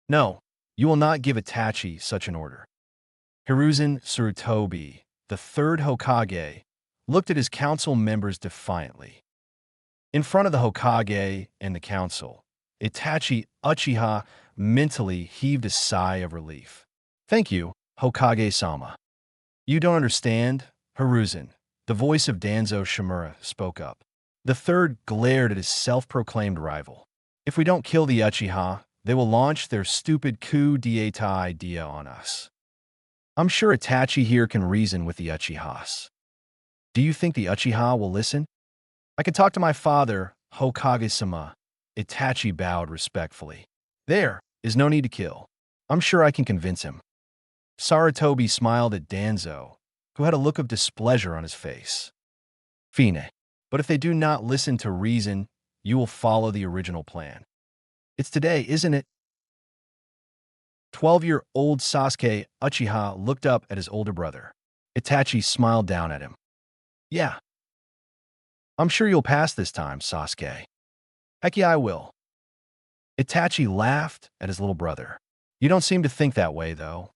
No, you will not give Itachi such an order. Hiruzen Tsurutobi, the third Hokage, looked at his council members defiantly. In front of the Hokage and the council, Itachi Uchiha mentally heaved a sigh of relief. Thank you, Hokage-sama. You don't understand, Hiruzen. The voice of Danzo Shimura spoke up. The third glared at his self-proclaimed rival. If we don't kill the Uchiha, they will launch their stupid coup d'etat idea on us. I'm sure Itachi here can reason with the Uchihas. Do you think the Uchiha will listen? I can talk to my father, Hokage-sama. Itachi bowed respectfully. There is no need to kill. I'm sure I can convince him. Sarutobi smiled at Danzo, who had a look of displeasure on his face. Fine. But if they do not listen to reason, you will follow the original plan. It's today, isn't it? 12-year-old Sasuke Uchiha looked up at his older brother. Itachi smiled down at him. Yeah. I'm sure you'll pass this time, Sasuke. Heck yeah, I will. Itachi laughed at his little brother. You don't seem to think that way, though.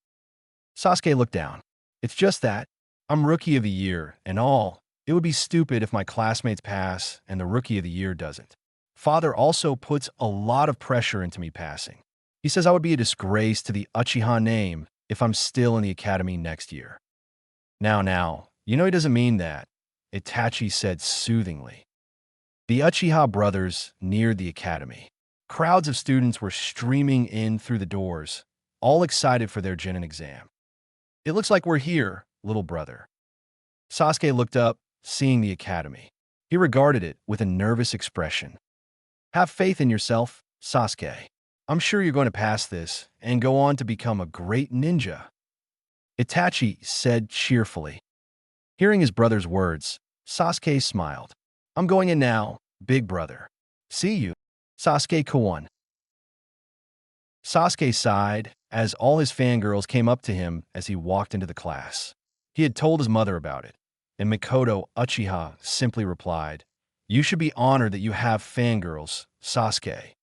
Sasuke looked down. It's just that I'm Rookie of the Year and all. It would be stupid if my classmates pass and the Rookie of the Year doesn't. Father also puts a lot of pressure into me passing. He says I would be a disgrace to the Uchiha name if I'm still in the academy next year. Now, you know he doesn't mean that, Itachi said soothingly. The Uchiha brothers neared the academy. Crowds of students were streaming in through the doors, all excited for their Genin exam. It looks like we're here, little brother. Sasuke looked up, seeing the academy. He regarded it with a nervous expression. Have faith in yourself, Sasuke. I'm sure you're going to pass this and go on to become a great ninja. Itachi said cheerfully. Hearing his brother's words, Sasuke smiled. I'm going in now, big brother. See you, Sasuke-kun. Sasuke sighed as all his fangirls came up to him as he walked into the class. He had told his mother about it, and Mikoto Uchiha simply replied, You should be honored that you have fangirls, Sasuke.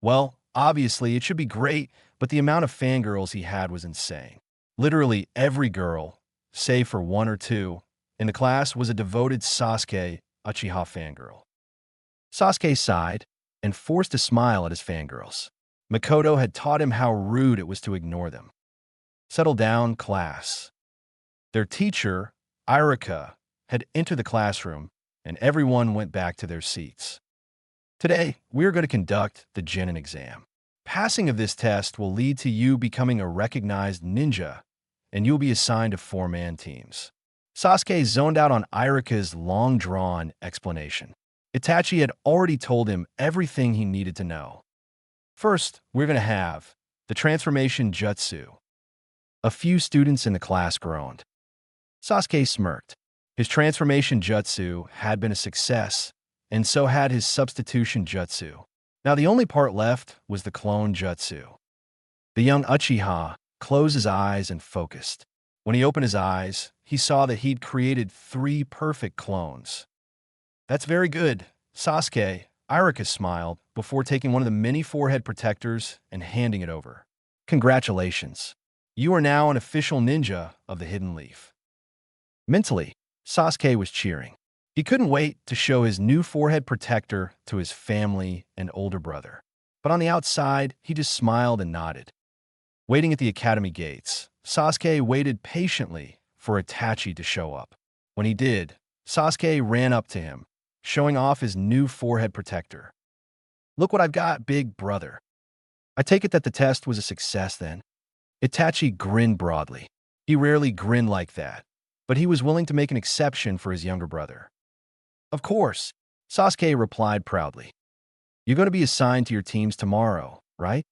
Well, obviously it should be great, but the amount of fangirls he had was insane. Literally every girl, save for one or two, in the class was a devoted Sasuke Uchiha fangirl. Sasuke sighed and forced a smile at his fangirls. Mikoto had taught him how rude it was to ignore them. Settle down, class. Their teacher, Irika, had entered the classroom, and everyone went back to their seats. Today, we are going to conduct the Genin exam. Passing of this test will lead to you becoming a recognized ninja, and you'll be assigned to 4-man teams. Sasuke zoned out on Irika's long-drawn explanation. Itachi had already told him everything he needed to know. First, we're going to have the transformation jutsu. A few students in the class groaned. Sasuke smirked. His transformation jutsu had been a success, and so had his substitution jutsu. Now the only part left was the clone jutsu. The young Uchiha closed his eyes and focused. When he opened his eyes, he saw that he'd created 3 perfect clones. That's very good, Sasuke. Irika smiled before taking one of the many forehead protectors and handing it over. Congratulations. You are now an official ninja of the Hidden Leaf. Mentally, Sasuke was cheering. He couldn't wait to show his new forehead protector to his family and older brother. But on the outside, he just smiled and nodded. Waiting at the academy gates, Sasuke waited patiently for Itachi to show up. When he did, Sasuke ran up to him, showing off his new forehead protector. Look what I've got, big brother. I take it that the test was a success then? Itachi grinned broadly. He rarely grinned like that, but he was willing to make an exception for his younger brother. Of course, Sasuke replied proudly. You're going to be assigned to your teams tomorrow, right?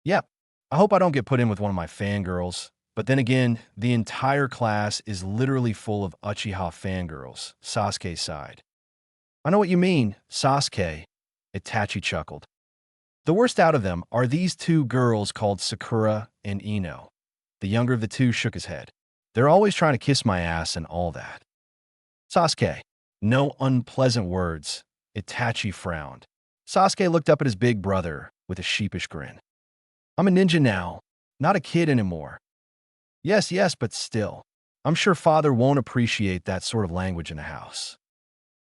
Yep. I hope I don't get put in with one of my fangirls, but then again, the entire class is literally full of Uchiha fangirls, Sasuke sighed. I know what you mean, Sasuke, Itachi chuckled. The worst out of them are these 2 girls called Sakura and Ino. The younger of the 2 shook his head. They're always trying to kiss my ass and all that. Sasuke, no unpleasant words, Itachi frowned. Sasuke looked up at his big brother with a sheepish grin. I'm a ninja now, not a kid anymore. Yes, yes, but still. I'm sure father won't appreciate that sort of language in the house.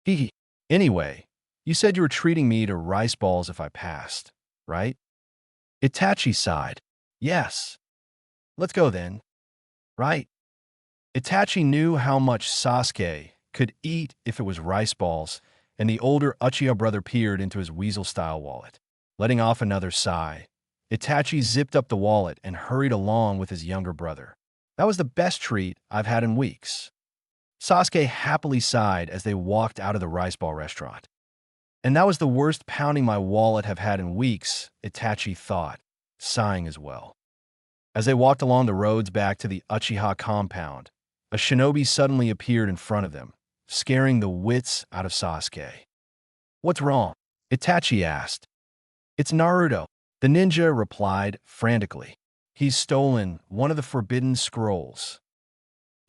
Hee. Anyway, you said you were treating me to rice balls if I passed, right? Itachi sighed. Yes. Let's go then. Right? Itachi knew how much Sasuke could eat if it was rice balls, and the older Uchiha brother peered into his weasel-style wallet. Letting off another sigh, Itachi zipped up the wallet and hurried along with his younger brother. That was the best treat I've had in weeks. Sasuke happily sighed as they walked out of the rice ball restaurant. And that was the worst pounding my wallet have had in weeks, Itachi thought, sighing as well. As they walked along the roads back to the Uchiha compound, a shinobi suddenly appeared in front of them, scaring the wits out of Sasuke. What's wrong? Itachi asked. It's Naruto, the ninja replied frantically. He's stolen one of the forbidden scrolls.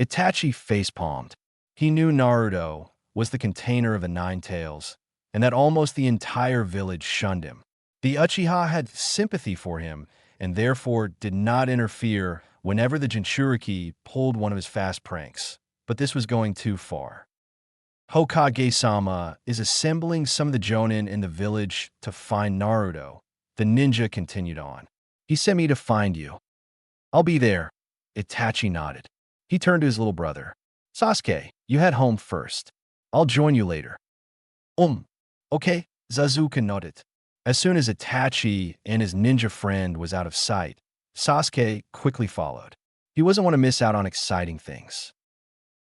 Itachi facepalmed. He knew Naruto was the container of the Nine Tails, and that almost the entire village shunned him. The Uchiha had sympathy for him, and therefore did not interfere whenever the Jinchuriki pulled one of his fast pranks. But this was going too far. Hokage-sama is assembling some of the Jonin in the village to find Naruto. The ninja continued on. He sent me to find you. I'll be there. Itachi nodded. He turned to his little brother. Sasuke, you head home first. I'll join you later. Okay, Zazuka nodded. As soon as Itachi and his ninja friend was out of sight, Sasuke quickly followed. He wasn't want to miss out on exciting things.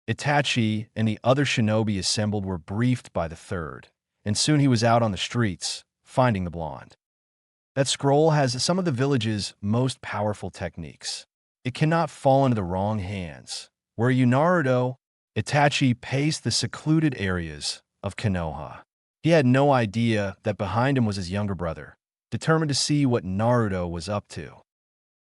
Itachi and the other shinobi assembled were briefed by the third, and soon he was out on the streets, finding the blonde. That scroll has some of the village's most powerful techniques. It cannot fall into the wrong hands. Were you Naruto? Itachi paced the secluded areas of Konoha. He had no idea that behind him was his younger brother, determined to see what Naruto was up to.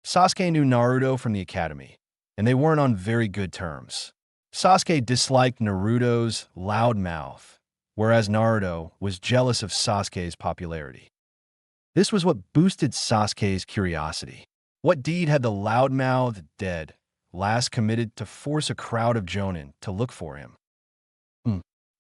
Sasuke knew Naruto from the academy, and they weren't on very good terms. Sasuke disliked Naruto's loud mouth, whereas Naruto was jealous of Sasuke's popularity. This was what boosted Sasuke's curiosity. What deed had the loudmouthed dead last committed to force a crowd of Jonin to look for him?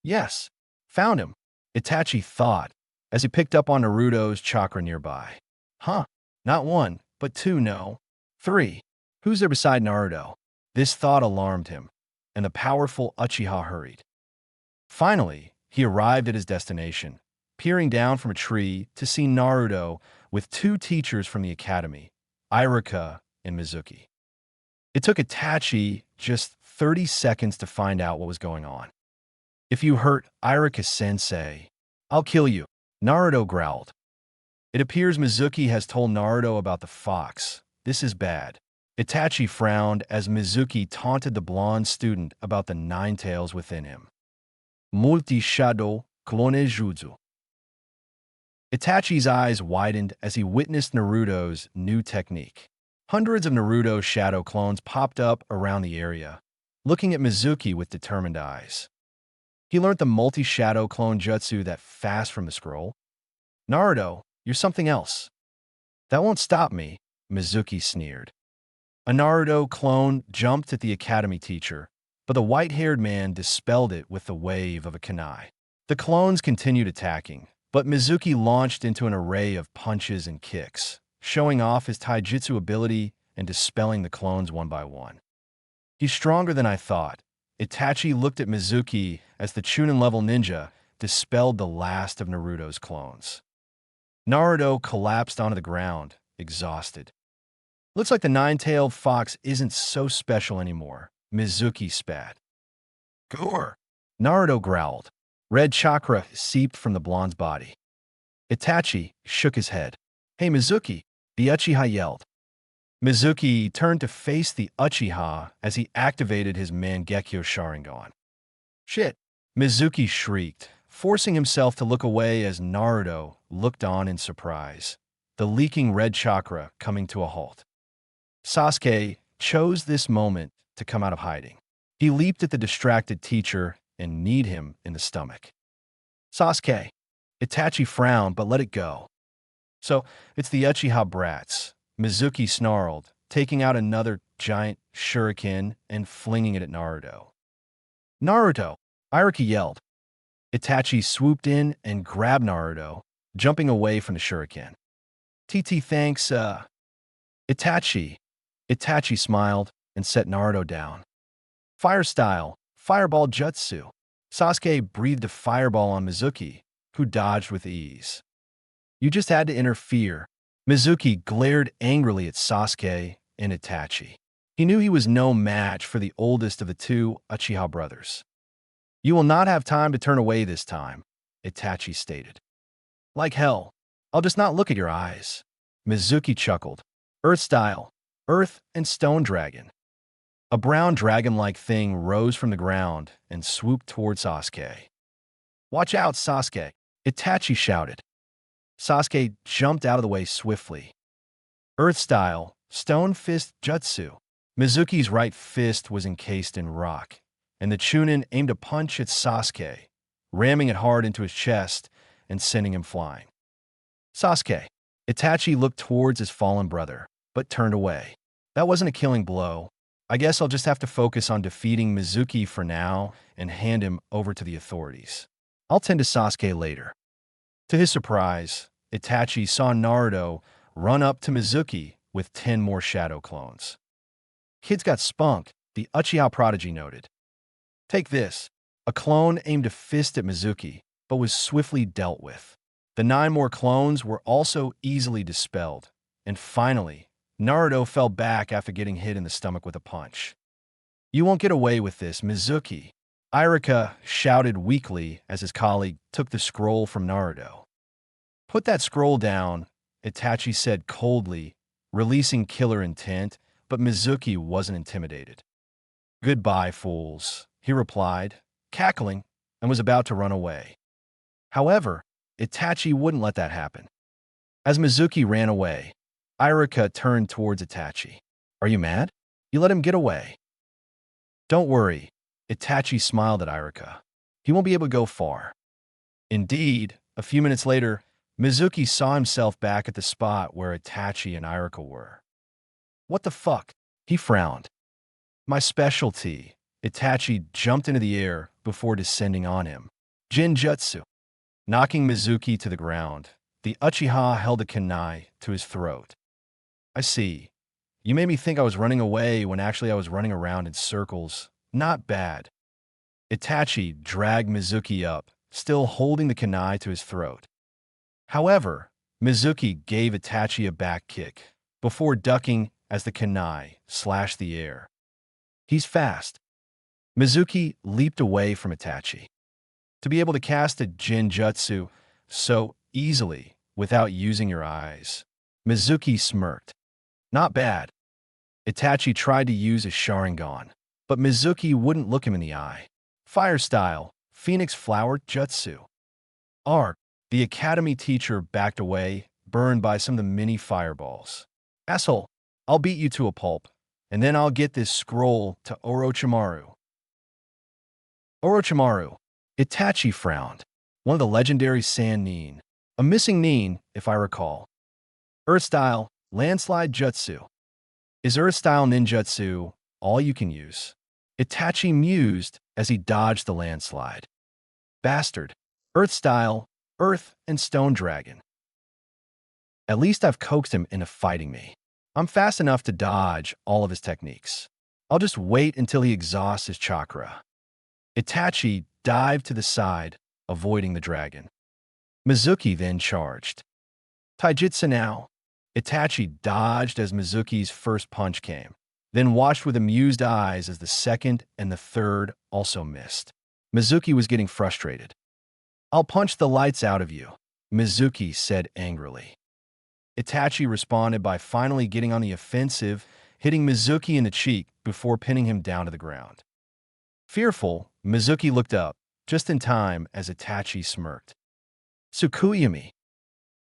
Yes, found him, Itachi thought as he picked up on Naruto's chakra nearby. Not one, but two, no. Three. Who's there beside Naruto? This thought alarmed him, and the powerful Uchiha hurried. Finally, he arrived at his destination, peering down from a tree to see Naruto with two teachers from the academy, Iruka and Mizuki. It took Itachi just 30 seconds to find out what was going on. If you hurt Iruka-sensei, I'll kill you, Naruto growled. It appears Mizuki has told Naruto about the fox. This is bad. Itachi frowned as Mizuki taunted the blonde student about the nine tails within him. Multi-shadow clone jutsu. Itachi's eyes widened as he witnessed Naruto's new technique. Hundreds of Naruto shadow clones popped up around the area, looking at Mizuki with determined eyes. He learned the multi-shadow clone jutsu that fast from the scroll. Naruto, you're something else. That won't stop me, Mizuki sneered. A Naruto clone jumped at the academy teacher, but the white-haired man dispelled it with the wave of a kunai. The clones continued attacking, but Mizuki launched into an array of punches and kicks, showing off his taijutsu ability and dispelling the clones one by one. He's stronger than I thought. Itachi looked at Mizuki as the Chunin-level ninja dispelled the last of Naruto's clones. Naruto collapsed onto the ground, exhausted. Looks like the nine-tailed fox isn't so special anymore, Mizuki spat. Gore! Naruto growled. Red chakra seeped from the blonde's body. Itachi shook his head. Hey Mizuki, the Uchiha yelled. Mizuki turned to face the Uchiha as he activated his Mangekyo Sharingan. Shit! Mizuki shrieked, forcing himself to look away as Naruto looked on in surprise, the leaking red chakra coming to a halt. Sasuke chose this moment to come out of hiding. He leaped at the distracted teacher and kneed him in the stomach. Sasuke. Itachi frowned but let it go. So, it's the Uchiha brats. Mizuki snarled, taking out another giant shuriken and flinging it at Naruto. Naruto! Irika yelled. Itachi swooped in and grabbed Naruto, jumping away from the shuriken. TT thanks, Itachi. Itachi smiled and set Naruto down. Fire style, fireball jutsu. Sasuke breathed a fireball on Mizuki, who dodged with ease. You just had to interfere. Mizuki glared angrily at Sasuke and Itachi. He knew he was no match for the oldest of the two Uchiha brothers. You will not have time to turn away this time, Itachi stated. Like hell. I'll just not look at your eyes. Mizuki chuckled. Earth style, earth and stone dragon. A brown dragon-like thing rose from the ground and swooped toward Sasuke. Watch out, Sasuke, Itachi shouted. Sasuke jumped out of the way swiftly. Earth style, stone fist jutsu. Mizuki's right fist was encased in rock, and the Chunin aimed a punch at Sasuke, ramming it hard into his chest and sending him flying. Sasuke. Itachi looked towards his fallen brother, but turned away. That wasn't a killing blow. I guess I'll just have to focus on defeating Mizuki for now and hand him over to the authorities. I'll tend to Sasuke later. To his surprise, Itachi saw Naruto run up to Mizuki with 10 more shadow clones. Kid's got spunk, the Uchiha prodigy noted. Take this. A clone aimed a fist at Mizuki, but was swiftly dealt with. The 9 more clones were also easily dispelled, and finally, Naruto fell back after getting hit in the stomach with a punch. You won't get away with this, Mizuki. Irika shouted weakly as his colleague took the scroll from Naruto. Put that scroll down, Itachi said coldly, releasing killer intent, but Mizuki wasn't intimidated. Goodbye, fools, he replied, cackling, and was about to run away. However, Itachi wouldn't let that happen. As Mizuki ran away, Irika turned towards Itachi. Are you mad? You let him get away. Don't worry, Itachi smiled at Irika. He won't be able to go far. Indeed, a few minutes later, Mizuki saw himself back at the spot where Itachi and Irika were. What the fuck? He frowned. My specialty. Itachi jumped into the air before descending on him. Jinjutsu. Knocking Mizuki to the ground, the Uchiha held a kunai to his throat. I see. You made me think I was running away when actually I was running around in circles. Not bad. Itachi dragged Mizuki up, still holding the kunai to his throat. However, Mizuki gave Itachi a back kick before ducking as the kunai slashed the air. He's fast. Mizuki leaped away from Itachi. To be able to cast a Jinjutsu so easily without using your eyes, Mizuki smirked. Not bad. Itachi tried to use a Sharingan, but Mizuki wouldn't look him in the eye. Fire style, Phoenix Flower Jutsu. Arc. The academy teacher backed away, burned by some of the mini fireballs. Asshole, I'll beat you to a pulp, and then I'll get this scroll to Orochimaru. Orochimaru. Itachi frowned. One of the legendary Sand Nin. A missing Nin, if I recall. Earth style, landslide jutsu. Is Earth style ninjutsu all you can use? Itachi mused as he dodged the landslide. Bastard. Earth style, earth and stone dragon. At least I've coaxed him into fighting me. I'm fast enough to dodge all of his techniques. I'll just wait until he exhausts his chakra. Itachi dived to the side, avoiding the dragon. Mizuki then charged. Taijutsu now. Itachi dodged as Mizuki's first punch came, then watched with amused eyes as the second and the third also missed. Mizuki was getting frustrated. I'll punch the lights out of you, Mizuki said angrily. Itachi responded by finally getting on the offensive, hitting Mizuki in the cheek before pinning him down to the ground. Fearful, Mizuki looked up, just in time as Itachi smirked. Tsukuyami.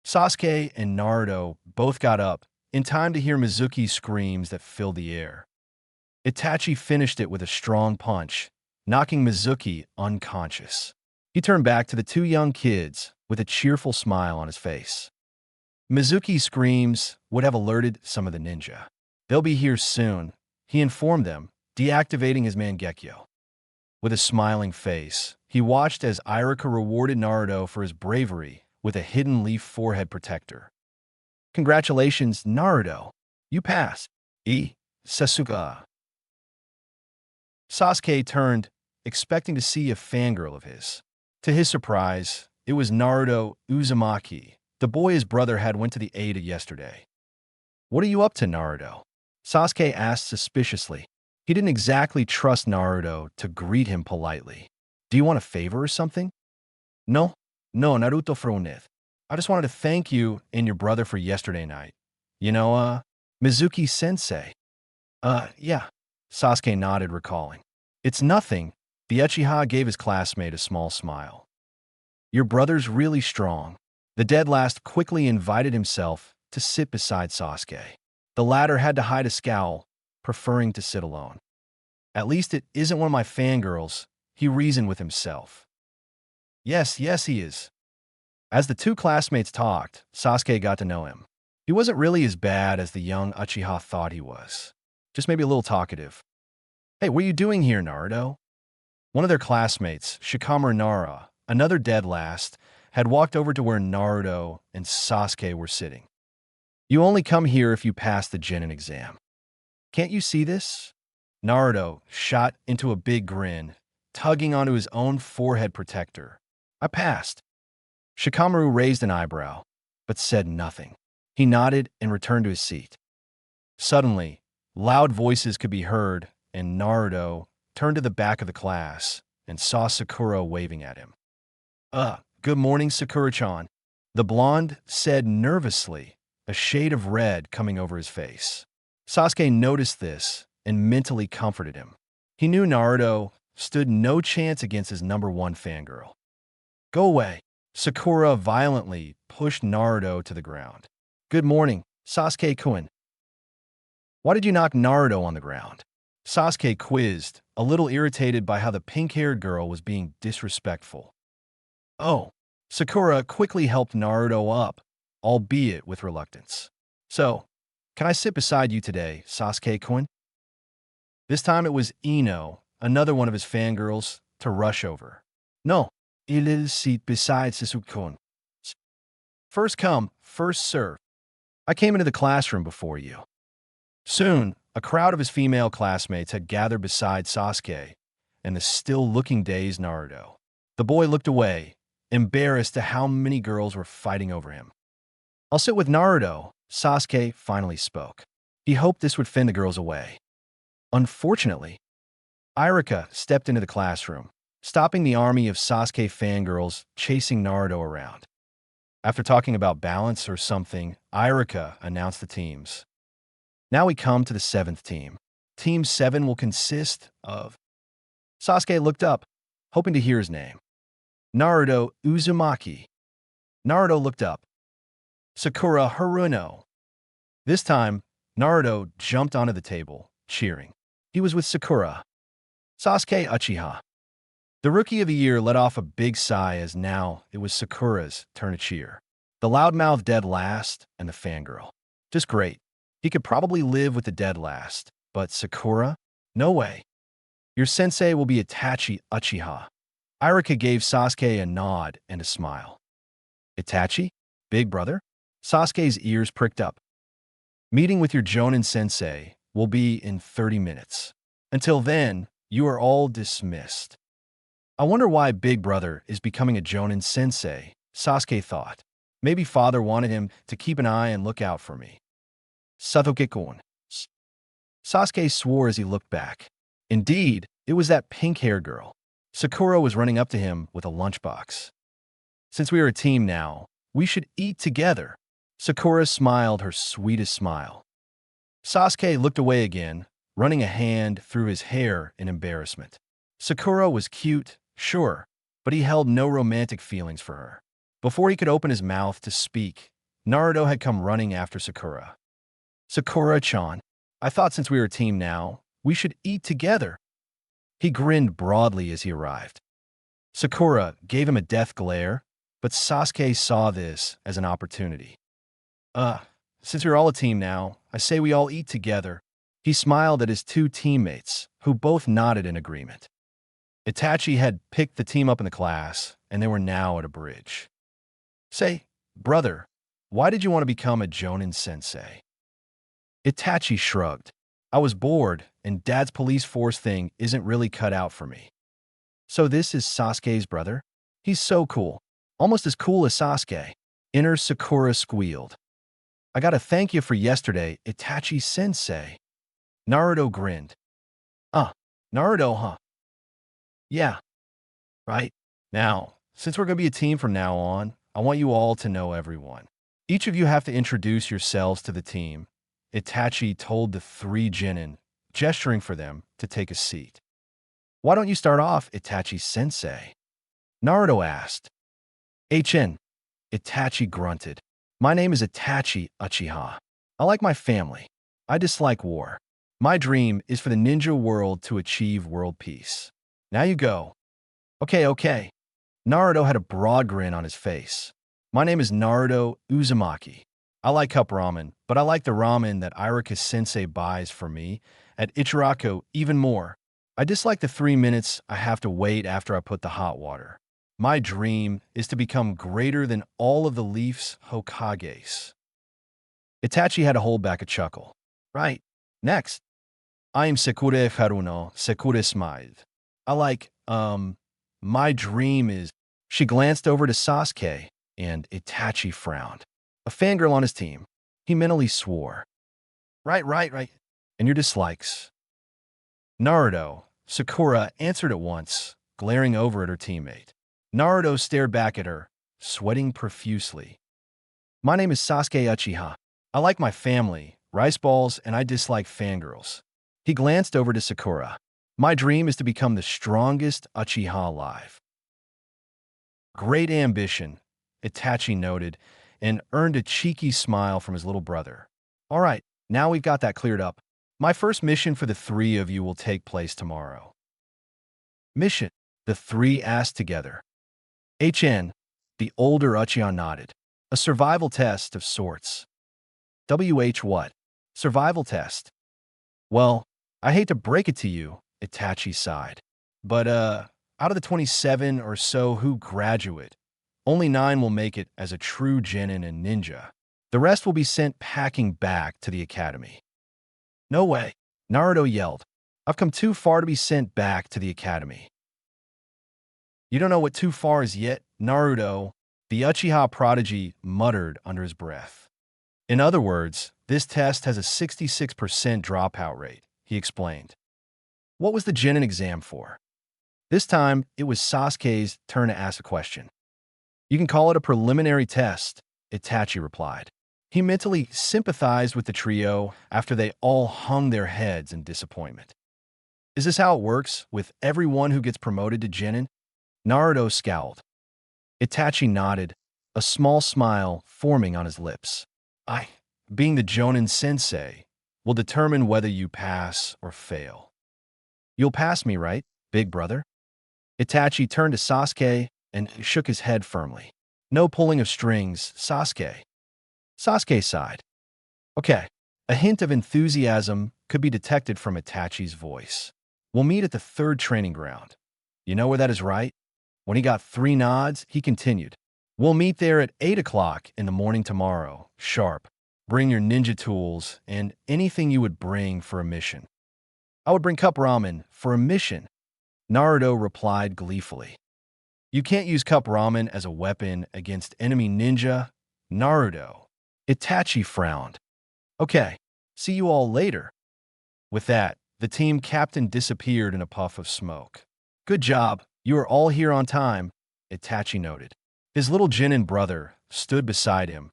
Sasuke and Naruto both got up, in time to hear Mizuki's screams that filled the air. Itachi finished it with a strong punch, knocking Mizuki unconscious. He turned back to the two young kids with a cheerful smile on his face. Mizuki's screams would have alerted some of the ninja. They'll be here soon, he informed them, deactivating his Mangekyo. With a smiling face, he watched as Irika rewarded Naruto for his bravery with a hidden leaf forehead protector. Congratulations, Naruto. You passed. Sasuke. Sasuke turned, expecting to see a fangirl of his. To his surprise, it was Naruto Uzumaki, the boy his brother had went to the aid yesterday. What are you up to, Naruto? Sasuke asked suspiciously. He didn't exactly trust Naruto to greet him politely. Do you want a favor or something? No, Naruto froneth. I just wanted to thank you and your brother for yesterday night. Mizuki sensei. Yeah. Sasuke nodded, recalling. It's nothing. The Uchiha gave his classmate a small smile. Your brother's really strong. The dead last quickly invited himself to sit beside Sasuke. The latter had to hide a scowl, preferring to sit alone. At least it isn't one of my fangirls, he reasoned with himself. Yes, he is. As the two classmates talked, Sasuke got to know him. He wasn't really as bad as the young Uchiha thought he was. Just maybe a little talkative. Hey, what are you doing here, Naruto? One of their classmates, Shikamaru Nara, another dead last, had walked over to where Naruto and Sasuke were sitting. You only come here if you pass the Genin exam. Can't you see this? Naruto shot into a big grin, tugging onto his own forehead protector. I passed. Shikamaru raised an eyebrow, but said nothing. He nodded and returned to his seat. Suddenly, loud voices could be heard, and Naruto turned to the back of the class and saw Sakura waving at him. Good morning, Sakura-chan, the blonde said nervously, a shade of red coming over his face. Sasuke noticed this and mentally comforted him. He knew Naruto stood no chance against his #1 fangirl. Go away. Sakura violently pushed Naruto to the ground. Good morning, Sasuke-kun. Why did you knock Naruto on the ground? Sasuke quizzed, a little irritated by how the pink-haired girl was being disrespectful. Oh, Sakura quickly helped Naruto up, albeit with reluctance. So, can I sit beside you today, Sasuke-kun? This time it was Ino, another one of his fangirls, to rush over. No, il sit beside Sasuke-kun. First come, first serve. I came into the classroom before you. Soon, a crowd of his female classmates had gathered beside Sasuke and the still-looking dazed Naruto. The boy looked away, embarrassed at how many girls were fighting over him. I'll sit with Naruto, Sasuke finally spoke. He hoped this would fend the girls away. Unfortunately, Irika stepped into the classroom, stopping the army of Sasuke fangirls chasing Naruto around. After talking about balance or something, Irika announced the teams. Now we come to the 7th team. Team 7 will consist of... Sasuke looked up, hoping to hear his name. Naruto Uzumaki. Naruto looked up. Sakura Haruno. This time, Naruto jumped onto the table, cheering. He was with Sakura. Sasuke Uchiha. The Rookie of the Year let off a big sigh as now it was Sakura's turn to cheer. The loudmouth dead last and the fangirl. Just great. He could probably live with the dead last, but Sakura? No way. Your sensei will be Itachi Uchiha. Irika gave Sasuke a nod and a smile. Itachi? Big brother? Sasuke's ears pricked up. Meeting with your Jonin sensei will be in 30 minutes. Until then, you are all dismissed. I wonder why Big Brother is becoming a Jonin sensei, Sasuke thought. Maybe father wanted him to keep an eye and look out for me. Sasuke-kun. Sasuke swore as he looked back. Indeed, it was that pink-haired girl. Sakura was running up to him with a lunchbox. Since we are a team now, we should eat together. Sakura smiled her sweetest smile. Sasuke looked away again, running a hand through his hair in embarrassment. Sakura was cute, sure, but he held no romantic feelings for her. Before he could open his mouth to speak, Naruto had come running after Sakura. Sakura-chan, I thought since we were a team now, we should eat together. He grinned broadly as he arrived. Sakura gave him a death glare, but Sasuke saw this as an opportunity. Uh, since we're all a team now, I say we all eat together. He smiled at his two teammates, who both nodded in agreement. Itachi had picked the team up in the class, and they were now at a bridge. Say, brother, why did you want to become a Jonin sensei? Itachi shrugged. I was bored, and Dad's police force thing isn't really cut out for me. So this is Sasuke's brother? He's so cool. Almost as cool as Sasuke. Inner Sakura squealed. I gotta thank you for yesterday, Itachi-sensei. Naruto grinned. Naruto, huh? Yeah, right. Now, since we're gonna be a team from now on, I want you all to know everyone. Each of you have to introduce yourselves to the team. Itachi told the three Genin, gesturing for them to take a seat. Why don't you start off, Itachi-sensei? Naruto asked. HN. Itachi grunted. My name is Itachi Uchiha. I like my family. I dislike war. My dream is for the ninja world to achieve world peace. Now you go. Okay. Naruto had a broad grin on his face. My name is Naruto Uzumaki. I like cup ramen, but I like the ramen that Irika-sensei buys for me at Ichiraku even more. I dislike the 3 minutes I have to wait after I put the hot water. My dream is to become greater than all of the Leaf's Hokages. Itachi had to hold back a chuckle. Right. Next. I am Sekure Haruno, Sekure smiled. I like, my dream is... She glanced over to Sasuke, and Itachi frowned. A fangirl on his team. He mentally swore. Right. And your dislikes. Naruto, Sakura answered at once, glaring over at her teammate. Naruto stared back at her, sweating profusely. My name is Sasuke Uchiha. I like my family, rice balls, and I dislike fangirls. He glanced over to Sakura. My dream is to become the strongest Uchiha alive. Great ambition, Itachi noted, and earned a cheeky smile from his little brother. All right, now we've got that cleared up. My first mission for the three of you will take place tomorrow. Mission, the three asked together. HN, the older Uchiha nodded. A survival test of sorts. WH what? Survival test. Well, I hate to break it to you, Itachi sighed. But, out of the 27 or so who graduate, only 9 will make it as a true genin and ninja. The rest will be sent packing back to the academy. No way, Naruto yelled. I've come too far to be sent back to the academy. You don't know what too far is yet, Naruto, the Uchiha prodigy muttered under his breath. In other words, this test has a 66% dropout rate, he explained. What was the genin exam for? This time, it was Sasuke's turn to ask a question. You can call it a preliminary test, Itachi replied. He mentally sympathized with the trio after they all hung their heads in disappointment. Is this how it works with everyone who gets promoted to genin? Naruto scowled. Itachi nodded, a small smile forming on his lips. Being the Jonin sensei, will determine whether you pass or fail. You'll pass me, right, big brother? Itachi turned to Sasuke and shook his head firmly. No pulling of strings, Sasuke. Sasuke sighed. Okay, a hint of enthusiasm could be detected from Itachi's voice. We'll meet at the 3rd training ground. You know where that is, right? When he got 3 nods, he continued. We'll meet there at 8 o'clock in the morning tomorrow, sharp. Bring your ninja tools and anything you would bring for a mission. I would bring cup ramen for a mission, Naruto replied gleefully. You can't use cup ramen as a weapon against enemy ninja, Naruto. Itachi frowned. Okay, see you all later. With that, the team captain disappeared in a puff of smoke. Good job, you are all here on time, Itachi noted. His little genin brother stood beside him,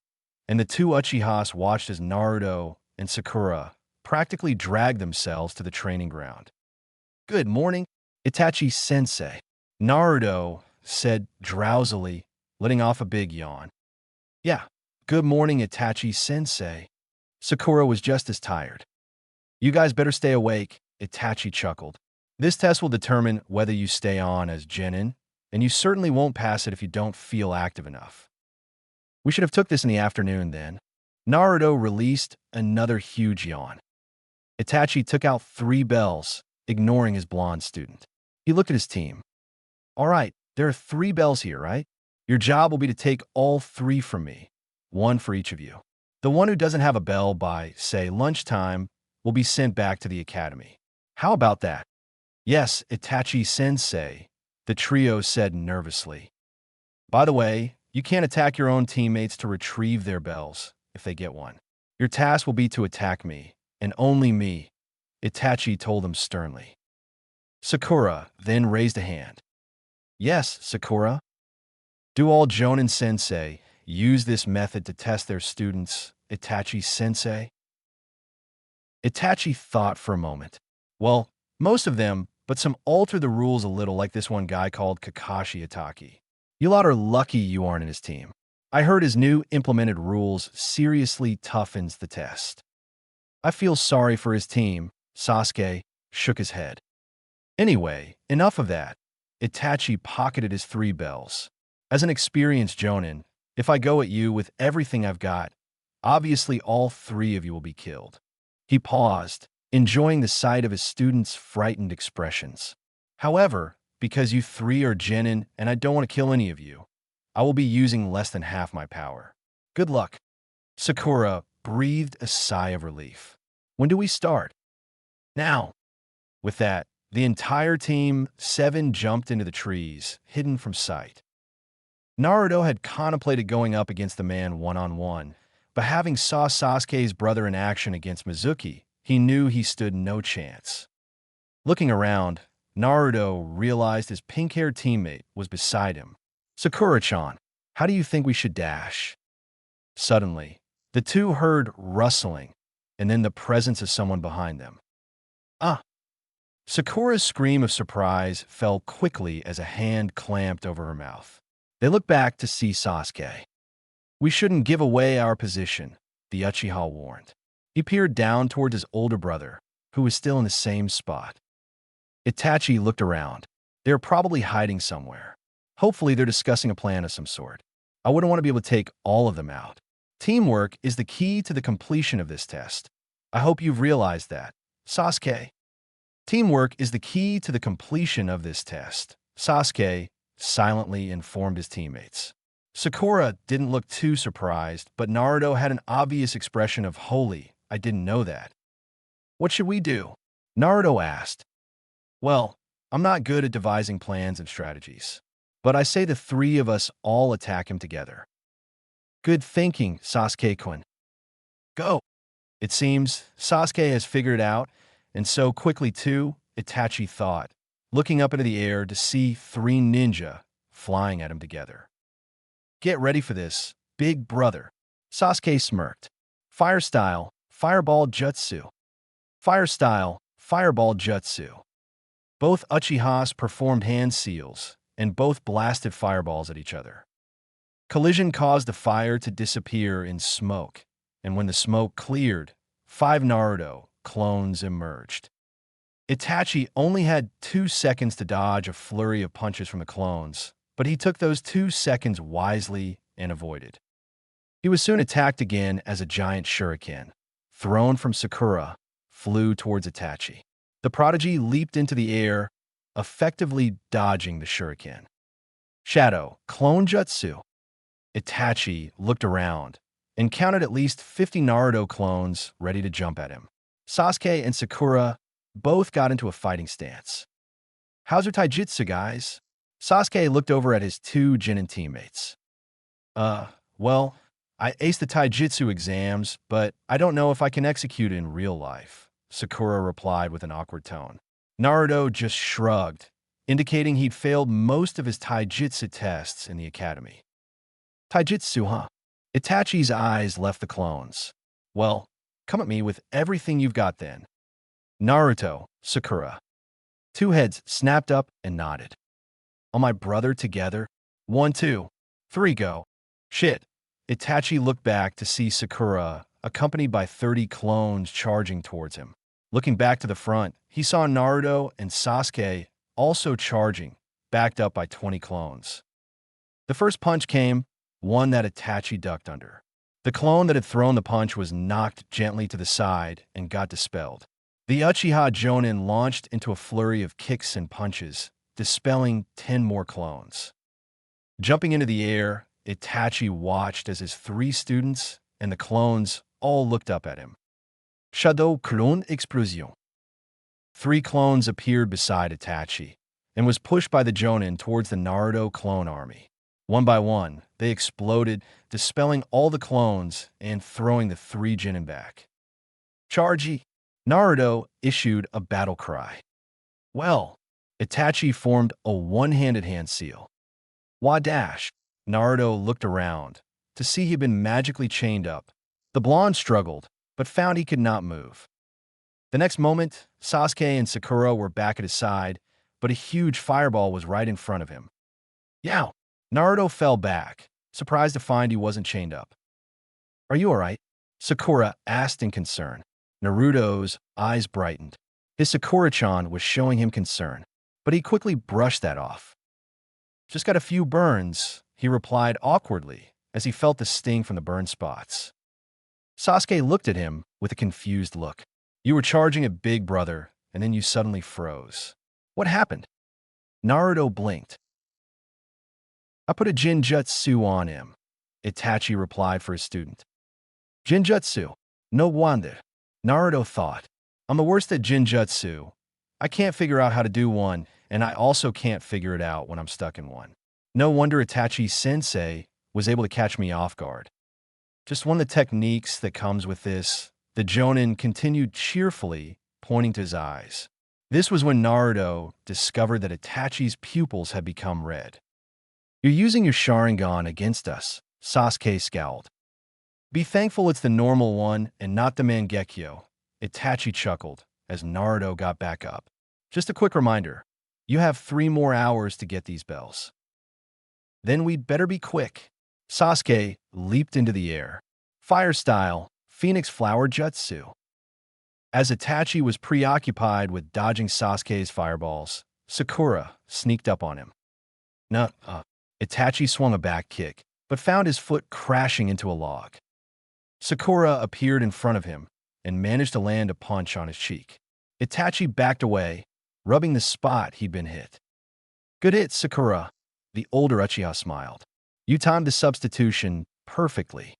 and the two Uchihas watched as Naruto and Sakura practically dragged themselves to the training ground. Good morning, Itachi-sensei, Naruto said drowsily, letting off a big yawn. Yeah, good morning, Itachi-sensei. Sakura was just as tired. You guys better stay awake, Itachi chuckled. This test will determine whether you stay on as genin, and you certainly won't pass it if you don't feel active enough. We should have took this in the afternoon then. Naruto released another huge yawn. Itachi took out 3 bells, ignoring his blonde student. He looked at his team. All right, there are 3 bells here, right? Your job will be to take all 3 from me, 1 for each of you. The one who doesn't have a bell by, say, lunchtime will be sent back to the academy. How about that? Yes, Itachi sensei, the trio said nervously. By the way, you can't attack your own teammates to retrieve their bells if they get one. Your task will be to attack me, and only me, Itachi told them sternly. Sakura then raised a hand. Yes, Sakura. Do all Jonin sensei use this method to test their students, Itachi sensei? Itachi thought for a moment. Well, most of them, but some alter the rules a little, like this one guy called Kakashi Itachi. You lot are lucky you aren't in his team. I heard his new implemented rules seriously toughens the test. I feel sorry for his team, Sasuke shook his head. Anyway, enough of that. Itachi pocketed his 3 bells. As an experienced Jonin, if I go at you with everything I've got, obviously all 3 of you will be killed. He paused, enjoying the sight of his students' frightened expressions. However, because you 3 are genin and I don't want to kill any of you, I will be using less than half my power. Good luck. Sakura breathed a sigh of relief. When do we start? Now. With that, the entire team, 7, jumped into the trees, hidden from sight. Naruto had contemplated going up against the man one-on-one, but having saw Sasuke's brother in action against Mizuki, he knew he stood no chance. Looking around, Naruto realized his pink-haired teammate was beside him. Sakura-chan, how do you think we should dash? Suddenly, the two heard rustling, and then the presence of someone behind them. Ah! Sakura's scream of surprise fell quickly as a hand clamped over her mouth. They looked back to see Sasuke. We shouldn't give away our position, the Uchiha warned. He peered down towards his older brother, who was still in the same spot. Itachi looked around. They're probably hiding somewhere. Hopefully they're discussing a plan of some sort. I wouldn't want to be able to take all of them out. Teamwork is the key to the completion of this test. I hope you've realized that, Sasuke. Teamwork is the key to the completion of this test, Sasuke silently informed his teammates. Sakura didn't look too surprised, but Naruto had an obvious expression of, "Holy, I didn't know that." What should we do? Naruto asked. Well, I'm not good at devising plans and strategies, but I say the 3 of us all attack him together. Good thinking, Sasuke-kun. Go! It seems Sasuke has figured it out, and so quickly too, Itachi thought, looking up into the air to see 3 ninja flying at him together. Get ready for this, big brother. Sasuke smirked. Fire style, fireball jutsu. Fire style, fireball jutsu. Both Uchihas performed hand seals, and both blasted fireballs at each other. Collision caused the fire to disappear in smoke, and when the smoke cleared, 5 Naruto clones emerged. Itachi only had 2 seconds to dodge a flurry of punches from the clones, but he took those 2 seconds wisely and avoided. He was soon attacked again as a giant shuriken, thrown from Sakura, flew towards Itachi. The prodigy leaped into the air, effectively dodging the shuriken. Shadow, clone jutsu. Itachi looked around and counted at least 50 Naruto clones ready to jump at him. Sasuke and Sakura both got into a fighting stance. How's your taijutsu, guys? Sasuke looked over at his 2 Genin teammates. Well, I aced the taijutsu exams, but I don't know if I can execute it in real life, Sakura replied with an awkward tone. Naruto just shrugged, indicating he'd failed most of his taijutsu tests in the academy. Taijutsu, huh? Itachi's eyes left the clones. Well, come at me with everything you've got then. Naruto, Sakura. 2 heads snapped up and nodded. On my brother together? 1, 2, 3, go. Shit. Itachi looked back to see Sakura, accompanied by 30 clones charging towards him. Looking back to the front, he saw Naruto and Sasuke also charging, backed up by 20 clones. The first punch came, one that Itachi ducked under. The clone that had thrown the punch was knocked gently to the side and got dispelled. The Uchiha Jonin launched into a flurry of kicks and punches, dispelling 10 more clones. Jumping into the air, Itachi watched as his 3 students and the clones all looked up at him. Shadow Clone Explosion. 3 clones appeared beside Itachi and was pushed by the Jonin towards the Naruto clone army. One by one, they exploded, dispelling all the clones and throwing the 3 Genin back. Charge! Naruto issued a battle cry. Well, Itachi formed a one-handed hand seal. Wadash! Naruto looked around to see he had been magically chained up. The blonde struggled, but found he could not move. The next moment, Sasuke and Sakura were back at his side, but a huge fireball was right in front of him. Yow! Naruto fell back, surprised to find he wasn't chained up. Are you alright? Sakura asked in concern. Naruto's eyes brightened. His Sakura-chan was showing him concern, but he quickly brushed that off. Just got a few burns, he replied awkwardly as he felt the sting from the burn spots. Sasuke looked at him with a confused look. You were charging at Big Brother, and then you suddenly froze. What happened? Naruto blinked. I put a Jinjutsu on him, Itachi replied for his student. Jinjutsu? No wonder, Naruto thought. I'm the worst at Jinjutsu. I can't figure out how to do one, and I also can't figure it out when I'm stuck in one. No wonder Itachi sensei was able to catch me off guard. Just one of the techniques that comes with this, the Jonin continued cheerfully, pointing to his eyes. This was when Naruto discovered that Itachi's pupils had become red. You're using your Sharingan against us, Sasuke scowled. Be thankful it's the normal one and not the Mangekyo, Itachi chuckled as Naruto got back up. Just a quick reminder, you have 3 more hours to get these bells. Then we'd better be quick. Sasuke leaped into the air. Fire style, Phoenix Flower Jutsu. As Itachi was preoccupied with dodging Sasuke's fireballs, Sakura sneaked up on him. Itachi swung a back kick, but found his foot crashing into a log. Sakura appeared in front of him and managed to land a punch on his cheek. Itachi backed away, rubbing the spot he'd been hit. Good hit, Sakura, the older Uchiha smiled. You timed the substitution perfectly.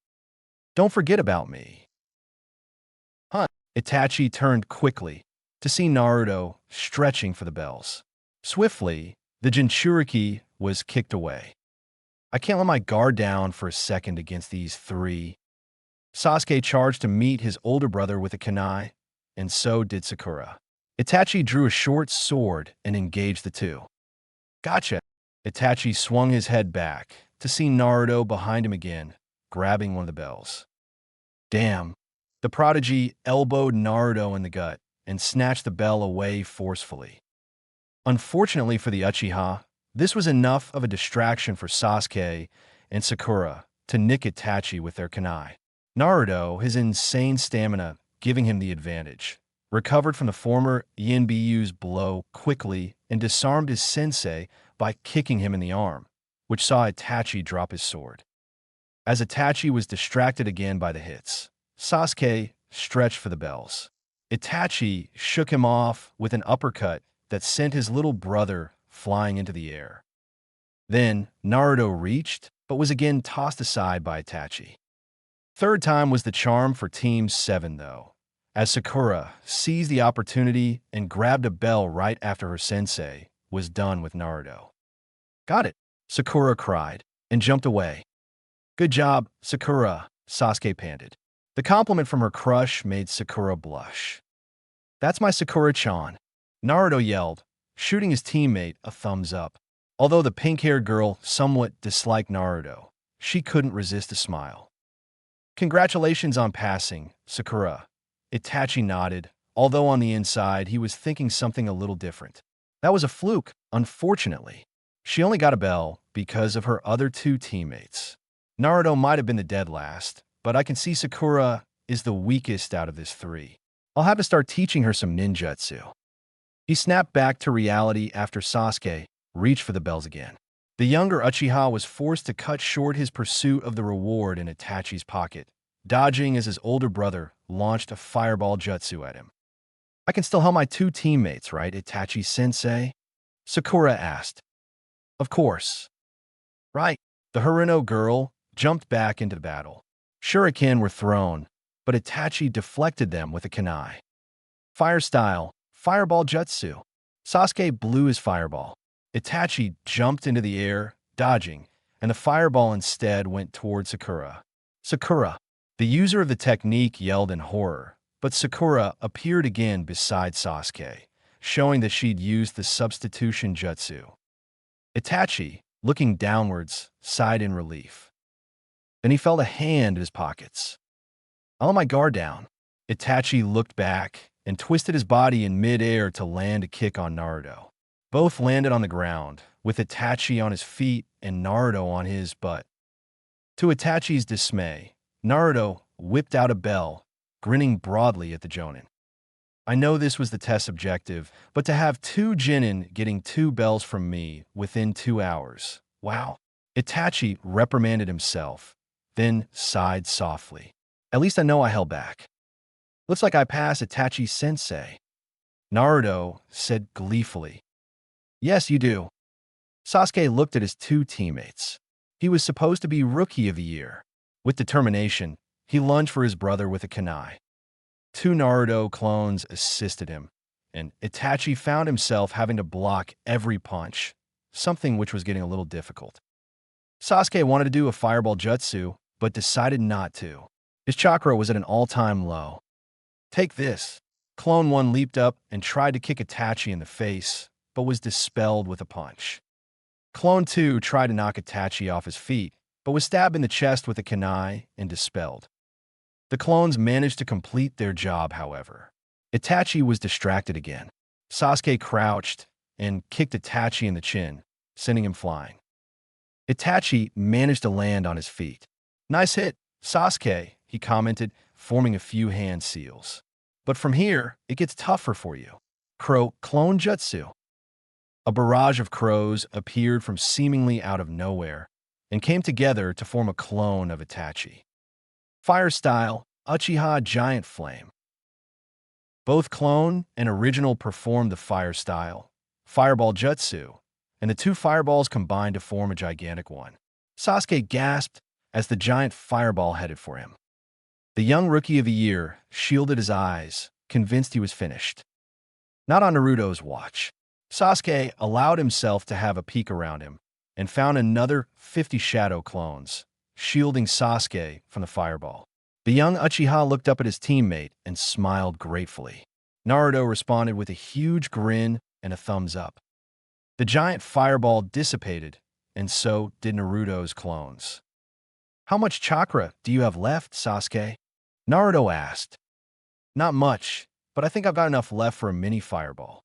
Don't forget about me. Itachi turned quickly to see Naruto stretching for the bells. Swiftly, the Jinchuriki was kicked away. I can't let my guard down for a second against these 3. Sasuke charged to meet his older brother with a kunai, and so did Sakura. Itachi drew a short sword and engaged the 2. Gotcha! Itachi swung his head back to see Naruto behind him again, grabbing one of the bells. Damn! The prodigy elbowed Naruto in the gut and snatched the bell away forcefully. Unfortunately for the Uchiha, this was enough of a distraction for Sasuke and Sakura to nick Itachi with their kunai. Naruto, his insane stamina giving him the advantage, recovered from the former Yinbiyu's blow quickly and disarmed his sensei by kicking him in the arm, which saw Itachi drop his sword. As Itachi was distracted again by the hits, Sasuke stretched for the bells. Itachi shook him off with an uppercut that sent his little brother flying into the air. Then Naruto reached, but was again tossed aside by Itachi. Third time was the charm for Team 7, though, as Sakura seized the opportunity and grabbed a bell right after her sensei was done with Naruto. Got it, Sakura cried, and jumped away. Good job, Sakura, Sasuke panted. The compliment from her crush made Sakura blush. That's my Sakura-chan, Naruto yelled, shooting his teammate a thumbs up. Although the pink-haired girl somewhat disliked Naruto, she couldn't resist a smile. Congratulations on passing, Sakura. Itachi nodded, although on the inside he was thinking something a little different. That was a fluke, unfortunately. She only got a bell because of her other 2 teammates. Naruto might have been the dead last, but I can see Sakura is the weakest out of this 3. I'll have to start teaching her some ninjutsu. He snapped back to reality after Sasuke reached for the bells again. The younger Uchiha was forced to cut short his pursuit of the reward in Itachi's pocket dodging as his older brother launched a fireball jutsu at him. I can still help my two teammates, right, Itachi sensei? Sakura asked. Of course. Right. The Harino girl jumped back into the battle. Shuriken were thrown, but Itachi deflected them with a kunai. Fire style, fireball jutsu. Sasuke blew his fireball. Itachi jumped into the air, dodging, and the fireball instead went toward Sakura. Sakura. The user of the technique yelled in horror, but Sakura appeared again beside Sasuke, showing that she'd used the substitution jutsu. Itachi, looking downwards, sighed in relief. Then he felt a hand in his pockets. I'll let my guard down. Itachi looked back and twisted his body in mid-air to land a kick on Naruto. Both landed on the ground, with Itachi on his feet and Naruto on his butt. To Itachi's dismay, Naruto whipped out a bell, grinning broadly at the Jonin. I know this was the test objective, but to have two Genin getting two bells from me within 2 hours, wow. Itachi reprimanded himself, then sighed softly. At least I know I held back. Looks like I passed Itachi sensei. Naruto said gleefully. Yes, you do. Sasuke looked at his two teammates. He was supposed to be Rookie of the Year. With determination, he lunged for his brother with a kunai. Two Naruto clones assisted him, and Itachi found himself having to block every punch, something which was getting a little difficult. Sasuke wanted to do a fireball jutsu, but decided not to. His chakra was at an all-time low. Take this. Clone 1 leaped up and tried to kick Itachi in the face, but was dispelled with a punch. Clone 2 tried to knock Itachi off his feet, but was stabbed in the chest with a kunai and dispelled. The clones managed to complete their job, however. Itachi was distracted again. Sasuke crouched and kicked Itachi in the chin, sending him flying. Itachi managed to land on his feet. Nice hit, Sasuke, he commented, forming a few hand seals. But from here, it gets tougher for you. Crow clone jutsu. A barrage of crows appeared from seemingly out of nowhere and came together to form a clone of Itachi. Fire style, Uchiha Giant Flame. Both clone and original performed the fire style, fireball jutsu, and the two fireballs combined to form a gigantic one. Sasuke gasped as the giant fireball headed for him. The young Rookie of the Year shielded his eyes, convinced he was finished. Not on Naruto's watch. Sasuke allowed himself to have a peek around him and found another 50 shadow clones, shielding Sasuke from the fireball. The young Uchiha looked up at his teammate and smiled gratefully. Naruto responded with a huge grin and a thumbs up. The giant fireball dissipated, and so did Naruto's clones. How much chakra do you have left, Sasuke? Naruto asked. Not much, but I think I've got enough left for a mini fireball.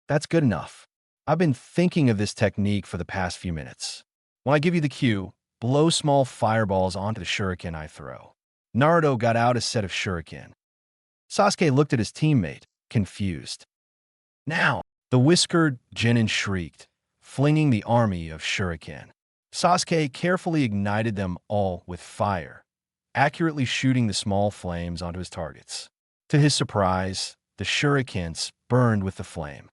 That's good enough. I've been thinking of this technique for the past few minutes. When I give you the cue, blow small fireballs onto the shuriken I throw. Naruto got out a set of shuriken. Sasuke looked at his teammate, confused. Now, the whiskered Genin shrieked, flinging the army of shuriken. Sasuke carefully ignited them all with fire, accurately shooting the small flames onto his targets. To his surprise, the shurikens burned with the flame.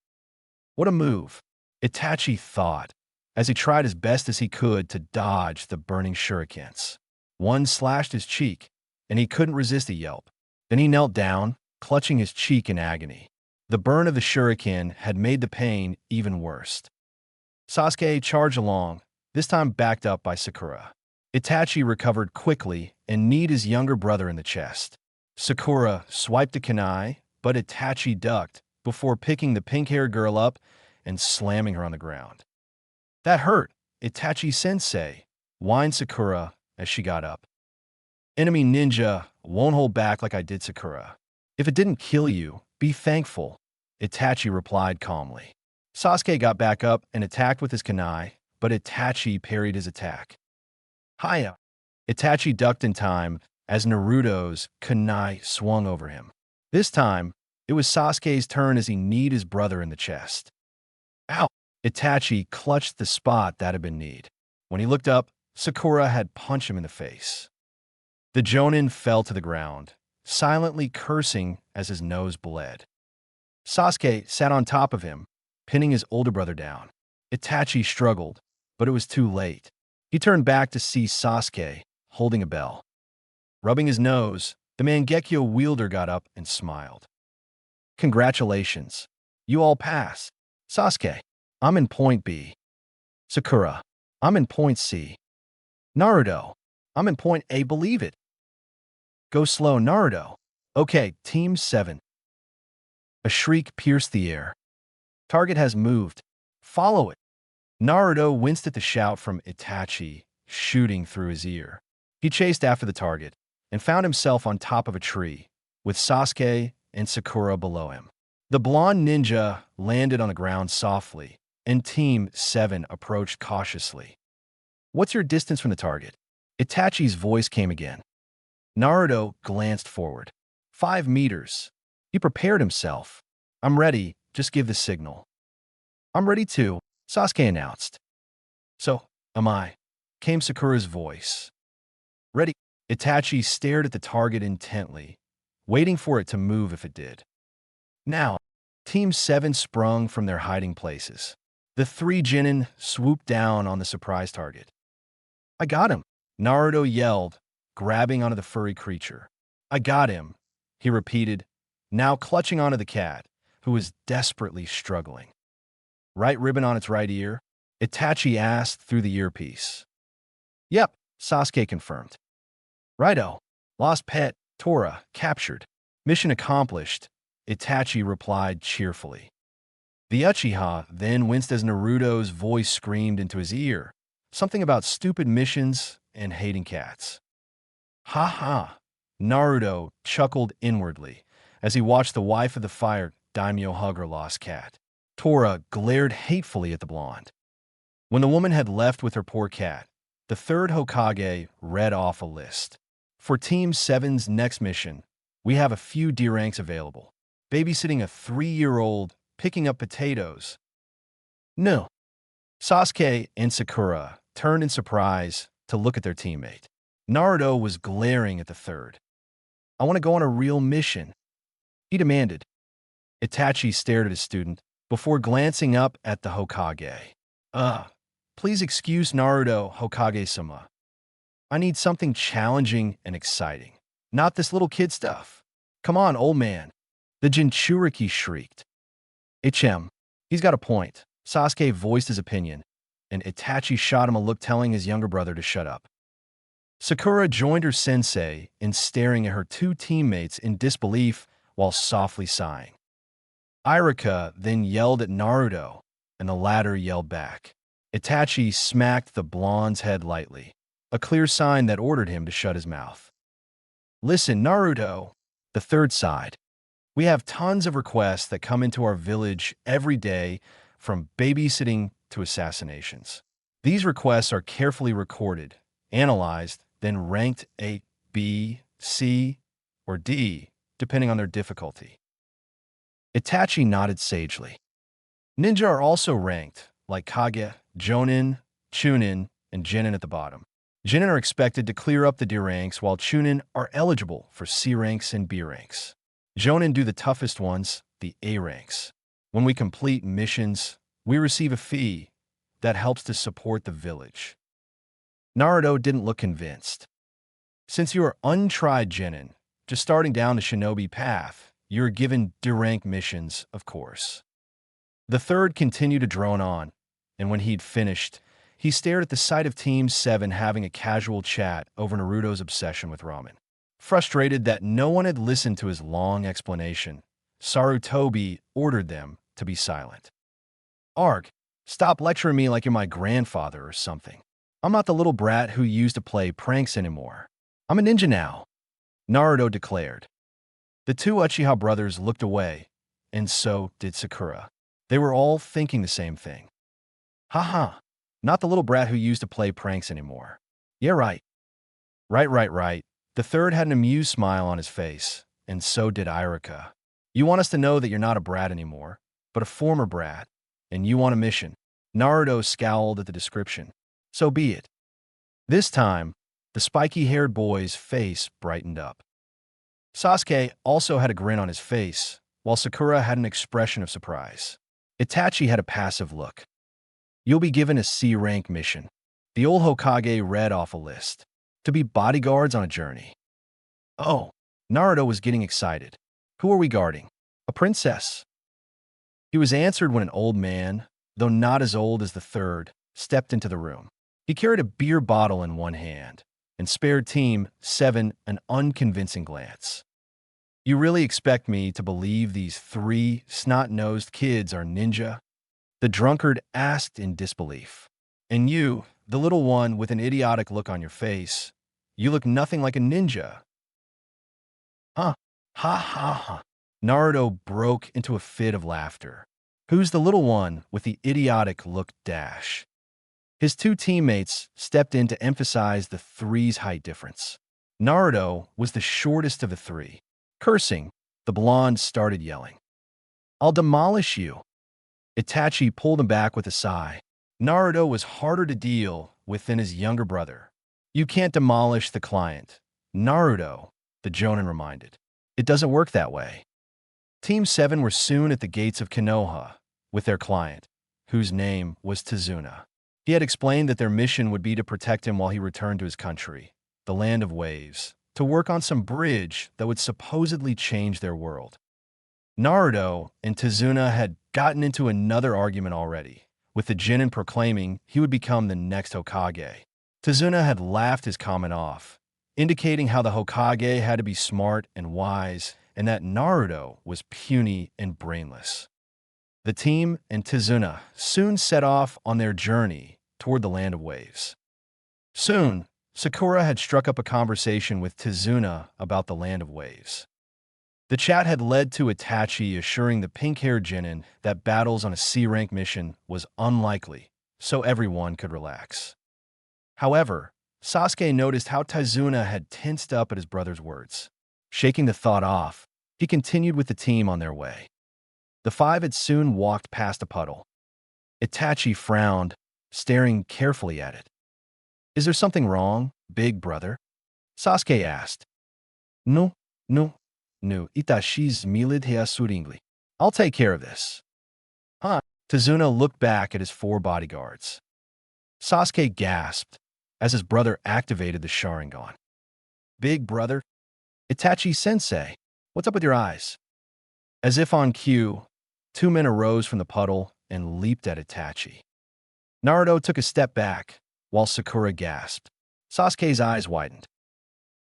What a move, Itachi thought, as he tried as best as he could to dodge the burning shurikens. One slashed his cheek, and he couldn't resist a yelp. Then he knelt down, clutching his cheek in agony. The burn of the shuriken had made the pain even worse. Sasuke charged along, this time backed up by Sakura. Itachi recovered quickly and kneed his younger brother in the chest. Sakura swiped a kunai, but Itachi ducked before picking the pink-haired girl up and slamming her on the ground. That hurt, Itachi sensei, whined Sakura as she got up. Enemy ninja won't hold back like I did Sakura. If it didn't kill you, be thankful, Itachi replied calmly. Sasuke got back up and attacked with his kunai, but Itachi parried his attack. Hiya! Itachi ducked in time as Naruto's kunai swung over him. This time, it was Sasuke's turn as he kneed his brother in the chest. Ow! Itachi clutched the spot that had been kneed. When he looked up, Sakura had punched him in the face. The Jonin fell to the ground, silently cursing as his nose bled. Sasuke sat on top of him, pinning his older brother down. Itachi struggled, but it was too late. He turned back to see Sasuke holding a bell. Rubbing his nose, the Mangekyo wielder got up and smiled. Congratulations. You all pass. Sasuke, I'm in point B. Sakura, I'm in point C. Naruto, I'm in point A. Believe it. Go slow, Naruto. Okay, Team 7. A shriek pierced the air. Target has moved. Follow it. Naruto winced at the shout from Itachi, shooting through his ear. He chased after the target and found himself on top of a tree, with Sasuke and Sakura below him. The blonde ninja landed on the ground softly, and Team 7 approached cautiously. What's your distance from the target? Itachi's voice came again. Naruto glanced forward. 5 meters. He prepared himself. I'm ready, just give the signal. I'm ready too, Sasuke announced. So, am I? Came Sakura's voice. Ready. Itachi stared at the target intently, waiting for it to move if it did. Now, Team 7 sprung from their hiding places. The 3 Genin swooped down on the surprise target. I got him, Naruto yelled, grabbing onto the furry creature. I got him, he repeated, now clutching onto the cat, who was desperately struggling. Right ribbon on its right ear? Itachi asked through the earpiece. Yep, Sasuke confirmed. Righto. Lost pet, Tora, captured. Mission accomplished, Itachi replied cheerfully. The Uchiha then winced as Naruto's voice screamed into his ear, something about stupid missions and hating cats. Ha ha, Naruto chuckled inwardly as he watched the wife of the fire daimyo hug her lost cat. Tora glared hatefully at the blonde. When the woman had left with her poor cat, the 3rd Hokage read off a list. For Team 7's next mission, we have a few D ranks available. Babysitting a 3-year-old, picking up potatoes. No. Sasuke and Sakura turned in surprise to look at their teammate. Naruto was glaring at the 3rd. I want to go on a real mission, he demanded. Itachi stared at his student before glancing up at the Hokage. Please excuse Naruto, Hokage-sama. I need something challenging and exciting. Not this little kid stuff. Come on, old man. The Jinchuriki shrieked. He's got a point. Sasuke voiced his opinion, and Itachi shot him a look telling his younger brother to shut up. Sakura joined her sensei in staring at her 2 teammates in disbelief while softly sighing. Iruka then yelled at Naruto, and the latter yelled back. Itachi smacked the blonde's head lightly, a clear sign that ordered him to shut his mouth. Listen, Naruto, the 3rd sighed. We have tons of requests that come into our village every day, from babysitting to assassinations. These requests are carefully recorded, analyzed, then ranked A, B, C, or D, depending on their difficulty. Itachi nodded sagely. Ninja are also ranked, like Kage, Jonin, Chunin, and Genin at the bottom. Genin are expected to clear up the D ranks, while Chunin are eligible for C ranks and B ranks. Jonin do the toughest ones, the A ranks. When we complete missions, we receive a fee that helps to support the village. Naruto didn't look convinced. Since you are untried Genin, just starting down the shinobi path, you're given D-rank missions, of course. The 3rd continued to drone on, and when he'd finished, he stared at the sight of Team 7 having a casual chat over Naruto's obsession with ramen. Frustrated that no one had listened to his long explanation, Sarutobi ordered them to be silent. Arg, stop lecturing me like you're my grandfather or something. I'm not the little brat who used to play pranks anymore. I'm a ninja now, Naruto declared. The 2 Uchiha brothers looked away, and so did Sakura. They were all thinking the same thing. Haha, not the little brat who used to play pranks anymore. Yeah, right. Right. The 3rd had an amused smile on his face, and so did Iruka. You want us to know that you're not a brat anymore, but a former brat, and you want a mission. Naruto scowled at the description. So be it. This time, The spiky-haired boy's face brightened up. Sasuke also had a grin on his face, while Sakura had an expression of surprise. Itachi had a passive look. You'll be given a C-rank mission. The old Hokage read off a list. To be bodyguards on a journey. Oh, Naruto was getting excited. Who are we guarding? A princess. He was answered when an old man, though not as old as the third, stepped into the room. He carried a beer bottle in one hand and spared Team 7 an unconvincing glance. You really expect me to believe these three snot-nosed kids are ninja? The drunkard asked in disbelief. And you, the little one with an idiotic look on your face, you look nothing like a ninja. Huh? Ha ha ha. Naruto broke into a fit of laughter. Who's the little one with the idiotic look dash? His two teammates stepped in to emphasize the three's height difference. Naruto was the shortest of the three. Cursing, the blonde started yelling. I'll demolish you. Itachi pulled him back with a sigh. Naruto was harder to deal with than his younger brother. You can't demolish the client. Naruto, the Jonin reminded. It doesn't work that way. Team 7 were soon at the gates of Konoha with their client, whose name was Tazuna. He had explained that their mission would be to protect him while he returned to his country, the land of waves, to work on some bridge that would supposedly change their world. Naruto and Tazuna had gotten into another argument already, with the Jonin proclaiming he would become the next Hokage. Tazuna had laughed his comment off, indicating how the Hokage had to be smart and wise, and that Naruto was puny and brainless. The team and Tazuna soon set off on their journey toward the land of waves. Soon, Sakura had struck up a conversation with Tazuna about the land of waves. The chat had led to Itachi assuring the pink-haired Jonin that battles on a C-rank mission was unlikely, so everyone could relax. However, Sasuke noticed how Tazuna had tensed up at his brother's words. Shaking the thought off, he continued with the team on their way. The five had soon walked past a puddle. Itachi frowned, staring carefully at it. Is there something wrong, big brother? Sasuke asked. No, Itachi's milid suringli. I'll take care of this. Huh? Tazuna looked back at his four bodyguards. Sasuke gasped as his brother activated the Sharingan. Big brother? Itachi sensei, what's up with your eyes? As if on cue, two men arose from the puddle and leaped at Itachi. Naruto took a step back, while Sakura gasped. Sasuke's eyes widened.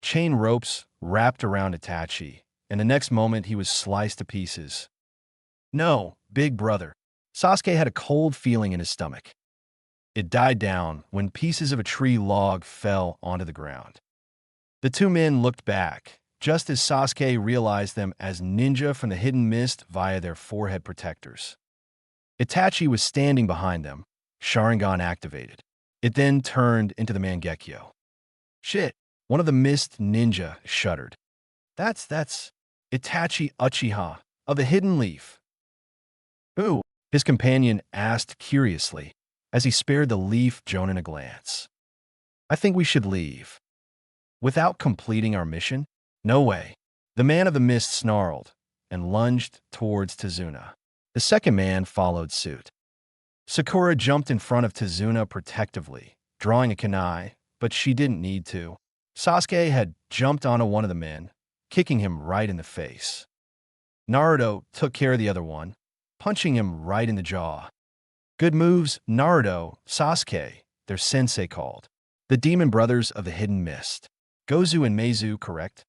Chain ropes wrapped around Itachi, and the next moment he was sliced to pieces. No, big brother. Sasuke had a cold feeling in his stomach. It died down when pieces of a tree log fell onto the ground. The two men looked back, just as Sasuke realized them as ninja from the hidden mist via their forehead protectors. Itachi was standing behind them, Sharingan activated. It then turned into the Mangekyo. Shit, one of the mist ninja shuddered. That's Itachi Uchiha of the Hidden Leaf. Who? His companion asked curiously, as he spared the leaf Jonin a glance. I think we should leave. Without completing our mission? No way. The man of the mist snarled and lunged towards Tazuna. The second man followed suit. Sakura jumped in front of Tazuna protectively, drawing a kunai, but she didn't need to. Sasuke had jumped onto one of the men, kicking him right in the face. Naruto took care of the other one, punching him right in the jaw. Good moves, Naruto, Sasuke, their sensei called. The demon brothers of the hidden mist. Gozu and Meizu, correct?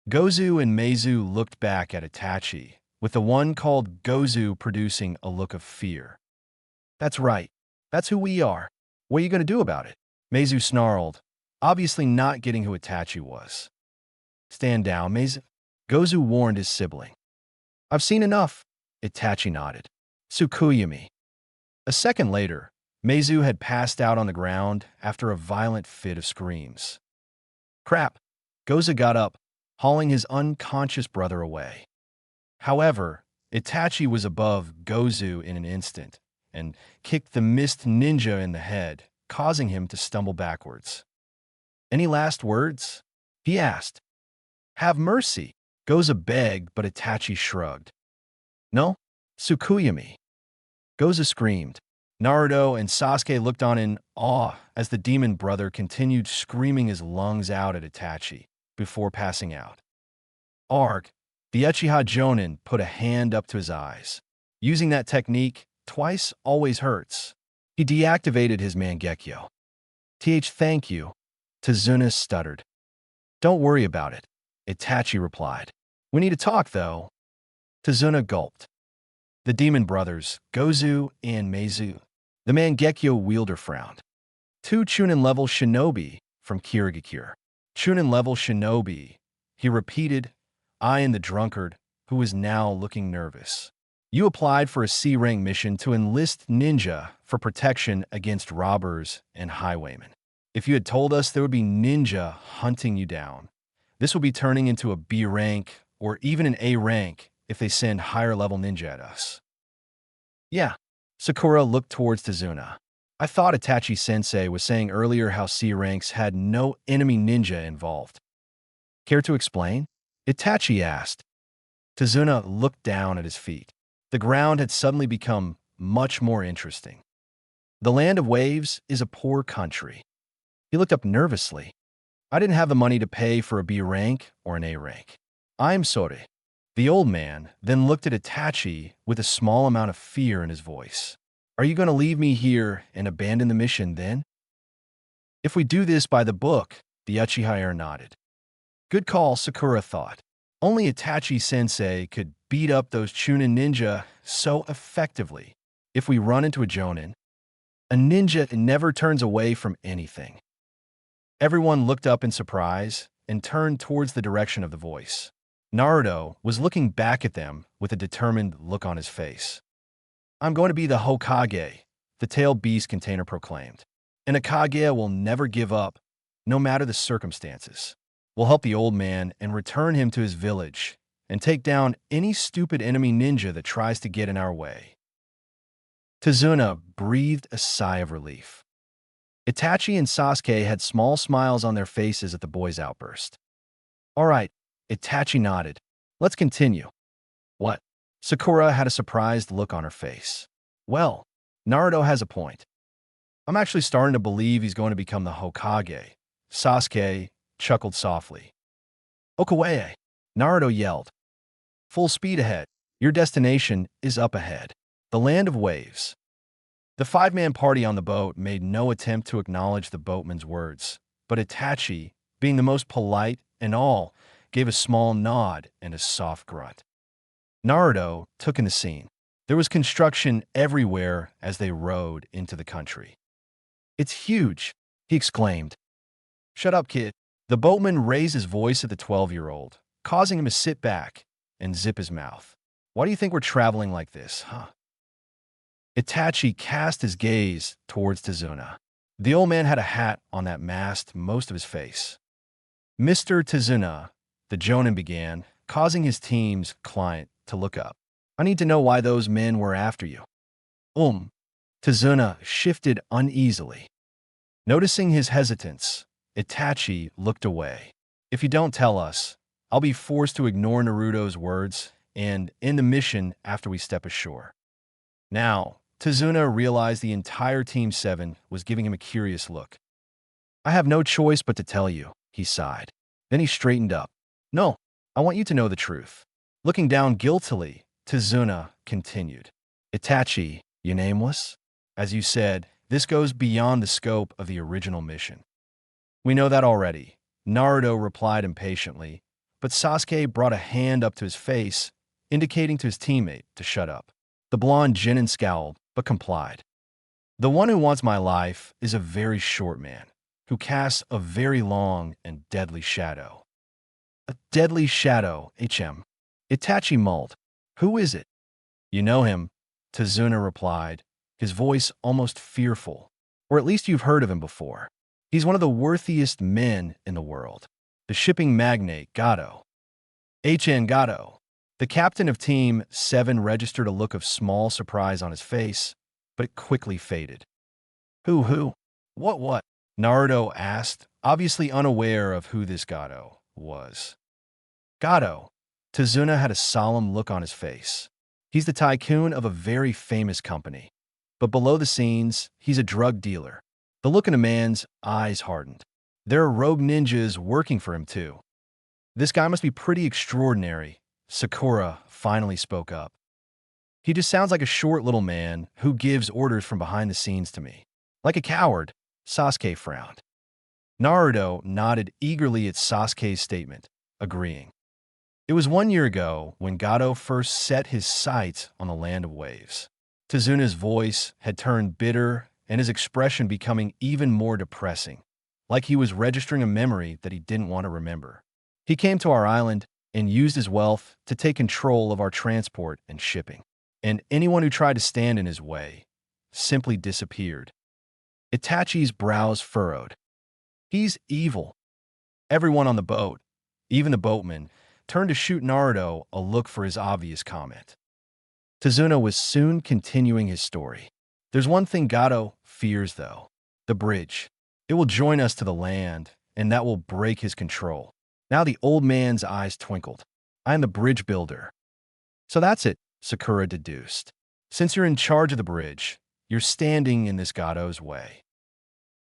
Gozu and Meizu looked back at Itachi, with the one called Gozu producing a look of fear. That's right. That's who we are. What are you going to do about it? Meizu snarled, obviously not getting who Itachi was. Stand down, Meizu. Gozu warned his sibling. I've seen enough. Itachi nodded. Tsukuyami. A second later, Meizu had passed out on the ground after a violent fit of screams. Crap. Gozu got up, hauling his unconscious brother away. However, Itachi was above Gozu in an instant and kicked the mist ninja in the head, causing him to stumble backwards. Any last words? He asked. Have mercy. Goza begged, but Itachi shrugged. No? Tsukuyami. Goza screamed. Naruto and Sasuke looked on in awe as the demon brother continued screaming his lungs out at Itachi before passing out. Arg, the Uchiha Jonin put a hand up to his eyes. Using that technique, twice always hurts. He deactivated his Mangekyo. Thank you, Tazuna stuttered. Don't worry about it, Itachi replied. We need to talk, though. Tazuna gulped. The demon brothers, Gozu and Meizu. The Mangekyo wielder frowned. 2 Chunin-level shinobi from Kirigakure. Chunin-level shinobi, he repeated, eyeing the drunkard, who was now looking nervous. You applied for a C-rank mission to enlist ninja for protection against robbers and highwaymen. If you had told us there would be ninja hunting you down, this will be turning into a B rank or even an A rank if they send higher-level ninja at us. Yeah, Sakura looked towards Tazuna. I thought Itachi sensei was saying earlier how C ranks had no enemy ninja involved. Care to explain? Itachi asked. Tazuna looked down at his feet. The ground had suddenly become much more interesting. The land of waves is a poor country. He looked up nervously. I didn't have the money to pay for a B rank or an A rank. I'm sorry. The old man then looked at Itachi with a small amount of fear in his voice. Are you going to leave me here and abandon the mission then? If we do this by the book, the Uchiha nodded. Good call, Sakura thought. Only Itachi sensei could beat up those Chunin ninja so effectively. If we run into a Jonin, a ninja never turns away from anything. Everyone looked up in surprise and turned towards the direction of the voice. Naruto was looking back at them with a determined look on his face. I'm going to be the Hokage, the tailed beast container proclaimed. And a Kage will never give up, no matter the circumstances. We'll help the old man and return him to his village and take down any stupid enemy ninja that tries to get in our way. Tazuna breathed a sigh of relief. Itachi and Sasuke had small smiles on their faces at the boy's outburst. All right, Itachi nodded. Let's continue. What? Sakura had a surprised look on her face. Well, Naruto has a point. I'm actually starting to believe he's going to become the Hokage. Sasuke chuckled softly. Okawaye, Naruto yelled. Full speed ahead. Your destination is up ahead. The land of waves. The 5-man party on the boat made no attempt to acknowledge the boatman's words, but Itachi, being the most polite and all, gave a small nod and a soft grunt. Naruto took in the scene. There was construction everywhere as they rode into the country. It's huge, he exclaimed. Shut up, kid. The boatman raised his voice at the 12-year-old, causing him to sit back and zip his mouth. Why do you think we're traveling like this, huh? Itachi cast his gaze towards Tazuna. The old man had a hat on that masked most of his face. Mr. Tazuna, the Jonin began, causing his team's client to look up. I need to know why those men were after you. Tazuna shifted uneasily. Noticing his hesitance, Itachi looked away. If you don't tell us, I'll be forced to ignore Naruto's words and end the mission after we step ashore. Now, Tazuna realized the entire Team 7 was giving him a curious look. I have no choice but to tell you, he sighed. Then he straightened up. No, I want you to know the truth. Looking down guiltily, Tazuna continued. Itachi, you nameless? As you said, this goes beyond the scope of the original mission. We know that already, Naruto replied impatiently, but Sasuke brought a hand up to his face, indicating to his teammate to shut up. The blonde Genin scowled, but complied. The one who wants my life is a very short man, who casts a very long and deadly shadow. A deadly shadow, HM. Itachi mulled. Who is it? You know him, Tazuna replied, his voice almost fearful. Or at least you've heard of him before. He's one of the worthiest men in the world. The shipping magnate, Gato. HN Gato. The captain of Team 7 registered a look of small surprise on his face, but it quickly faded. Who? What? Naruto asked, obviously unaware of who this Gato was. Gato. Tazuna had a solemn look on his face. He's the tycoon of a very famous company. But below the scenes, he's a drug dealer. The look in a man's eyes hardened. There are rogue ninjas working for him too. This guy must be pretty extraordinary, Sakura finally spoke up. He just sounds like a short little man who gives orders from behind the scenes to me. Like a coward, Sasuke frowned. Naruto nodded eagerly at Sasuke's statement, agreeing. It was 1 year ago when Gato first set his sights on the land of waves. Tazuna's voice had turned bitter and his expression becoming even more depressing, like he was registering a memory that he didn't want to remember. He came to our island and used his wealth to take control of our transport and shipping. And anyone who tried to stand in his way simply disappeared. Itachi's brows furrowed. He's evil. Everyone on the boat, even the boatman, turned to shoot Naruto a look for his obvious comment. Tazuna was soon continuing his story. There's one thing Gato fears, though. The bridge. It will join us to the land, and that will break his control. Now the old man's eyes twinkled. I am the bridge builder. So that's it, Sakura deduced. Since you're in charge of the bridge, you're standing in this Gato's way.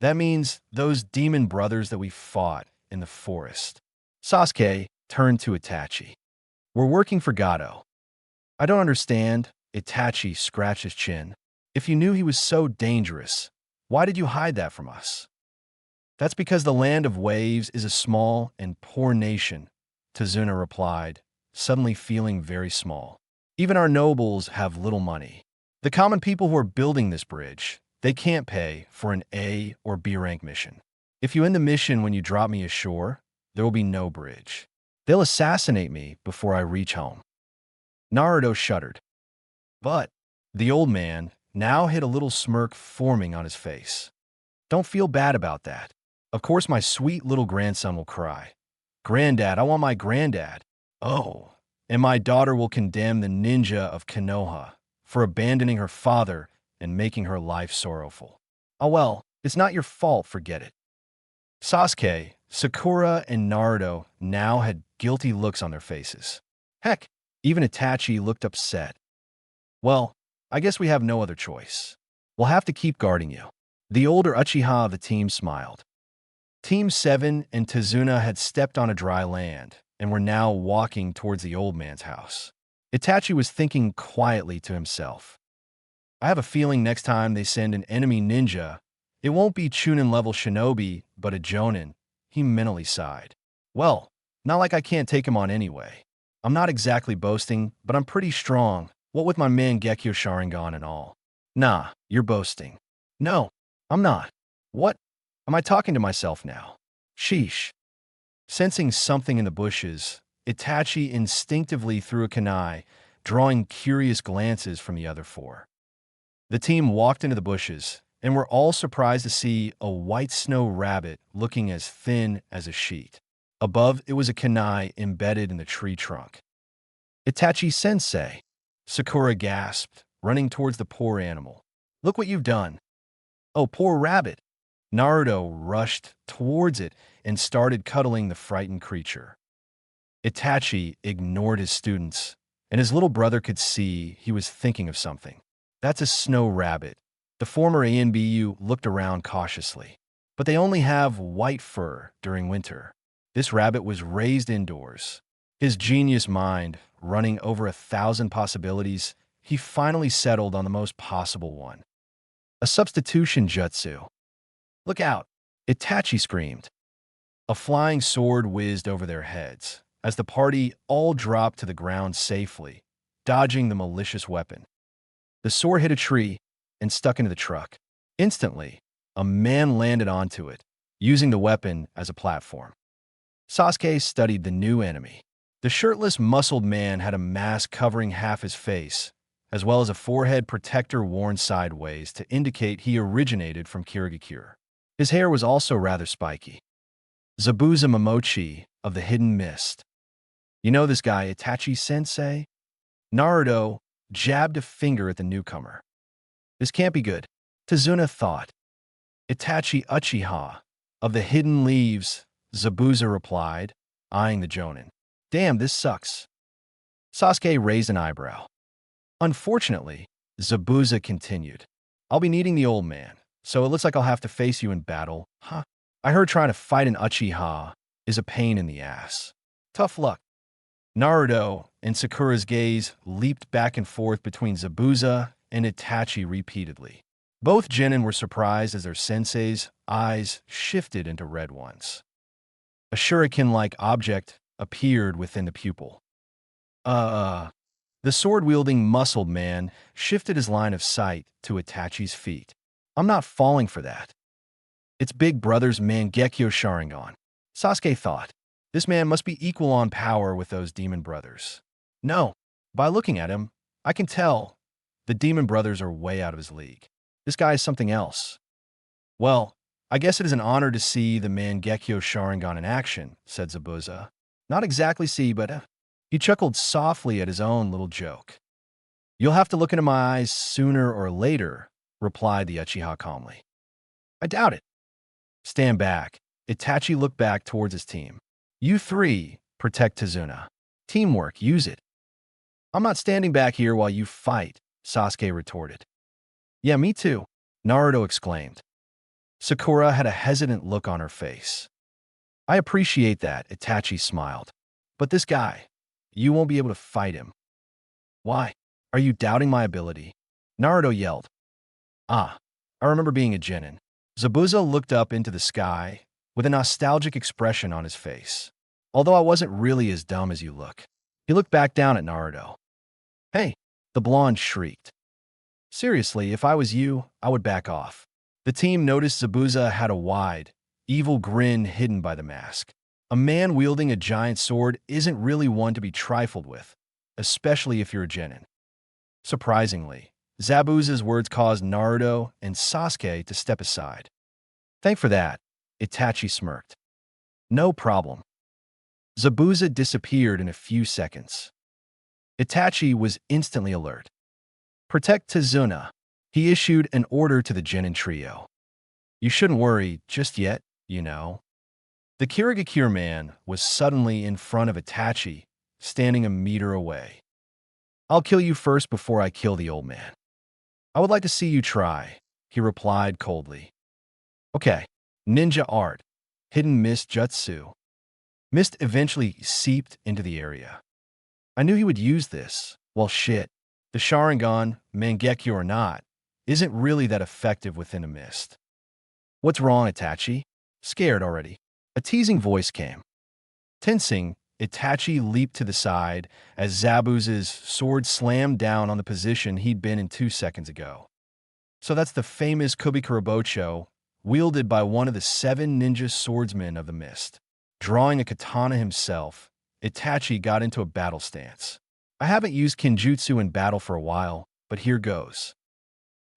That means those demon brothers that we fought in the forest. Sasuke turned to Itachi. We're working for Gato. I don't understand, Itachi scratched his chin. If you knew he was so dangerous, why did you hide that from us? That's because the land of waves is a small and poor nation, Tazuna replied, suddenly feeling very small. Even our nobles have little money. The common people who are building this bridge, they can't pay for an A or B rank mission. If you end the mission when you drop me ashore, there will be no bridge. They'll assassinate me before I reach home. Naruto shuddered. But the old man now hid a little smirk forming on his face. Don't feel bad about that. Of course my sweet little grandson will cry. Granddad, I want my granddad. Oh, and my daughter will condemn the ninja of Konoha for abandoning her father and making her life sorrowful. Oh well, it's not your fault, forget it. Sasuke, Sakura, and Naruto now had guilty looks on their faces. Heck, even Itachi looked upset. Well, I guess we have no other choice. We'll have to keep guarding you. The older Uchiha of the team smiled. Team 7 and Tazuna had stepped on a dry land and were now walking towards the old man's house. Itachi was thinking quietly to himself. I have a feeling next time they send an enemy ninja, it won't be Chunin-level shinobi, but a Jonin, he mentally sighed. Well, not like I can't take him on anyway. I'm not exactly boasting, but I'm pretty strong, what with my Mangekyo Sharingan and all. Nah, you're boasting. No, I'm not. What? Am I talking to myself now? Sheesh. Sensing something in the bushes, Itachi instinctively threw a kunai, drawing curious glances from the other four. The team walked into the bushes, and were all surprised to see a white snow rabbit looking as thin as a sheet. Above, it was a kunai embedded in the tree trunk. Itachi sensei, Sakura gasped, running towards the poor animal. Look what you've done. Oh, poor rabbit. Naruto rushed towards it and started cuddling the frightened creature. Itachi ignored his students, and his little brother could see he was thinking of something. That's a snow rabbit. The former ANBU looked around cautiously. But they only have white fur during winter. This rabbit was raised indoors. His genius mind, running over 1,000 possibilities, he finally settled on the most possible one. A substitution jutsu. Look out! Itachi screamed. A flying sword whizzed over their heads, as the party all dropped to the ground safely, dodging the malicious weapon. The sword hit a tree and stuck into the truck. Instantly, a man landed onto it, using the weapon as a platform. Sasuke studied the new enemy. The shirtless, muscled man had a mask covering half his face, as well as a forehead protector worn sideways to indicate he originated from Kirigakure. His hair was also rather spiky. Zabuza Momochi of the Hidden Mist. You know this guy, Itachi-sensei? Naruto jabbed a finger at the newcomer. This can't be good, Tazuna thought. Itachi Uchiha. Of the hidden leaves, Zabuza replied, eyeing the Jonin. Damn, this sucks. Sasuke raised an eyebrow. Unfortunately, Zabuza continued. I'll be needing the old man, so it looks like I'll have to face you in battle, huh? I heard trying to fight an Uchiha is a pain in the ass. Tough luck. Naruto and Sakura's gaze leaped back and forth between Zabuza and Itachi repeatedly. Both genin were surprised as their sensei's eyes shifted into red ones. A shuriken-like object appeared within the pupil. The sword-wielding muscled man shifted his line of sight to Itachi's feet. I'm not falling for that. It's Big Brother's Mangekyo Sharingan. Sasuke thought. This man must be equal on power with those demon brothers. No, by looking at him, I can tell the demon brothers are way out of his league. This guy is something else. Well, I guess it is an honor to see the Mangekyo Sharingan in action, said Zabuza. Not exactly see, but he chuckled softly at his own little joke. You'll have to look into my eyes sooner or later, replied the Uchiha calmly. I doubt it. Stand back. Itachi looked back towards his team. You three protect Tazuna. Teamwork, use it. I'm not standing back here while you fight, Sasuke retorted. Yeah, me too, Naruto exclaimed. Sakura had a hesitant look on her face. I appreciate that, Itachi smiled. But this guy, you won't be able to fight him. Why? Are you doubting my ability? Naruto yelled. I remember being a genin. Zabuza looked up into the sky with a nostalgic expression on his face. Although I wasn't really as dumb as you look. He looked back down at Naruto. Hey, the blonde shrieked. Seriously, if I was you, I would back off. The team noticed Zabuza had a wide, evil grin hidden by the mask. A man wielding a giant sword isn't really one to be trifled with, especially if you're a genin. Surprisingly, Zabuza's words caused Naruto and Sasuke to step aside. Thank for that, Itachi smirked. No problem. Zabuza disappeared in a few seconds. Itachi was instantly alert. Protect Tazuna. He issued an order to the genin trio. You shouldn't worry just yet, you know. The Kirigakure man was suddenly in front of Itachi, standing a meter away. I'll kill you first before I kill the old man. I would like to see you try, he replied coldly. Okay, ninja art, hidden mist jutsu. Mist eventually seeped into the area. I knew he would use this. Well, shit. The Sharingan, Mangekyo or not, isn't really that effective within a mist. What's wrong, Itachi? Scared already. A teasing voice came. Tensing, Itachi leaped to the side as Zabuza's sword slammed down on the position he'd been in 2 seconds ago. So that's the famous Kubikurabocho, wielded by one of the 7 ninja swordsmen of the mist. Drawing a katana himself, Itachi got into a battle stance. I haven't used Kinjutsu in battle for a while, but here goes.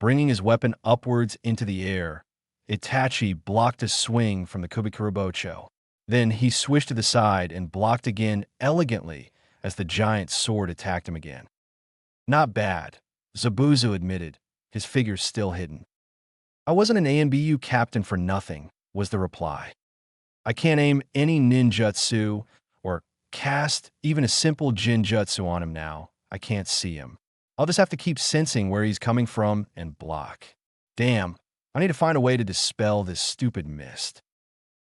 Bringing his weapon upwards into the air, Itachi blocked a swing from the Kubikurabocho. Then he swished to the side and blocked again elegantly as the giant sword attacked him again. Not bad, Zabuza admitted, his figure still hidden. I wasn't an ANBU captain for nothing, was the reply. I can't aim any ninjutsu or cast even a simple jinjutsu on him now. I can't see him. I'll just have to keep sensing where he's coming from and block. Damn, I need to find a way to dispel this stupid mist.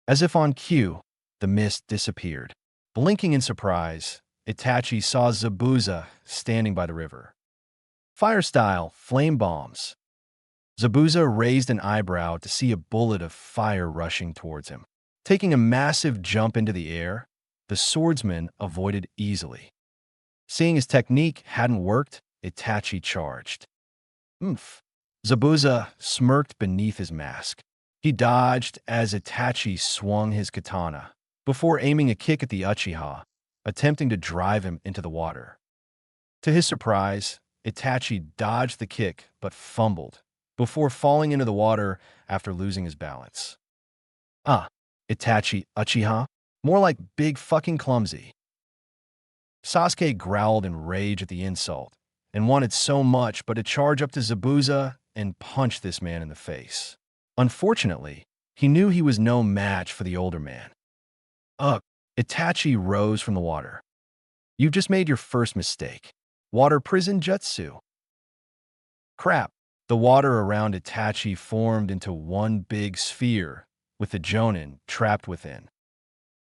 As if on cue, the mist disappeared. Blinking in surprise, Itachi saw Zabuza standing by the river. Fire-style flame bombs. Zabuza raised an eyebrow to see a bullet of fire rushing towards him. Taking a massive jump into the air, the swordsman avoided easily. Seeing his technique hadn't worked, Itachi charged. Oomph. Zabuza smirked beneath his mask. He dodged as Itachi swung his katana, before aiming a kick at the Uchiha, attempting to drive him into the water. To his surprise, Itachi dodged the kick but fumbled, before falling into the water after losing his balance. Itachi Uchiha? More like big fucking clumsy. Sasuke growled in rage at the insult, and wanted so much but to charge up to Zabuza and punch this man in the face. Unfortunately, he knew he was no match for the older man. Ugh! Itachi rose from the water. You've just made your first mistake. Water prison jutsu. Crap. The water around Itachi formed into one big sphere, with the Jonin trapped within.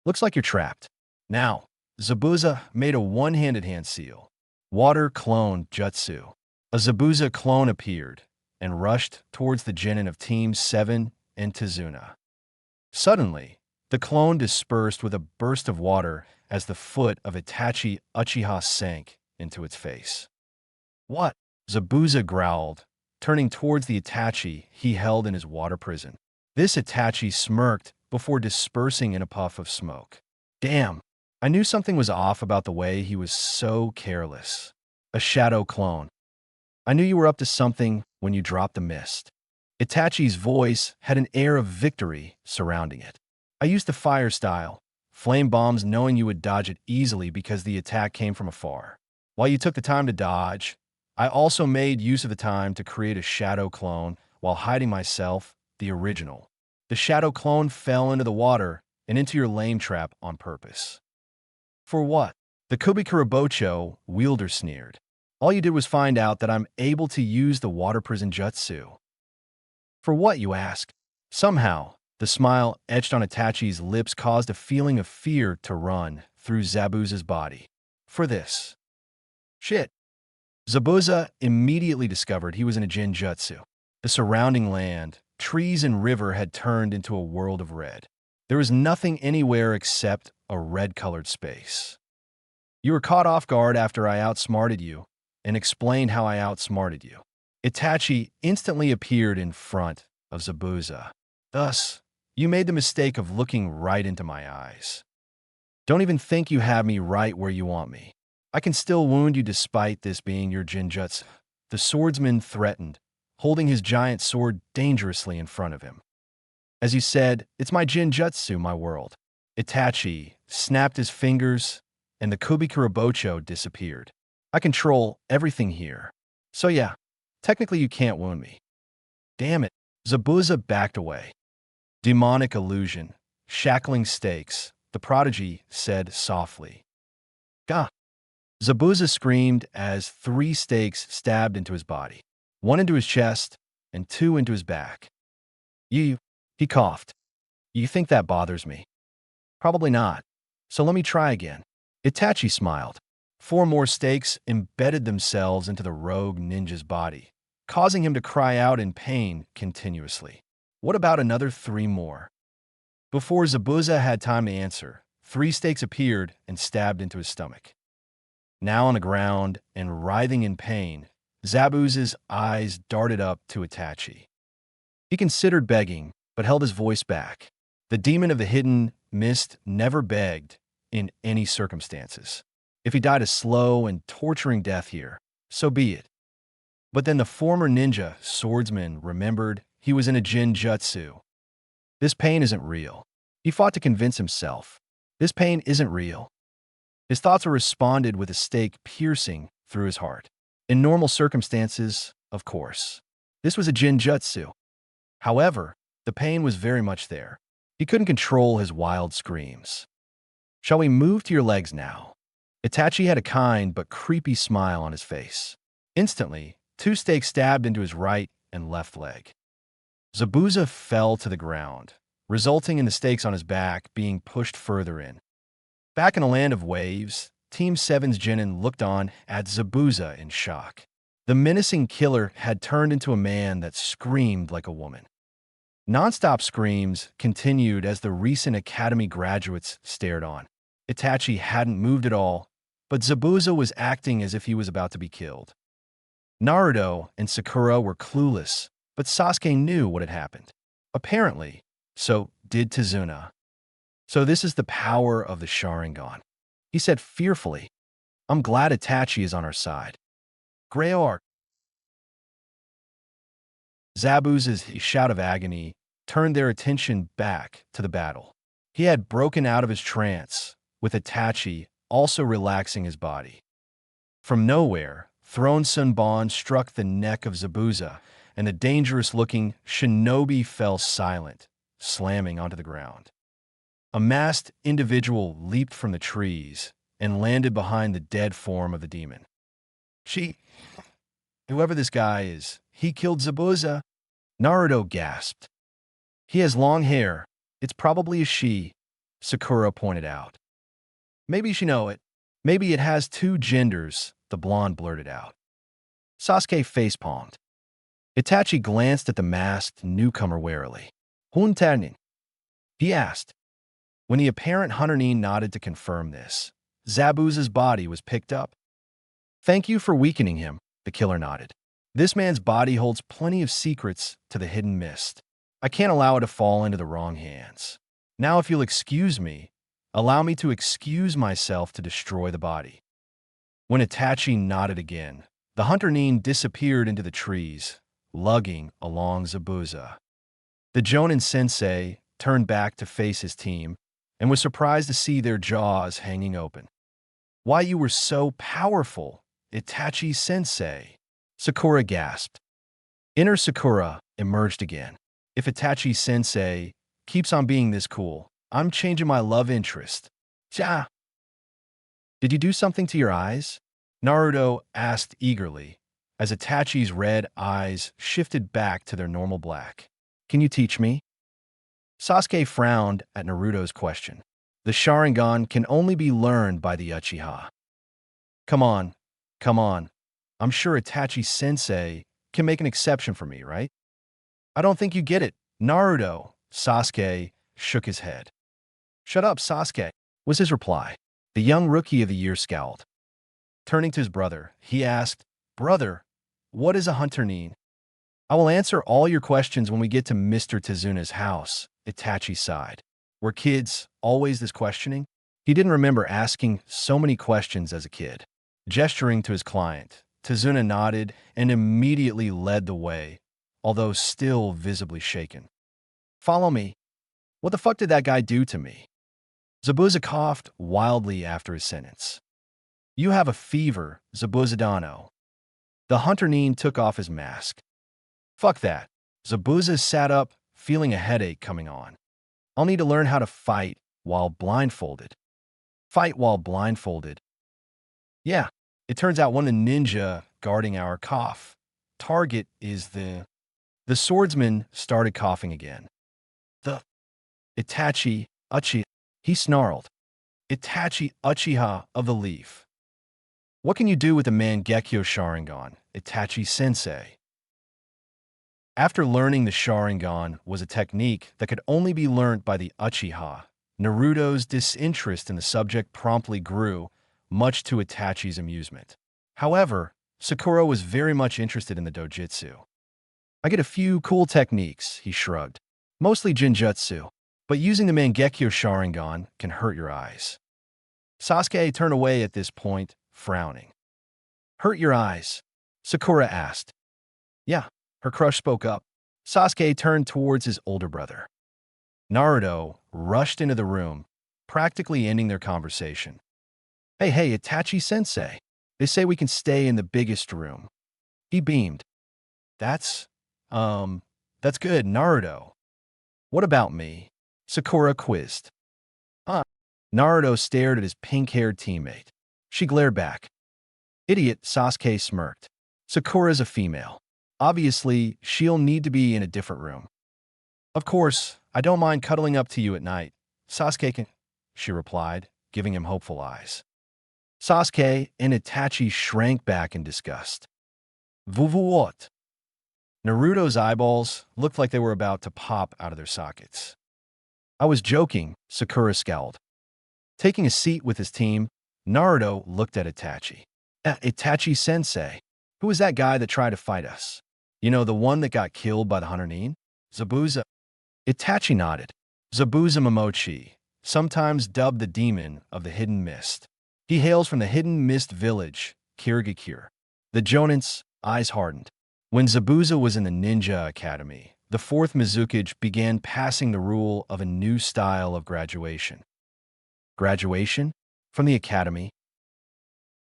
Looks like you're trapped. Now, Zabuza made a one-handed hand seal. Water clone jutsu. A Zabuza clone appeared and rushed towards the genin of Team 7 and Tizuna. Suddenly, the clone dispersed with a burst of water as the foot of Itachi Uchiha sank into its face. What? Zabuza growled, turning towards the Itachi he held in his water prison. This Itachi smirked before dispersing in a puff of smoke. Damn, I knew something was off about the way he was so careless. A shadow clone. I knew you were up to something when you dropped the mist. Itachi's voice had an air of victory surrounding it. I used the fire style, flame bombs, knowing you would dodge it easily because the attack came from afar. While you took the time to dodge, I also made use of the time to create a shadow clone while hiding myself, the original. The shadow clone fell into the water and into your lame trap on purpose. For what? The Kubikurabocho wielder sneered. All you did was find out that I'm able to use the water prison jutsu. For what, you ask? Somehow, the smile etched on Itachi's lips caused a feeling of fear to run through Zabuza's body. For this. Shit. Zabuza immediately discovered he was in a Jinjutsu. The surrounding land, trees and river had turned into a world of red. There was nothing anywhere except a red-colored space. You were caught off guard after I outsmarted you and explained how I outsmarted you. Itachi instantly appeared in front of Zabuza. Thus, you made the mistake of looking right into my eyes. Don't even think you have me right where you want me. I can still wound you despite this being your Jinjutsu. The swordsman threatened, holding his giant sword dangerously in front of him. As you said, it's my Jinjutsu, my world. Itachi snapped his fingers, and the Kubikurabocho disappeared. I control everything here. So yeah, technically you can't wound me. Damn it. Zabuza backed away. Demonic illusion, shackling stakes, the prodigy said softly. Gah! Zabuza screamed as 3 stakes stabbed into his body, 1 into his chest and 2 into his back. He coughed. You think that bothers me? Probably not. So let me try again. Itachi smiled. 4 more stakes embedded themselves into the rogue ninja's body, causing him to cry out in pain continuously. What about another 3 more? Before Zabuza had time to answer, 3 stakes appeared and stabbed into his stomach. Now on the ground and writhing in pain, Zabuza's eyes darted up to Itachi. He considered begging, but held his voice back. The demon of the hidden mist never begged in any circumstances. If he died a slow and torturing death here, so be it. But then the former ninja swordsman remembered he was in a Jinjutsu. This pain isn't real. He fought to convince himself. This pain isn't real. His thoughts were responded with a stake piercing through his heart. In normal circumstances, of course. This was a Jinjutsu. However, the pain was very much there. He couldn't control his wild screams. Shall we move to your legs now? Itachi had a kind but creepy smile on his face. Instantly, 2 stakes stabbed into his right and left leg. Zabuza fell to the ground, resulting in the stakes on his back being pushed further in. Back in a land of waves, Team 7's Genin looked on at Zabuza in shock. The menacing killer had turned into a man that screamed like a woman. Non-stop screams continued as the recent academy graduates stared on. Itachi hadn't moved at all, but Zabuza was acting as if he was about to be killed. Naruto and Sakura were clueless, but Sasuke knew what had happened. Apparently, so did Tizuna. So this is the power of the Sharingan. He said fearfully, I'm glad Itachi is on our side. Greyark. Zabuza's shout of agony turned their attention back to the battle. He had broken out of his trance, with Itachi also relaxing his body. From nowhere, Throne Sunbon struck the neck of Zabuza and the dangerous-looking shinobi fell silent, slamming onto the ground. A masked individual leaped from the trees and landed behind the dead form of the demon. Whoever this guy is, he killed Zabuza, Naruto gasped. He has long hair. It's probably a she, Sakura pointed out. Maybe she know it. Maybe it has two genders, the blonde blurted out. Sasuke facepalmed. Itachi glanced at the masked newcomer warily. Hunternin? He asked. When the apparent Hunternin nodded to confirm this, Zabuza's body was picked up. Thank you for weakening him, the killer nodded. This man's body holds plenty of secrets to the hidden mist. I can't allow it to fall into the wrong hands. Now, if you'll excuse me, allow me to excuse myself to destroy the body. When Itachi nodded again, the Hunternin disappeared into the trees, lugging along Zabuza. The Jonin sensei turned back to face his team and was surprised to see their jaws hanging open. Why, you were so powerful, Itachi sensei, Sakura gasped. Inner Sakura emerged again. If Itachi sensei keeps on being this cool, I'm changing my love interest. Ja! Did you do something to your eyes? Naruto asked eagerly, as Itachi's red eyes shifted back to their normal black. Can you teach me? Sasuke frowned at Naruto's question. The Sharingan can only be learned by the Uchiha. Come on. I'm sure Itachi sensei can make an exception for me, right? I don't think you get it, Naruto. Sasuke shook his head. Shut up, Sasuke, was his reply. The young rookie of the year scowled. Turning to his brother, he asked, Brother, what is a Hunternin? I will answer all your questions when we get to Mr. Tezuna's house, Itachi sighed. Were kids always this questioning? He didn't remember asking so many questions as a kid. Gesturing to his client, Tezuna nodded and immediately led the way, although still visibly shaken. Follow me. What the fuck did that guy do to me? Zabuza coughed wildly after his sentence. You have a fever, Zabuzadano. The Hunternin took off his mask. Fuck that. Zabuza sat up, feeling a headache coming on. I'll need to learn how to fight while blindfolded. Fight while blindfolded. Yeah, it turns out one of the ninja guarding our cough target is the swordsman started coughing again. The Itachi Uchiha, he snarled. Itachi Uchiha of the Leaf. What can you do with the Mangekyo Sharingan, Itachi sensei? After learning the Sharingan was a technique that could only be learnt by the Uchiha, Naruto's disinterest in the subject promptly grew, much to Itachi's amusement. However, Sakura was very much interested in the dojutsu. I get a few cool techniques, he shrugged. Mostly jinjutsu, but using the Mangekyo Sharingan can hurt your eyes. Sasuke turned away at this point, frowning. Hurt your eyes? Sakura asked. Yeah, her crush spoke up. Sasuke turned towards his older brother. Naruto rushed into the room, practically ending their conversation. Hey, Itachi-sensei. They say we can stay in the biggest room. He beamed. That's good, Naruto. What about me? Sakura quizzed. Naruto stared at his pink-haired teammate. She glared back. Idiot, Sasuke smirked. Sakura's a female. Obviously, she'll need to be in a different room. Of course, I don't mind cuddling up to you at night. Sasuke can, she replied, giving him hopeful eyes. Sasuke and Itachi shrank back in disgust. What? Naruto's eyeballs looked like they were about to pop out of their sockets. I was joking, Sakura scowled. Taking a seat with his team, Naruto looked at Itachi. Itachi-sensei, who was that guy that tried to fight us? You know, the one that got killed by the Hunternin? Zabuza. Itachi nodded. Zabuza Momochi, sometimes dubbed the demon of the Hidden Mist. He hails from the Hidden Mist village, Kirigakure. The Jonin's eyes hardened. When Zabuza was in the Ninja Academy, the 4th Mizukage began passing the rule of a new style of graduation. Graduation? From the academy?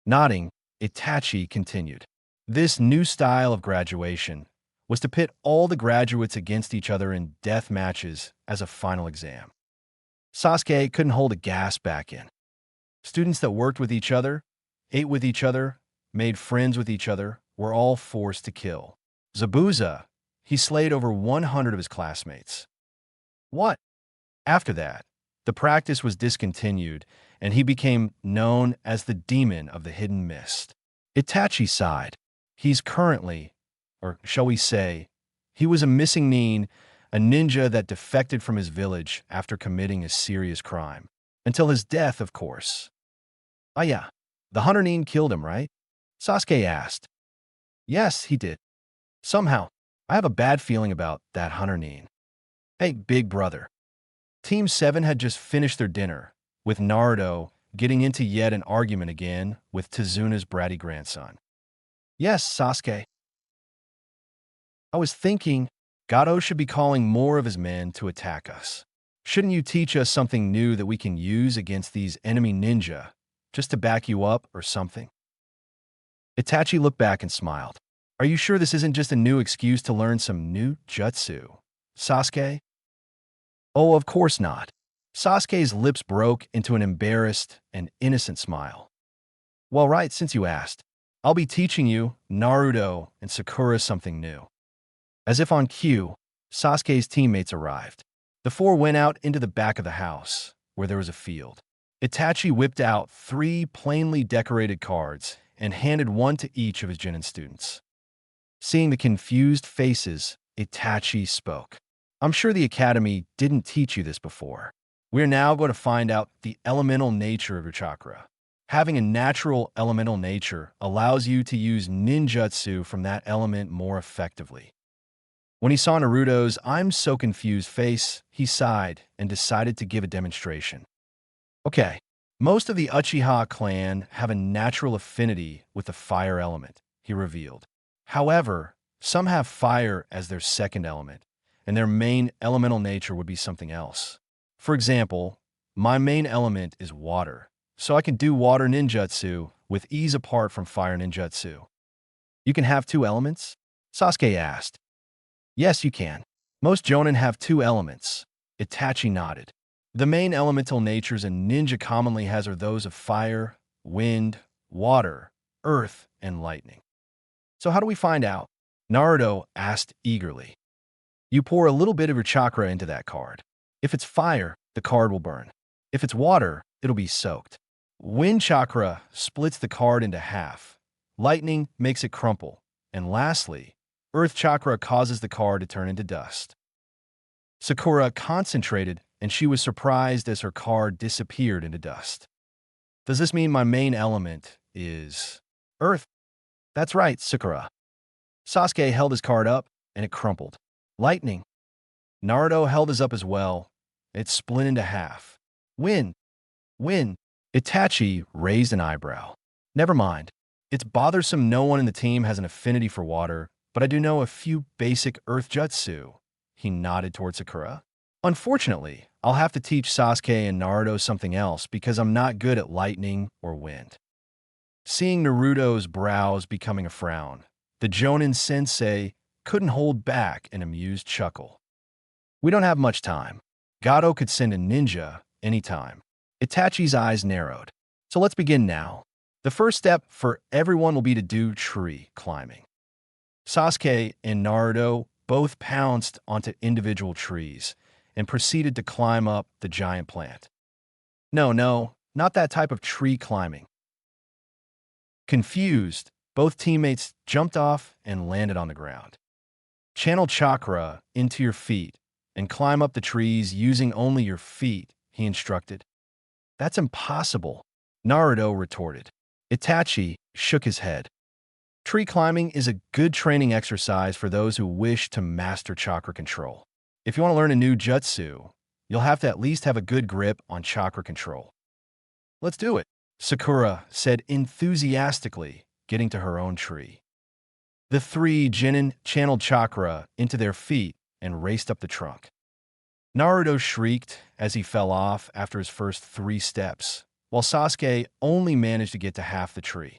Nodding, Itachi continued. This new style of graduation was to pit all the graduates against each other in death matches as a final exam. Sasuke couldn't hold a gasp back in. Students that worked with each other, ate with each other, made friends with each other, were all forced to kill. Zabuza, he slayed over 100 of his classmates. What? After that, the practice was discontinued, and he became known as the Demon of the Hidden Mist. Itachi sighed. He's currently, or shall we say, he was a missing nin, a ninja that defected from his village after committing a serious crime. Until his death, of course. Ah yeah, the hunter nin killed him, right? Sasuke asked. Yes, he did. Somehow, I have a bad feeling about that hunter nin. Hey, big brother. Team 7 had just finished their dinner, with Naruto getting into yet an argument again with Tezuna's bratty grandson. Yes, Sasuke. I was thinking, Gato should be calling more of his men to attack us. Shouldn't you teach us something new that we can use against these enemy ninja, just to back you up or something? Itachi looked back and smiled. Are you sure this isn't just a new excuse to learn some new jutsu, Sasuke? Oh, of course not. Sasuke's lips broke into an embarrassed and innocent smile. Well, right, since you asked. I'll be teaching you, Naruto, and Sakura something new. As if on cue, Sasuke's teammates arrived. The four went out into the back of the house, where there was a field. Itachi whipped out 3 plainly decorated cards and handed one to each of his Genin students. Seeing the confused faces, Itachi spoke. I'm sure the academy didn't teach you this before. We're now going to find out the elemental nature of your chakra. Having a natural elemental nature allows you to use ninjutsu from that element more effectively. When he saw Naruto's "I'm so confused" face, he sighed and decided to give a demonstration. Okay, most of the Uchiha clan have a natural affinity with the fire element, he revealed. However, some have fire as their second element, and their main elemental nature would be something else. For example, my main element is water, so I can do water ninjutsu with ease apart from fire ninjutsu. You can have 2 elements? Sasuke asked. Yes, you can. Most jonin have 2 elements. Itachi nodded. The main elemental natures a ninja commonly has are those of fire, wind, water, earth, and lightning. So how do we find out? Naruto asked eagerly. You pour a little bit of your chakra into that card. If it's fire, the card will burn. If it's water, it'll be soaked. Wind chakra splits the card into half. Lightning makes it crumple. And lastly, earth chakra causes the card to turn into dust. Sakura concentrated, and she was surprised as her card disappeared into dust. Does this mean my main element is earth? That's right, Sakura. Sasuke held his card up, and it crumpled. Lightning. Naruto held his up as well. It split into half. Wind. Wind. Itachi raised an eyebrow. Never mind. It's bothersome no one in the team has an affinity for water, but I do know a few basic earth jutsu. He nodded toward Sakura. Unfortunately, I'll have to teach Sasuke and Naruto something else because I'm not good at lightning or wind. Seeing Naruto's brows becoming a frown, the Jonin sensei couldn't hold back an amused chuckle. We don't have much time. Gato could send a ninja anytime. Itachi's eyes narrowed. So let's begin now. The first step for everyone will be to do tree climbing. Sasuke and Naruto both pounced onto individual trees and proceeded to climb up the giant plant. No, not that type of tree climbing. Confused, both teammates jumped off and landed on the ground. Channel chakra into your feet and climb up the trees using only your feet, he instructed. That's impossible, Naruto retorted. Itachi shook his head. Tree climbing is a good training exercise for those who wish to master chakra control. If you want to learn a new jutsu, you'll have to at least have a good grip on chakra control. Let's do it, Sakura said enthusiastically, getting to her own tree. The 3 genin channeled chakra into their feet and raced up the trunk. Naruto shrieked as he fell off after his first 3 steps, while Sasuke only managed to get to half the tree.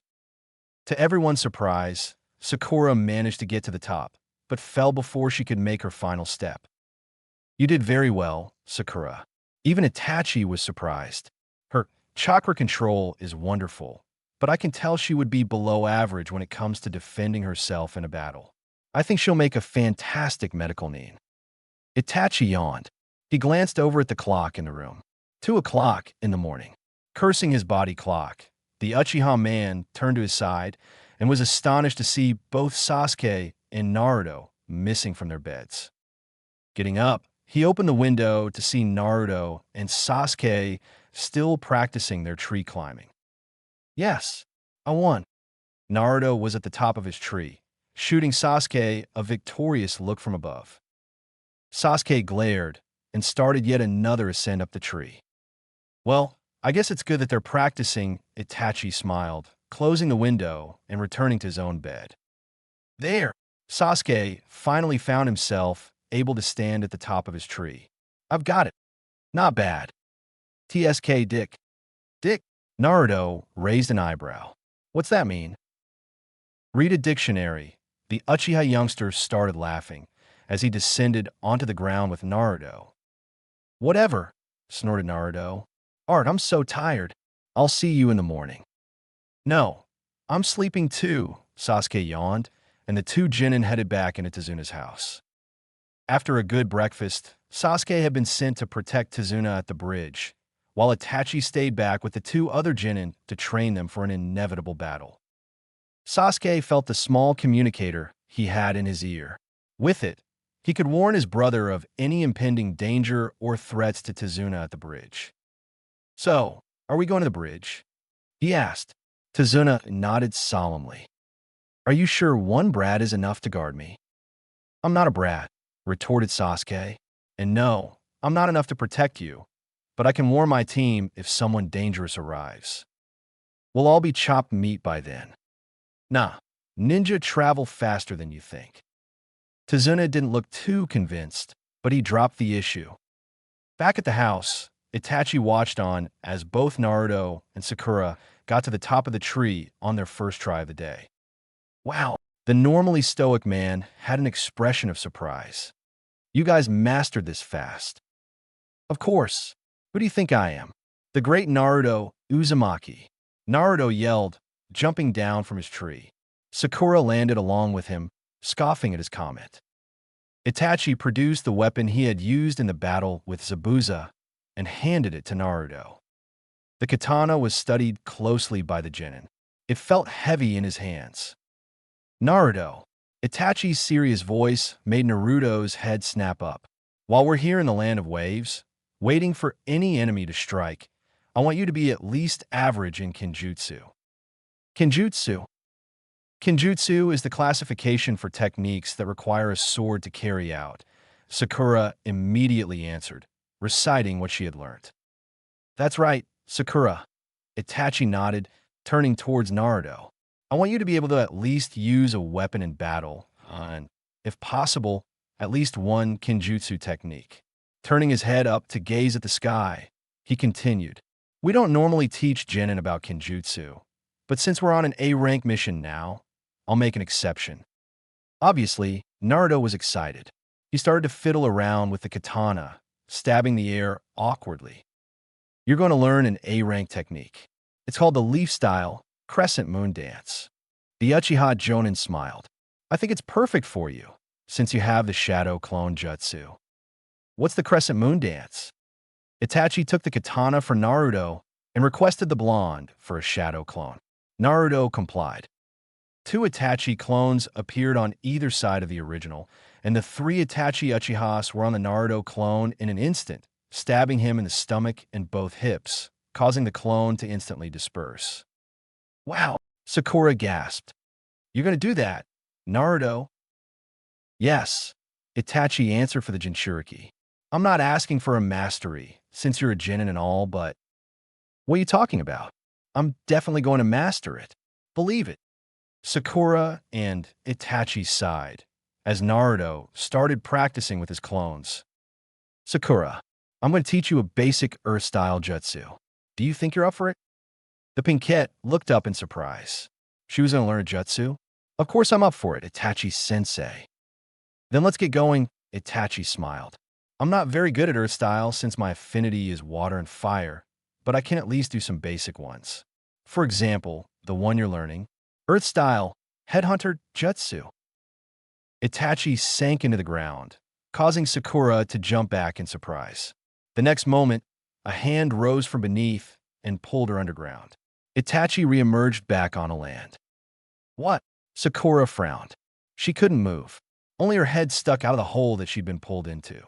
To everyone's surprise, Sakura managed to get to the top, but fell before she could make her final step. You did very well, Sakura. Even Itachi was surprised. Her chakra control is wonderful, but I can tell she would be below average when it comes to defending herself in a battle. I think she'll make a fantastic medical nin. Itachi yawned. He glanced over at the clock in the room. 2 o'clock in the morning. Cursing his body clock, the Uchiha man turned to his side and was astonished to see both Sasuke and Naruto missing from their beds. Getting up, he opened the window to see Naruto and Sasuke still practicing their tree climbing. Yes, I won. Naruto was at the top of his tree, shooting Sasuke a victorious look from above. Sasuke glared and started yet another ascent up the tree. Well, I guess it's good that they're practicing, Itachi smiled, closing the window and returning to his own bed. There, Sasuke finally found himself able to stand at the top of his tree. I've got it. Not bad. TSK Dick. Dick? Naruto raised an eyebrow. What's that mean? Read a dictionary. The Uchiha youngster started laughing as he descended onto the ground with Naruto. Whatever, snorted Naruto. Art, I'm so tired. I'll see you in the morning. No, I'm sleeping too, Sasuke yawned, and the two genin headed back into Tezuna's house. After a good breakfast, Sasuke had been sent to protect Tezuna at the bridge, while Itachi stayed back with the two other genin to train them for an inevitable battle. Sasuke felt the small communicator he had in his ear. With it, he could warn his brother of any impending danger or threats to Tezuna at the bridge. So, are we going to the bridge? He asked. Tezuna nodded solemnly. Are you sure one brat is enough to guard me? I'm not a brat, retorted Sasuke. And no, I'm not enough to protect you, but I can warn my team if someone dangerous arrives. We'll all be chopped meat by then. Nah, ninja travel faster than you think. Tezuna didn't look too convinced, but he dropped the issue. Back at the house, Itachi watched on as both Naruto and Sakura got to the top of the tree on their first try of the day. Wow, the normally stoic man had an expression of surprise. You guys mastered this fast. Of course. Who do you think I am? The great Naruto Uzumaki. Naruto yelled, jumping down from his tree. Sakura landed along with him, scoffing at his comment. Itachi produced the weapon he had used in the battle with Zabuza and handed it to Naruto. The katana was studied closely by the genin. It felt heavy in his hands. Naruto. Itachi's serious voice made Naruto's head snap up. While we're here in the land of waves, waiting for any enemy to strike, I want you to be at least average in Kenjutsu. Kenjutsu. Kenjutsu is the classification for techniques that require a sword to carry out. Sakura immediately answered, reciting what she had learned. That's right, Sakura. Itachi nodded, turning towards Naruto. I want you to be able to at least use a weapon in battle, and, if possible, at least one Kenjutsu technique. Turning his head up to gaze at the sky, he continued, we don't normally teach genin about Kenjutsu, but since we're on an A-rank mission now, I'll make an exception. Obviously, Naruto was excited. He started to fiddle around with the katana, stabbing the air awkwardly. You're going to learn an A-rank technique. It's called the leaf-style crescent moon dance. The Uchiha Jonin smiled. I think it's perfect for you, since you have the shadow clone jutsu. What's the crescent moon dance? Itachi took the katana for Naruto and requested the blonde for a shadow clone. Naruto complied. 2 Itachi clones appeared on either side of the original, and the 3 Itachi Uchihas were on the Naruto clone in an instant, stabbing him in the stomach and both hips, causing the clone to instantly disperse. Wow, Sakura gasped. You're going to do that, Naruto? Yes, Itachi answered for the Jinchuriki. I'm not asking for a mastery, since you're a genin and all, but... What are you talking about? I'm definitely going to master it. Believe it. Sakura and Itachi sighed as Naruto started practicing with his clones. Sakura, I'm going to teach you a basic Earth-style jutsu. Do you think you're up for it? The Pinkette looked up in surprise. She was going to learn a jutsu? Of course I'm up for it, Itachi sensei. Then let's get going, Itachi smiled. I'm not very good at Earth style since my affinity is water and fire, but I can at least do some basic ones. For example, the one you're learning, Earth style, Headhunter Jutsu. Itachi sank into the ground, causing Sakura to jump back in surprise. The next moment, a hand rose from beneath and pulled her underground. Itachi reemerged back on land. What? Sakura frowned. She couldn't move. Only her head stuck out of the hole that she'd been pulled into.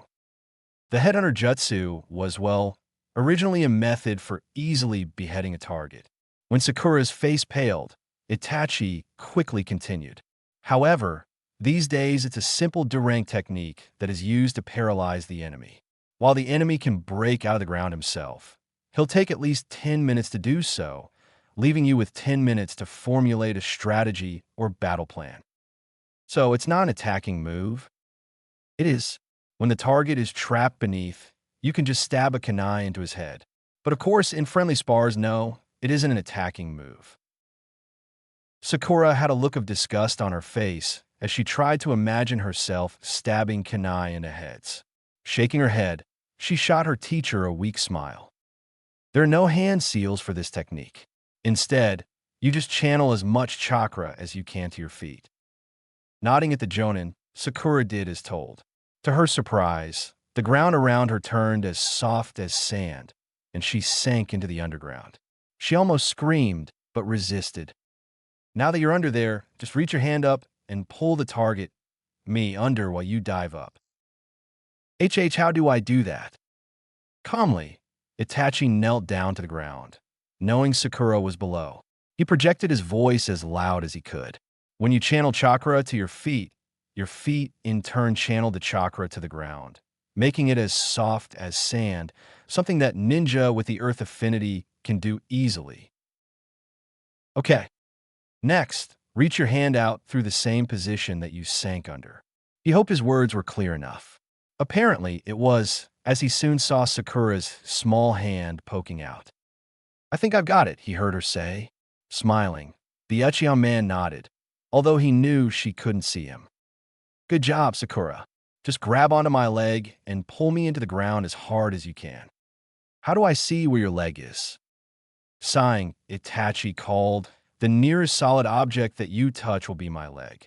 The Headhunter Jutsu was, well, originally a method for easily beheading a target. When Sakura's face paled, Itachi quickly continued. However, these days it's a simple Durang technique that is used to paralyze the enemy. While the enemy can break out of the ground himself, he'll take at least 10 minutes to do so, leaving you with 10 minutes to formulate a strategy or battle plan. So it's not an attacking move. It is. When the target is trapped beneath, you can just stab a kunai into his head. But of course, in friendly spars, no, it isn't an attacking move. Sakura had a look of disgust on her face as she tried to imagine herself stabbing kunai into heads. Shaking her head, she shot her teacher a weak smile. There are no hand seals for this technique. Instead, you just channel as much chakra as you can to your feet. Nodding at the Jonin, Sakura did as told. To her surprise, the ground around her turned as soft as sand, and she sank into the underground. She almost screamed, but resisted. Now that you're under there, just reach your hand up and pull the target, me, under while you dive up. How do I do that? Calmly, Itachi knelt down to the ground, knowing Sakura was below. He projected his voice as loud as he could. When you channel chakra to your feet in turn channel the chakra to the ground, making it as soft as sand, something that ninja with the earth affinity can do easily. Okay. Next, reach your hand out through the same position that you sank under. He hoped his words were clear enough. Apparently, it was, as he soon saw Sakura's small hand poking out. I think I've got it, he heard her say. Smiling, the Uchiha man nodded, although he knew she couldn't see him. Good job, Sakura. Just grab onto my leg and pull me into the ground as hard as you can. How do I see where your leg is? Sighing, Itachi called, the nearest solid object that you touch will be my leg.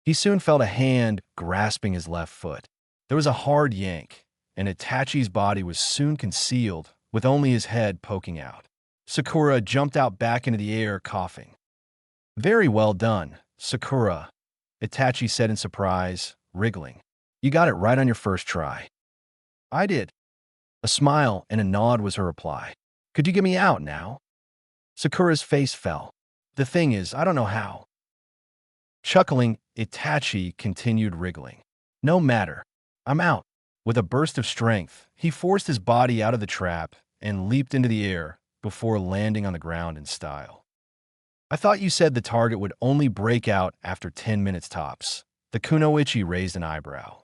He soon felt a hand grasping his left foot. There was a hard yank, and Itachi's body was soon concealed, with only his head poking out. Sakura jumped out back into the air, coughing. Very well done, Sakura, Itachi said in surprise, wriggling. You got it right on your first try. I did. A smile and a nod was her reply. Could you get me out now? Sakura's face fell. The thing is, I don't know how. Chuckling, Itachi continued wriggling. No matter. I'm out. With a burst of strength, he forced his body out of the trap and leaped into the air before landing on the ground in style. I thought you said the target would only break out after 10 minutes tops. The kunoichi raised an eyebrow.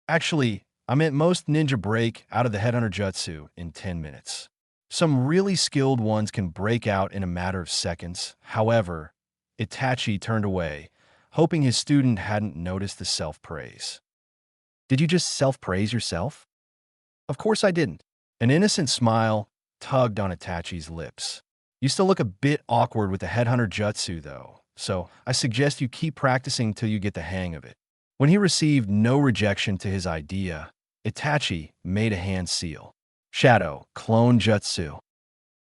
Actually, I meant most ninja break out of the Headhunter Jutsu in 10 minutes. Some really skilled ones can break out in a matter of seconds. However, Itachi turned away, hoping his student hadn't noticed the self-praise. Did you just self-praise yourself? Of course I didn't. An innocent smile tugged on Itachi's lips. You still look a bit awkward with the Headhunter Jutsu, though, so I suggest you keep practicing till you get the hang of it. When he received no rejection to his idea, Itachi made a hand seal. Shadow, Clone Jutsu.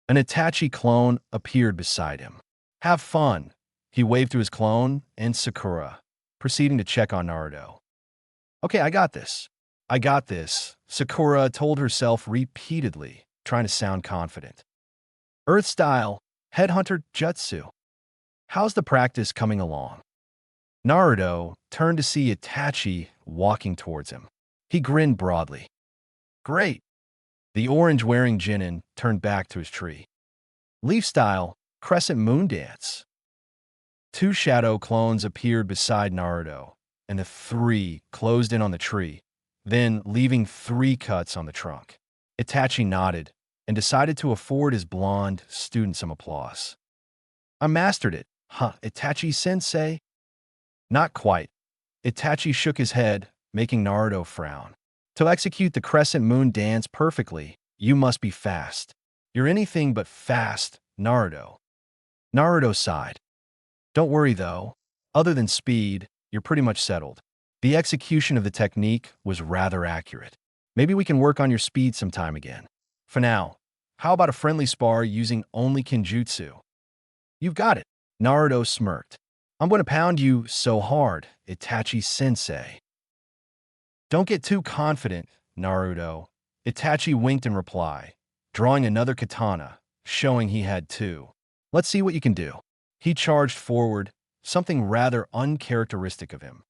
An Itachi clone appeared beside him. Have fun, he waved to his clone and Sakura, proceeding to check on Naruto. Okay, I got this. I got this, Sakura told herself repeatedly, trying to sound confident. Earth style, Headhunter Jutsu. How's the practice coming along? Naruto turned to see Itachi walking towards him. He grinned broadly. Great. The orange-wearing Jinin turned back to his tree. Leaf style, Crescent Moon Dance. 2 shadow clones appeared beside Naruto, and the 3 closed in on the tree, then leaving 3 cuts on the trunk. Itachi nodded and decided to afford his blonde student some applause. I mastered it, huh, Itachi sensei? Not quite. Itachi shook his head, making Naruto frown. To execute the crescent moon dance perfectly, you must be fast. You're anything but fast, Naruto. Naruto sighed. Don't worry though. Other than speed, you're pretty much settled. The execution of the technique was rather accurate. Maybe we can work on your speed sometime again. For now, how about a friendly spar using only Kenjutsu? You've got it. Naruto smirked. I'm going to pound you so hard, Itachi sensei. Don't get too confident, Naruto. Itachi winked in reply, drawing another katana, showing he had two. Let's see what you can do. He charged forward, something rather uncharacteristic of him.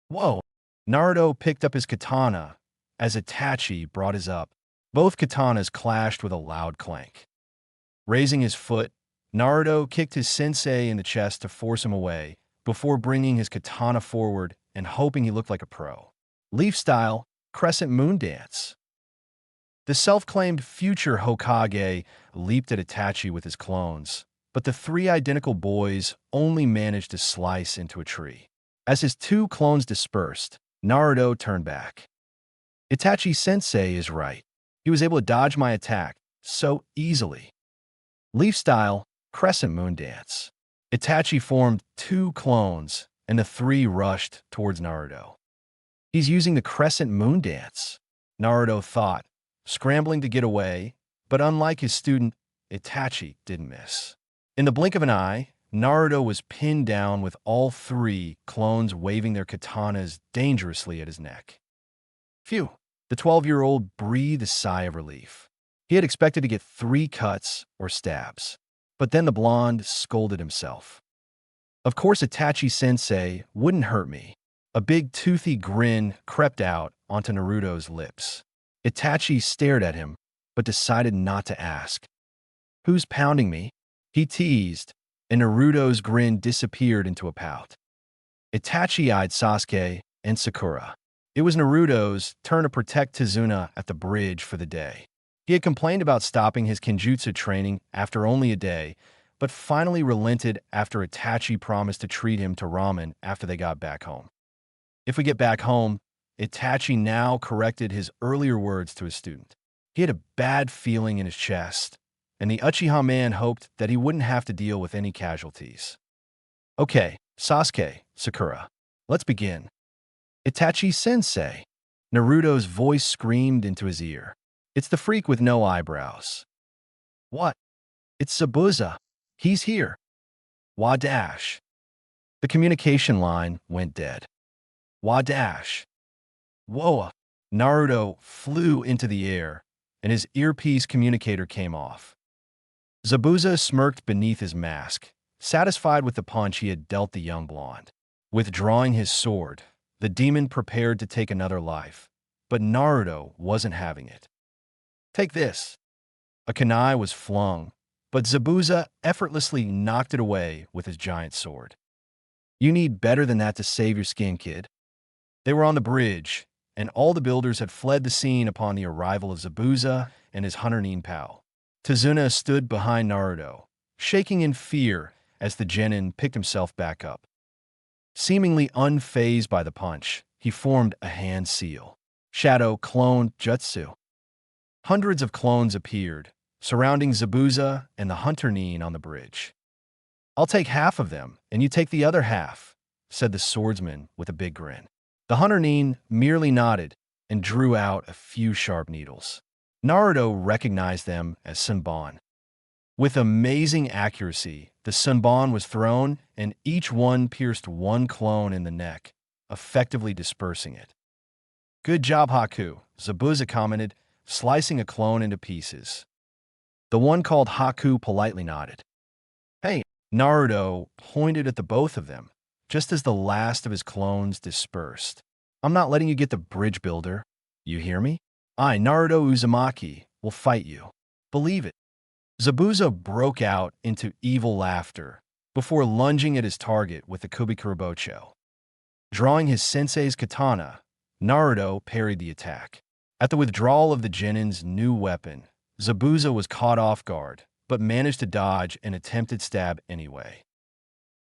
Whoa! Naruto picked up his katana as Itachi brought his up. Both katanas clashed with a loud clank. Raising his foot, Naruto kicked his sensei in the chest to force him away before bringing his katana forward and hoping he looked like a pro. Leaf style, crescent moon dance. The self-claimed future Hokage leaped at Itachi with his clones, but the three identical boys only managed to slice into a tree. As his two clones dispersed, Naruto turned back. Itachi sensei is right. He was able to dodge my attack so easily. Leaf style, crescent moon dance. Itachi formed two clones, and the three rushed towards Naruto. He's using the crescent moon dance, Naruto thought, scrambling to get away, but unlike his student, Itachi didn't miss. In the blink of an eye, Naruto was pinned down with all three clones waving their katanas dangerously at his neck. Phew, the 12-year-old breathed a sigh of relief. He had expected to get 3 cuts or stabs, but then the blonde scolded himself. Of course Itachi-sensei wouldn't hurt me. A big toothy grin crept out onto Naruto's lips. Itachi stared at him, but decided not to ask. Who's pounding me? He teased, and Naruto's grin disappeared into a pout. Itachi eyed Sasuke and Sakura. It was Naruto's turn to protect Tizuna at the bridge for the day. He had complained about stopping his Kenjutsu training after only a day, but finally relented after Itachi promised to treat him to ramen after they got back home. If we get back home, Itachi now corrected his earlier words to his student. He had a bad feeling in his chest, and the Uchiha man hoped that he wouldn't have to deal with any casualties. Okay, Sasuke, Sakura, let's begin. Itachi-sensei, Naruto's voice screamed into his ear. It's the freak with no eyebrows. What? It's Zabuza. He's here. Wadash. The communication line went dead. Wadash. Whoa! Naruto flew into the air, and his earpiece communicator came off. Zabuza smirked beneath his mask, satisfied with the punch he had dealt the young blonde. Withdrawing his sword, the demon prepared to take another life, but Naruto wasn't having it. Take this. A kunai was flung, but Zabuza effortlessly knocked it away with his giant sword. You need better than that to save your skin, kid. They were on the bridge, and all the builders had fled the scene upon the arrival of Zabuza and his Hunter-nin pal. Tizuna stood behind Naruto, shaking in fear as the genin picked himself back up. Seemingly unfazed by the punch, he formed a hand seal. Shadow Clone Jutsu. Hundreds of clones appeared, surrounding Zabuza and the Hunter-nin on the bridge. I'll take half of them, and you take the other half, said the swordsman with a big grin. The Hunter-nin merely nodded and drew out a few sharp needles. Naruto recognized them as Senbon. With amazing accuracy, the Senbon was thrown, and each one pierced one clone in the neck, effectively dispersing it. Good job, Haku, Zabuza commented, slicing a clone into pieces. The one called Haku politely nodded. Hey, Naruto pointed at the both of them, just as the last of his clones dispersed. I'm not letting you get the bridge builder. You hear me? I, Naruto Uzumaki, will fight you. Believe it. Zabuza broke out into evil laughter before lunging at his target with the Kubikurobocho. Drawing his sensei's katana, Naruto parried the attack. At the withdrawal of the genin's new weapon, Zabuza was caught off guard, but managed to dodge an attempted stab anyway.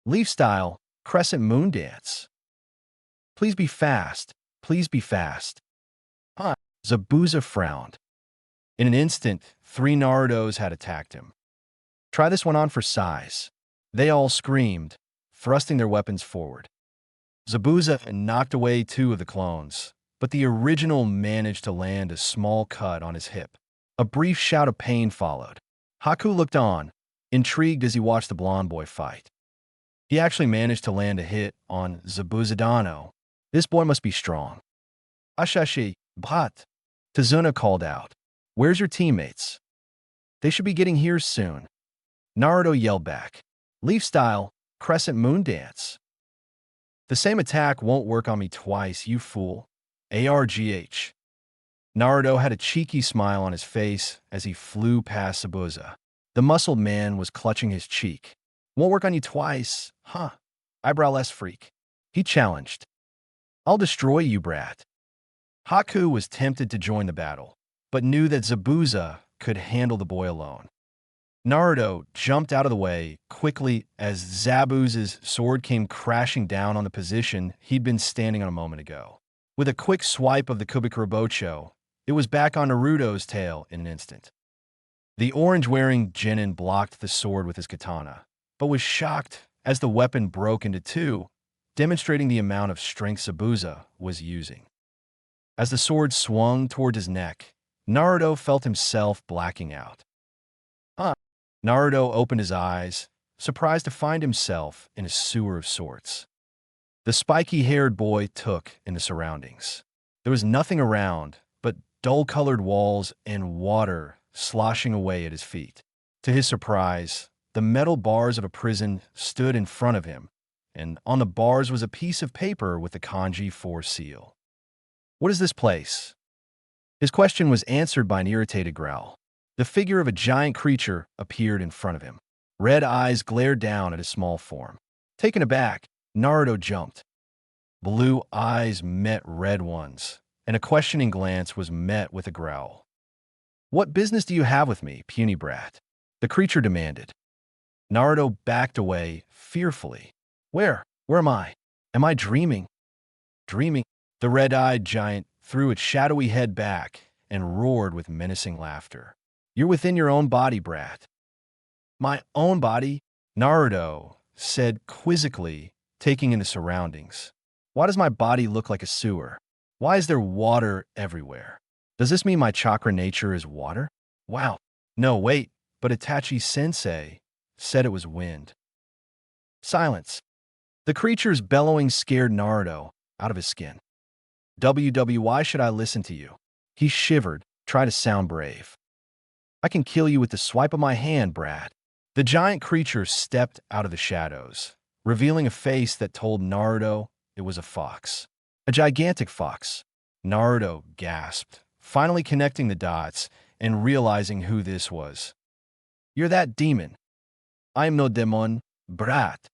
Leaf style, crescent moon dance. Please be fast. Please be fast. Huh. Zabuza frowned. In an instant, 3 Narutos had attacked him. Try this one on for size. They all screamed, thrusting their weapons forward. Zabuza knocked away 2 of the clones, but the original managed to land a small cut on his hip. A brief shout of pain followed. Haku looked on, intrigued as he watched the blonde boy fight. He actually managed to land a hit on Zabuzadano. This boy must be strong. Ashashi, bhat. Tazuna called out. Where's your teammates? They should be getting here soon. Naruto yelled back. Leaf style, crescent moon dance. The same attack won't work on me twice, you fool. ARGH. Naruto had a cheeky smile on his face as he flew past Zabuza. The muscled man was clutching his cheek. Won't work on you twice, huh? Eyebrowless freak. He challenged. I'll destroy you, brat. Haku was tempted to join the battle, but knew that Zabuza could handle the boy alone. Naruto jumped out of the way quickly as Zabuza's sword came crashing down on the position he'd been standing on a moment ago. With a quick swipe of the Kubikurobocho, it was back on Naruto's tail in an instant. The orange-wearing genin blocked the sword with his katana, but was shocked as the weapon broke into 2, demonstrating the amount of strength Zabuza was using. As the sword swung toward his neck, Naruto felt himself blacking out. Naruto opened his eyes, surprised to find himself in a sewer of sorts. The spiky-haired boy took in the surroundings. There was nothing around but dull-colored walls and water sloshing away at his feet. To his surprise, the metal bars of a prison stood in front of him, and on the bars was a piece of paper with the kanji 4 seal. What is this place? His question was answered by an irritated growl. The figure of a giant creature appeared in front of him. Red eyes glared down at his small form. Taken aback, Naruto jumped. Blue eyes met red ones, and a questioning glance was met with a growl. What business do you have with me, puny brat? The creature demanded. Naruto backed away fearfully. Where am I? Am I dreaming? Dreaming? The red-eyed giant threw its shadowy head back and roared with menacing laughter. You're within your own body, brat. My own body? Naruto said quizzically, taking in the surroundings. Why does my body look like a sewer? Why is there water everywhere? Does this mean my chakra nature is water? Wow. No, wait, but Itachi sensei said it was wind. Silence. The creature's bellowing scared Naruto out of his skin. Why should I listen to you? He shivered, tried to sound brave. I can kill you with the swipe of my hand, brat. The giant creature stepped out of the shadows, revealing a face that told Naruto it was a fox. A gigantic fox. Naruto gasped, finally connecting the dots and realizing who this was. You're that demon. I'm no demon, brat.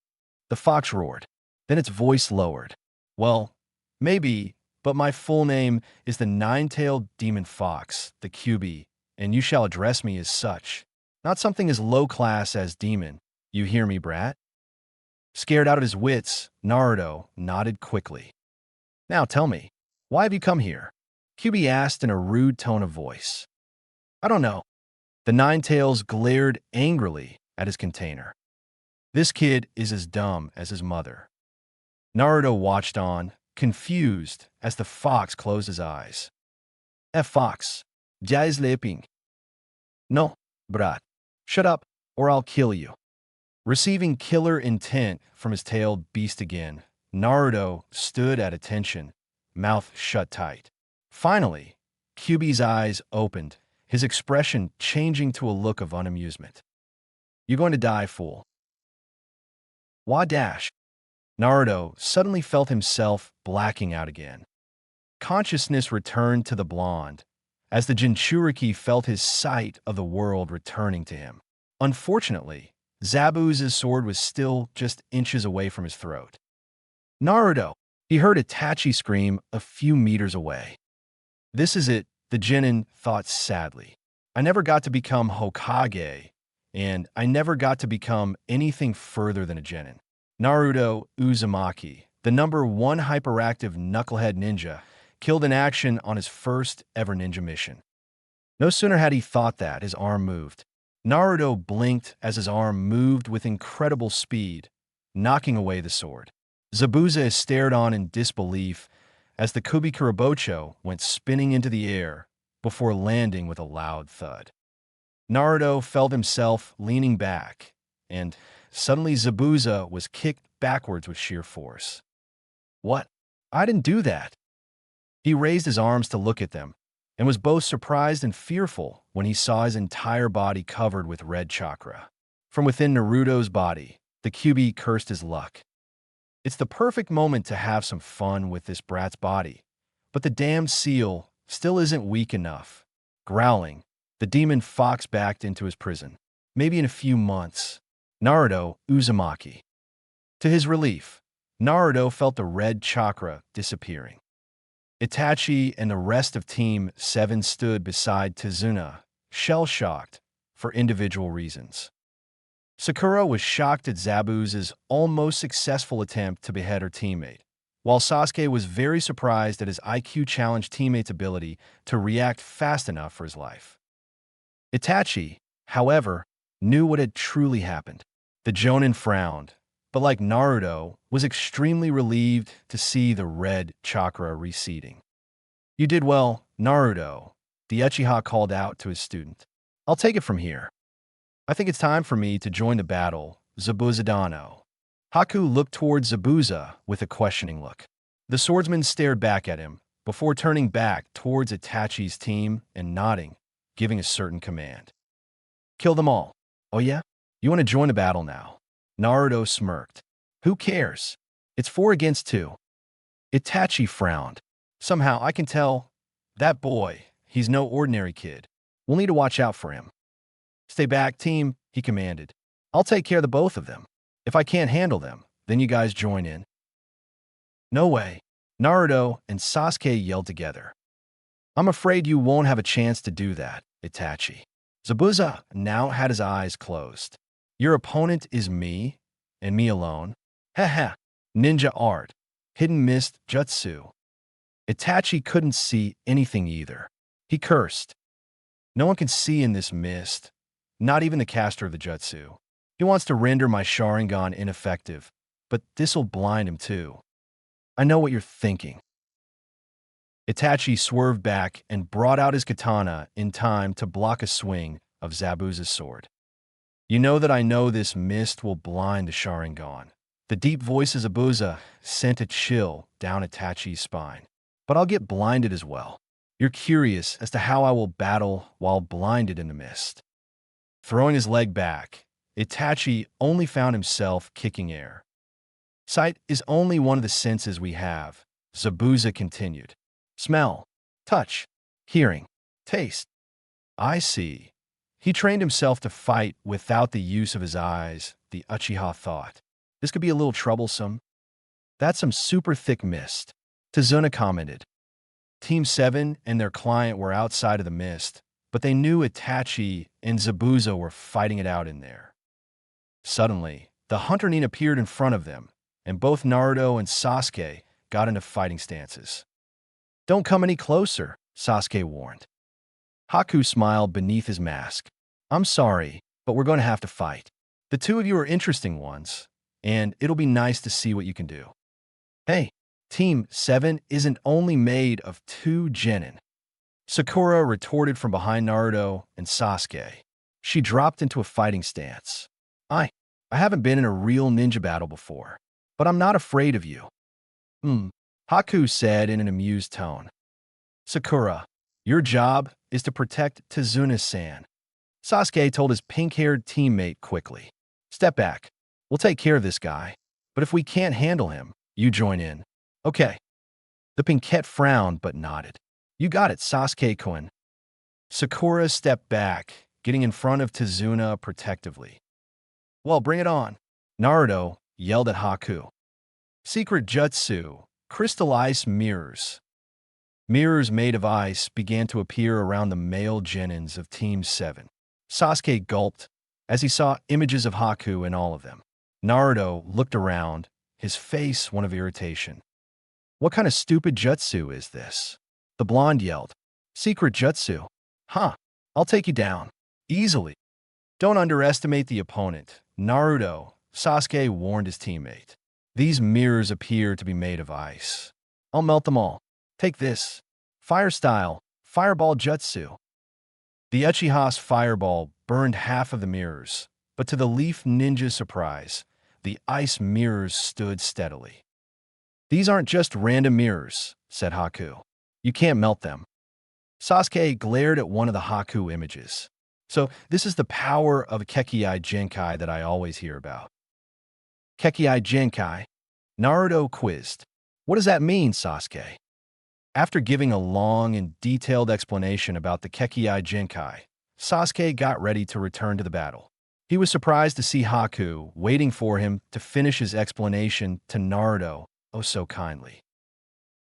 The fox roared. Then its voice lowered. Well, maybe, but my full name is the nine-tailed demon fox, the QB, and you shall address me as such. Not something as low-class as demon. You hear me, brat? Scared out of his wits, Naruto nodded quickly. Now tell me, why have you come here? QB asked in a rude tone of voice. I don't know. The Nine-Tails glared angrily at his container. This kid is as dumb as his mother. Naruto watched on, confused, as the fox closed his eyes. Fox. Jai sleeping. No, brat. Shut up, or I'll kill you. Receiving killer intent from his tailed beast again, Naruto stood at attention, mouth shut tight. Finally, QB's eyes opened, his expression changing to a look of unamusement. You're going to die, fool. Why dash? Naruto suddenly felt himself blacking out again. Consciousness returned to the blonde, as the Jinchuriki felt his sight of the world returning to him. Unfortunately, Zabuza's sword was still just inches away from his throat. Naruto! He heard Itachi scream a few meters away. This is it, the genin thought sadly. I never got to become Hokage, and I never got to become anything further than a genin. Naruto Uzumaki, the #1 hyperactive knucklehead ninja, killed in action on his first ever ninja mission. No sooner had he thought that, his arm moved. Naruto blinked as his arm moved with incredible speed, knocking away the sword. Zabuza stared on in disbelief as the Kubikurabocho went spinning into the air before landing with a loud thud. Naruto felt himself leaning back, and suddenly Zabuza was kicked backwards with sheer force. What? I didn't do that. He raised his arms to look at them, and was both surprised and fearful when he saw his entire body covered with red chakra. From within Naruto's body, the Kyuubi cursed his luck. It's the perfect moment to have some fun with this brat's body, but the damned seal still isn't weak enough. Growling, the demon fox backed into his prison. Maybe in a few months. Naruto Uzumaki. To his relief, Naruto felt the red chakra disappearing. Itachi and the rest of Team 7 stood beside Tazuna, shell-shocked for individual reasons. Sakura was shocked at Zabuza's almost successful attempt to behead her teammate, while Sasuke was very surprised at his IQ-challenged teammate's ability to react fast enough for his life. Itachi, however, knew what had truly happened. The Jonin frowned, but like Naruto, was extremely relieved to see the red chakra receding. "You did well, Naruto," the Uchiha called out to his student. "I'll take it from here. I think it's time for me to join the battle, Zabuzadano." Haku looked towards Zabuza with a questioning look. The swordsman stared back at him before turning back towards Itachi's team and nodding, giving a certain command. "Kill them all." "Oh yeah? You want to join the battle now?" Naruto smirked. "Who cares? It's 4 against 2. Itachi frowned. "Somehow I can tell that boy, he's no ordinary kid. We'll need to watch out for him." "Stay back, team," he commanded. "I'll take care of the both of them. If I can't handle them, then you guys join in." "No way," Naruto and Sasuke yelled together. "I'm afraid you won't have a chance to do that, Itachi." Zabuza now had his eyes closed. "Your opponent is me, and me alone? Haha, ninja art, hidden mist jutsu." Itachi couldn't see anything either. He cursed. "No one can see in this mist, not even the caster of the jutsu. He wants to render my Sharingan ineffective, but this'll blind him too. I know what you're thinking." Itachi swerved back and brought out his katana in time to block a swing of Zabuza's sword. "You know that I know this mist will blind the Sharingan." The deep voice of Zabuza sent a chill down Itachi's spine. "But I'll get blinded as well. You're curious as to how I will battle while blinded in the mist." Throwing his leg back, Itachi only found himself kicking air. "Sight is only one of the senses we have," Zabuza continued. "Smell, touch, hearing, taste. I see. He trained himself to fight without the use of his eyes," the Uchiha thought. "This could be a little troublesome." "That's some super thick mist," Tazuna commented. Team 7 and their client were outside of the mist, but they knew Itachi and Zabuza were fighting it out in there. Suddenly, the Hunter Nin appeared in front of them, and both Naruto and Sasuke got into fighting stances. "Don't come any closer," Sasuke warned. Haku smiled beneath his mask. "I'm sorry, but we're going to have to fight. The two of you are interesting ones, and it'll be nice to see what you can do." "Hey, Team 7 isn't only made of 2 genin," Sakura retorted from behind Naruto and Sasuke. She dropped into a fighting stance. I haven't been in a real ninja battle before, but I'm not afraid of you." Haku said in an amused tone. "Sakura, your job is to protect Tazuna-san," Sasuke told his pink-haired teammate quickly. "Step back. We'll take care of this guy, but if we can't handle him, you join in." "Okay." The pinkette frowned but nodded. "You got it, Sasuke-kun." Sakura stepped back, getting in front of Tazuna protectively. "Well, bring it on," Naruto yelled at Haku. Secret jutsu, crystal ice mirrors. Mirrors made of ice began to appear around the male genins of Team 7. Sasuke gulped as he saw images of Haku in all of them. Naruto looked around his face one of irritation. What kind of stupid jutsu is this? The blonde yelled. Secret jutsu. Huh, I'll take you down. Easily. Don't underestimate the opponent. Naruto, Sasuke warned his teammate. These mirrors appear to be made of ice. I'll melt them all. Take this. Fire style, fireball jutsu. The Uchiha's fireball burned half of the mirrors, but to the Leaf Ninja's surprise, the ice mirrors stood steadily. These aren't just random mirrors, said Haku. You can't melt them. Sasuke glared at one of the Haku images. So this is the power of Kekkei Genkai that I always hear about. Kekkei Genkai? Naruto quizzed. What does that mean, Sasuke? After giving a long and detailed explanation about the Kekkei Genkai, Sasuke got ready to return to the battle. He was surprised to see Haku waiting for him to finish his explanation to Naruto oh so kindly.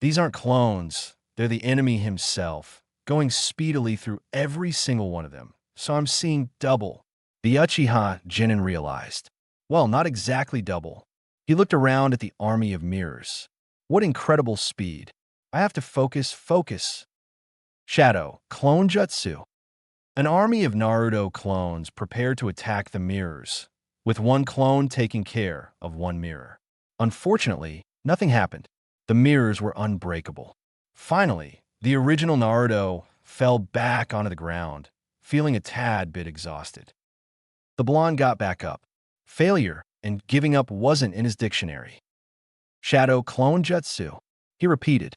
These aren't clones, they're the enemy himself, going speedily through every single one of them, so I'm seeing double. The Uchiha Genin realized. Well, not exactly double. He looked around at the army of mirrors. What incredible speed. I have to focus. Shadow, clone jutsu. An army of Naruto clones prepared to attack the mirrors, with one clone taking care of one mirror. Unfortunately, nothing happened. The mirrors were unbreakable. Finally, the original Naruto fell back onto the ground, feeling a tad bit exhausted. The blonde got back up. Failure and giving up wasn't in his dictionary. Shadow clone jutsu, he repeated.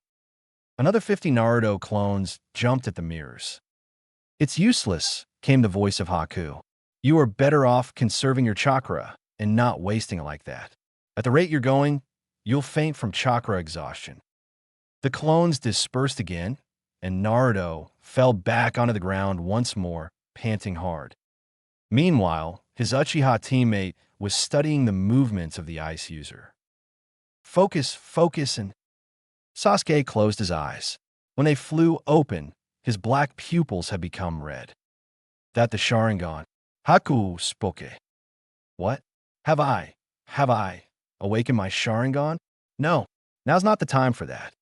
Another 50 Naruto clones jumped at the mirrors. It's useless, came the voice of Haku. You are better off conserving your chakra and not wasting it like that. At the rate you're going, you'll faint from chakra exhaustion. The clones dispersed again, and Naruto fell back onto the ground once more, panting hard. Meanwhile, his Uchiha teammate was studying the movements of the ice user. Focus, and Sasuke closed his eyes. When they flew open, his black pupils had become red. That the Sharingan. Haku spoke. What? Have I awakened my Sharingan? No, now's not the time for that.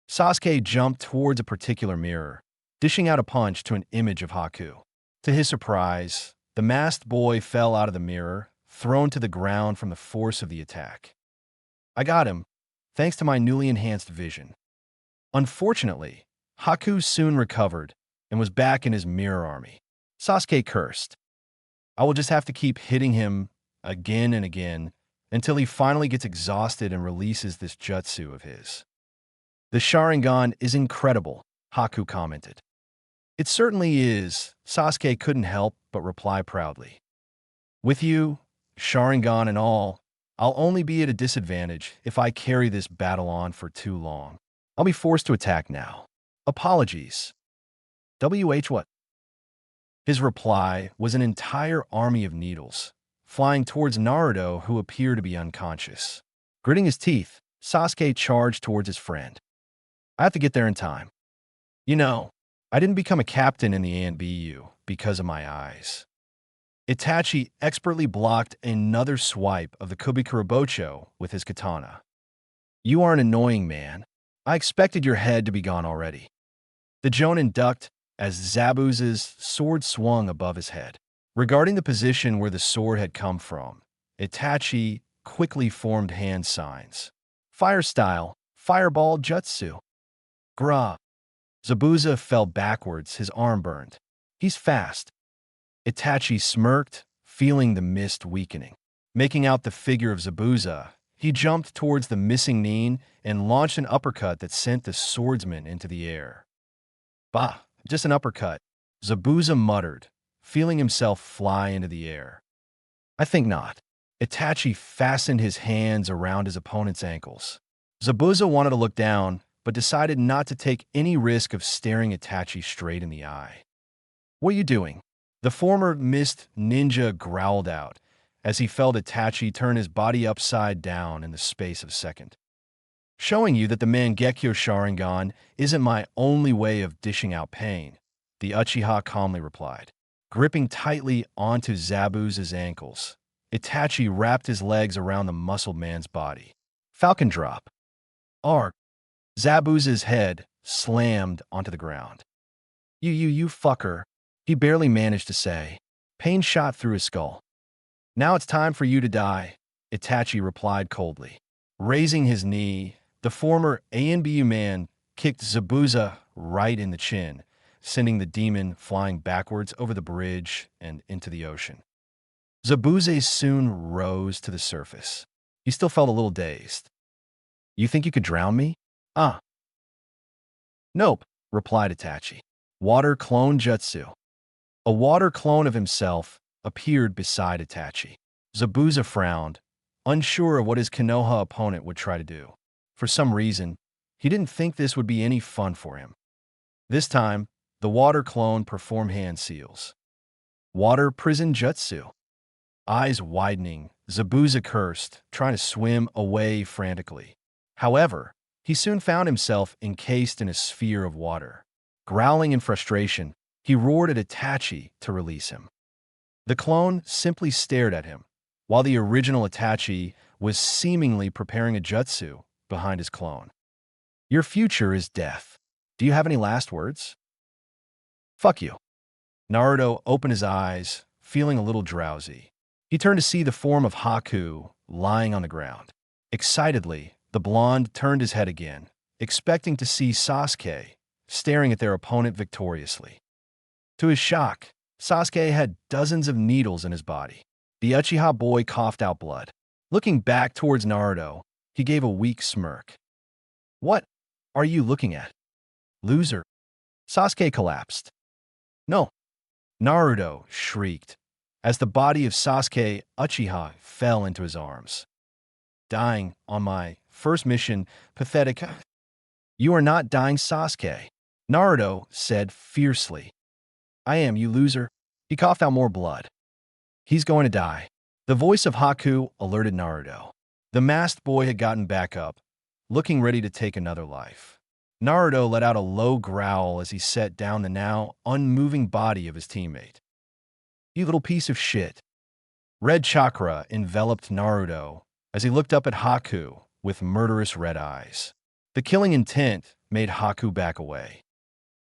Sasuke jumped towards a particular mirror, dishing out a punch to an image of Haku. To his surprise, the masked boy fell out of the mirror, thrown to the ground from the force of the attack. I got him, thanks to my newly enhanced vision. Unfortunately, Haku soon recovered and was back in his mirror army. Sasuke cursed. I will just have to keep hitting him again and again until he finally gets exhausted and releases this jutsu of his. The Sharingan is incredible, Haku commented. It certainly is, Sasuke couldn't help but reply proudly. With you, Sharingan and all, I'll only be at a disadvantage if I carry this battle on for too long. I'll be forced to attack now. Apologies. What? His reply was an entire army of needles, flying towards Naruto, who appeared to be unconscious. Gritting his teeth, Sasuke charged towards his friend. I have to get there in time. You know, I didn't become a captain in the ANBU because of my eyes. Itachi expertly blocked another swipe of the Kubikurabocho with his katana. You are an annoying man. I expected your head to be gone already. The Jonin ducked as Zabuza's sword swung above his head. Regarding the position where the sword had come from, Itachi quickly formed hand signs. Fire style, fireball jutsu. Gra. Zabuza fell backwards, his arm burned. He's fast. Itachi smirked, feeling the mist weakening. Making out the figure of Zabuza, he jumped towards the missing Nin and launched an uppercut that sent the swordsman into the air. Bah, just an uppercut, Zabuza muttered, feeling himself fly into the air. I think not. Itachi fastened his hands around his opponent's ankles. Zabuza wanted to look down, but decided not to take any risk of staring Itachi straight in the eye. What are you doing? The former mist ninja growled out as he felt Itachi turn his body upside down in the space of a second. Showing you that the Mangekyo Sharingan isn't my only way of dishing out pain, the Uchiha calmly replied. Gripping tightly onto Zabuza's ankles, Itachi wrapped his legs around the muscled man's body. Falcon drop. Arg. Zabuza's head slammed onto the ground. You fucker. He barely managed to say. Pain shot through his skull. Now it's time for you to die, Itachi replied coldly. Raising his knee, the former ANBU man kicked Zabuza right in the chin, sending the demon flying backwards over the bridge and into the ocean. Zabuza soon rose to the surface. He still felt a little dazed. You think you could drown me? Ah. Nope, replied Itachi. Water clone jutsu. A water clone of himself appeared beside Itachi. Zabuza frowned, unsure of what his Konoha opponent would try to do. For some reason, he didn't think this would be any fun for him. This time, the water clone performed hand seals. Water prison jutsu. Eyes widening, Zabuza cursed, trying to swim away frantically. However, he soon found himself encased in a sphere of water. Growling in frustration, he roared at Itachi to release him. The clone simply stared at him, while the original Itachi was seemingly preparing a jutsu behind his clone. Your future is death. Do you have any last words? Fuck you. Naruto opened his eyes, feeling a little drowsy. He turned to see the form of Haku lying on the ground. Excitedly, the blonde turned his head again, expecting to see Sasuke staring at their opponent victoriously. To his shock, Sasuke had dozens of needles in his body. The Uchiha boy coughed out blood. Looking back towards Naruto, he gave a weak smirk. What are you looking at? Loser. Sasuke collapsed. No. Naruto shrieked as the body of Sasuke Uchiha fell into his arms. Dying on my first mission, pathetic. You are not dying, Sasuke, Naruto said fiercely. I am, you loser. He coughed out more blood. He's going to die. The voice of Haku alerted Naruto. The masked boy had gotten back up, looking ready to take another life. Naruto let out a low growl as he set down the now unmoving body of his teammate. You little piece of shit. Red chakra enveloped Naruto as he looked up at Haku with murderous red eyes. The killing intent made Haku back away.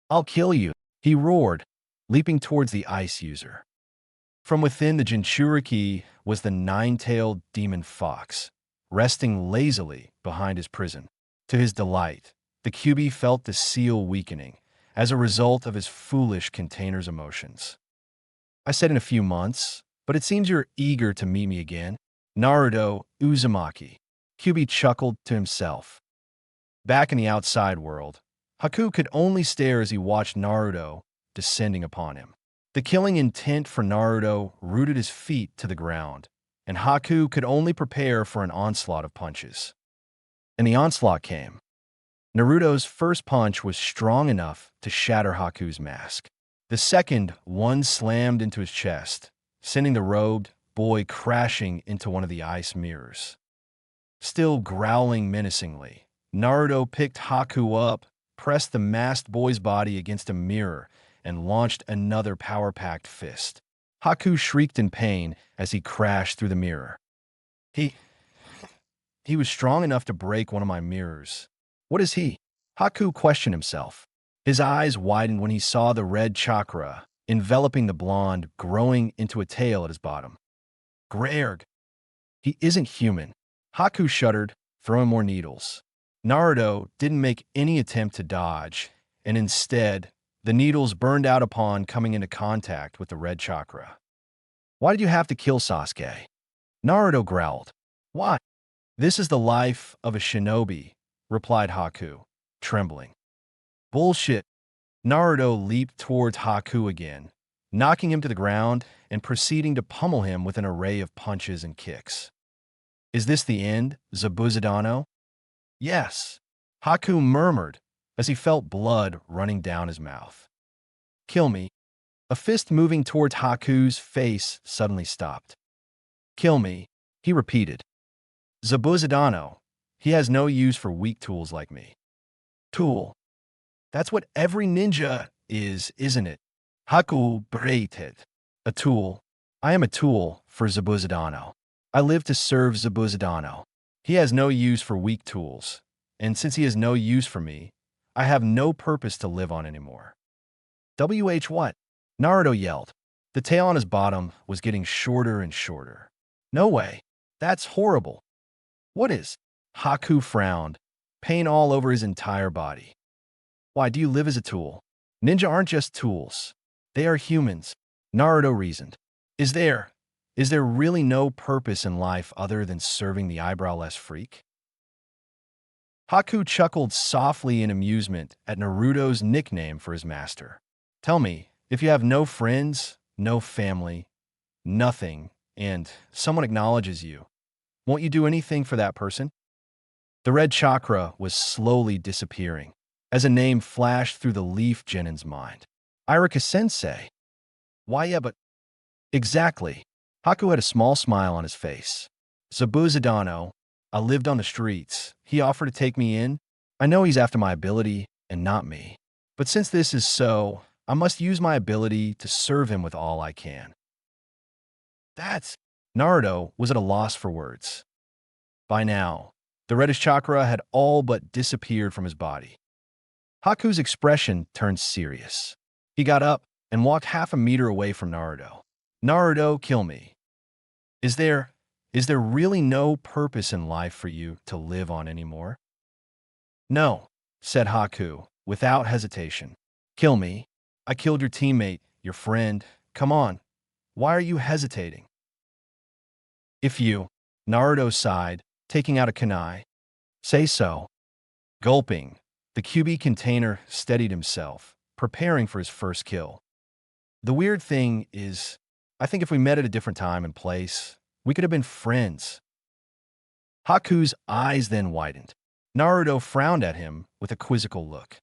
I'll kill you, he roared, leaping towards the ice user. From within the Jinchuriki was the nine-tailed demon fox, resting lazily behind his prison. To his delight, the Kyuubi felt the seal weakening as a result of his foolish container's emotions. I said in a few months, but it seems you're eager to meet me again. Naruto Uzumaki. Kyuubi chuckled to himself. Back in the outside world, Haku could only stare as he watched Naruto descending upon him. The killing intent for Naruto rooted his feet to the ground, and Haku could only prepare for an onslaught of punches. And the onslaught came. Naruto's first punch was strong enough to shatter Haku's mask. The second one slammed into his chest, sending the robed boy crashing into one of the ice mirrors. Still growling menacingly, Naruto picked Haku up, pressed the masked boy's body against a mirror, and launched another power-packed fist. Haku shrieked in pain as he crashed through the mirror. He was strong enough to break one of my mirrors. What is he? Haku questioned himself. His eyes widened when he saw the red chakra enveloping the blonde growing into a tail at his bottom. Grerg. He isn't human. Haku shuddered, throwing more needles. Naruto didn't make any attempt to dodge, and instead, the needles burned out upon coming into contact with the red chakra. Why did you have to kill Sasuke? Naruto growled. Why? This is the life of a shinobi, replied Haku, trembling. Bullshit. Naruto leaped towards Haku again, knocking him to the ground and proceeding to pummel him with an array of punches and kicks. Is this the end, Zabuzadano? Yes, Haku murmured as he felt blood running down his mouth. Kill me. A fist moving towards Haku's face suddenly stopped. Kill me, he repeated. Zabuzadano, he has no use for weak tools like me. Tool. That's what every ninja is, isn't it? Haku berated. A tool. I am a tool for Zabuzadano. I live to serve Zabuzadano. He has no use for weak tools, and since he has no use for me, I have no purpose to live on anymore. What? Naruto yelled. The tail on his bottom was getting shorter and shorter. No way. That's horrible. What is? Haku frowned, pain all over his entire body. Why do you live as a tool? Ninja aren't just tools. They are humans, Naruto reasoned. Is there really no purpose in life other than serving the eyebrowless freak? Haku chuckled softly in amusement at Naruto's nickname for his master. Tell me, if you have no friends, no family, nothing, and someone acknowledges you, won't you do anything for that person? The red chakra was slowly disappearing as a name flashed through the Leaf Genin's mind. Irika Sensei. Why, yeah, but exactly. Haku had a small smile on his face. Zabuzadano, I lived on the streets. He offered to take me in. I know he's after my ability and not me. But since this is so, I must use my ability to serve him with all I can. Naruto was at a loss for words. By now, the reddish chakra had all but disappeared from his body. Haku's expression turned serious. He got up and walked half a meter away from Naruto. Naruto, kill me. Is there really no purpose in life for you to live on anymore? No, said Haku, without hesitation. Kill me. I killed your teammate, your friend. Come on. Why are you hesitating? If you, Naruto sighed, taking out a kunai. Say so. Gulping, the QB container steadied himself, preparing for his first kill. The weird thing is, I think if we met at a different time and place, we could have been friends. Haku's eyes then widened. Naruto frowned at him with a quizzical look.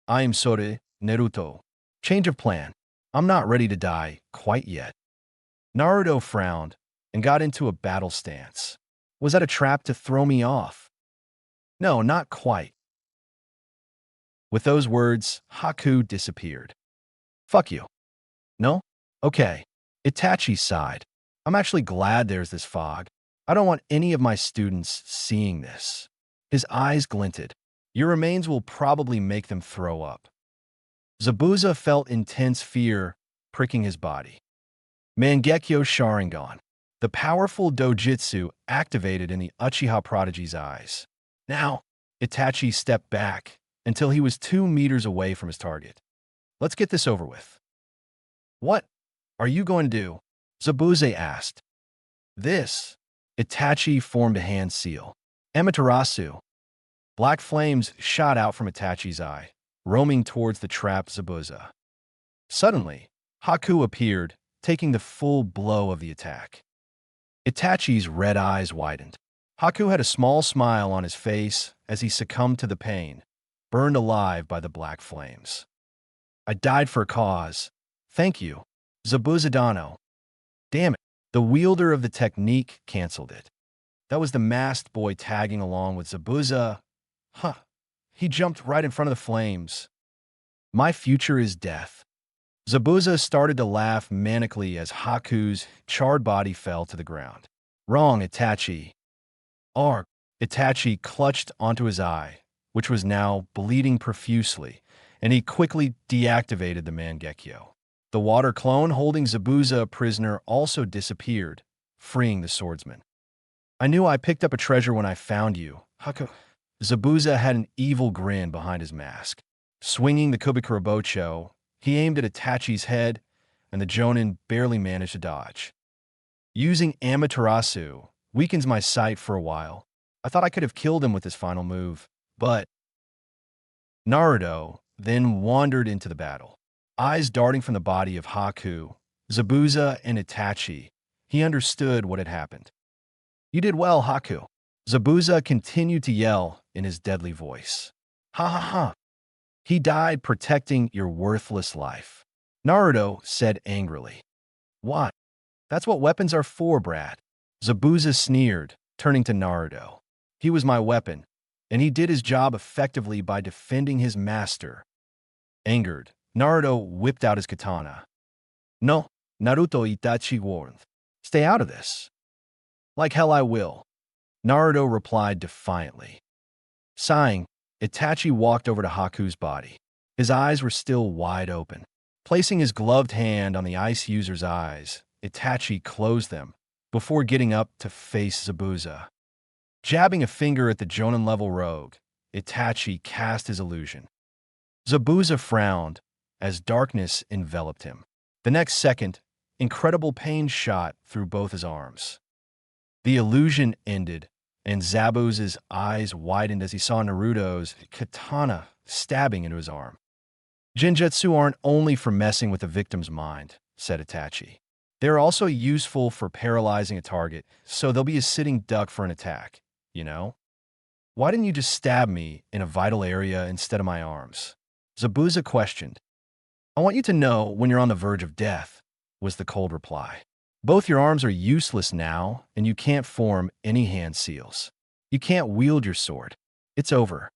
I am sorry, Naruto. Change of plan. I'm not ready to die quite yet. Naruto frowned and got into a battle stance. Was that a trap to throw me off? No, not quite. With those words, Haku disappeared. Fuck you. No? Okay. Itachi sighed. I'm actually glad there's this fog. I don't want any of my students seeing this. His eyes glinted. Your remains will probably make them throw up. Zabuza felt intense fear pricking his body. Mangekyo Sharingan. The powerful dojutsu activated in the Uchiha prodigy's eyes. Now, Itachi stepped back until he was 2 meters away from his target. Let's get this over with. What are you going to do? Zabuza asked. This. Itachi formed a hand seal. Amaterasu. Black flames shot out from Itachi's eye, roaming towards the trapped Zabuza. Suddenly, Haku appeared, taking the full blow of the attack. Itachi's red eyes widened. Haku had a small smile on his face as he succumbed to the pain, burned alive by the black flames. I died for a cause. Thank you, Zabuzadano. Damn it, the wielder of the technique canceled it. That was the masked boy tagging along with Zabuza. Huh, he jumped right in front of the flames. My future is death. Zabuza started to laugh manically as Haku's charred body fell to the ground. Wrong, Itachi. Arg. Itachi clutched onto his eye, which was now bleeding profusely, and he quickly deactivated the Mangekyo. The water clone holding Zabuza a prisoner also disappeared, freeing the swordsman. I knew I picked up a treasure when I found you, Haku. Zabuza had an evil grin behind his mask. Swinging the Kubikurabocho, he aimed at Itachi's head, and the Jonin barely managed to dodge. Using Amaterasu weakens my sight for a while. I thought I could have killed him with this final move, but Naruto then wandered into the battle. Eyes darting from the body of Haku, Zabuza, and Itachi, he understood what had happened. You did well, Haku. Zabuza continued to yell in his deadly voice. Ha ha ha. He died protecting your worthless life. Naruto said angrily. What? That's what weapons are for, Brad. Zabuza sneered, turning to Naruto. He was my weapon, and he did his job effectively by defending his master. Angered, Naruto whipped out his katana. No, Naruto Itachi warned. Stay out of this. Like hell I will, Naruto replied defiantly. Sighing, Itachi walked over to Haku's body. His eyes were still wide open. Placing his gloved hand on the ice user's eyes, Itachi closed them before getting up to face Zabuza. Jabbing a finger at the Jonin-level rogue, Itachi cast his illusion. Zabuza frowned as darkness enveloped him. The next second, incredible pain shot through both his arms. The illusion ended, and Zabuza's eyes widened as he saw Naruto's katana stabbing into his arm. Genjutsu aren't only for messing with the victim's mind, said Itachi. They're also useful for paralyzing a target, so they'll be a sitting duck for an attack, you know? Why didn't you just stab me in a vital area instead of my arms? Zabuza questioned. I want you to know when you're on the verge of death, was the cold reply. Both your arms are useless now, and you can't form any hand seals. You can't wield your sword. It's over.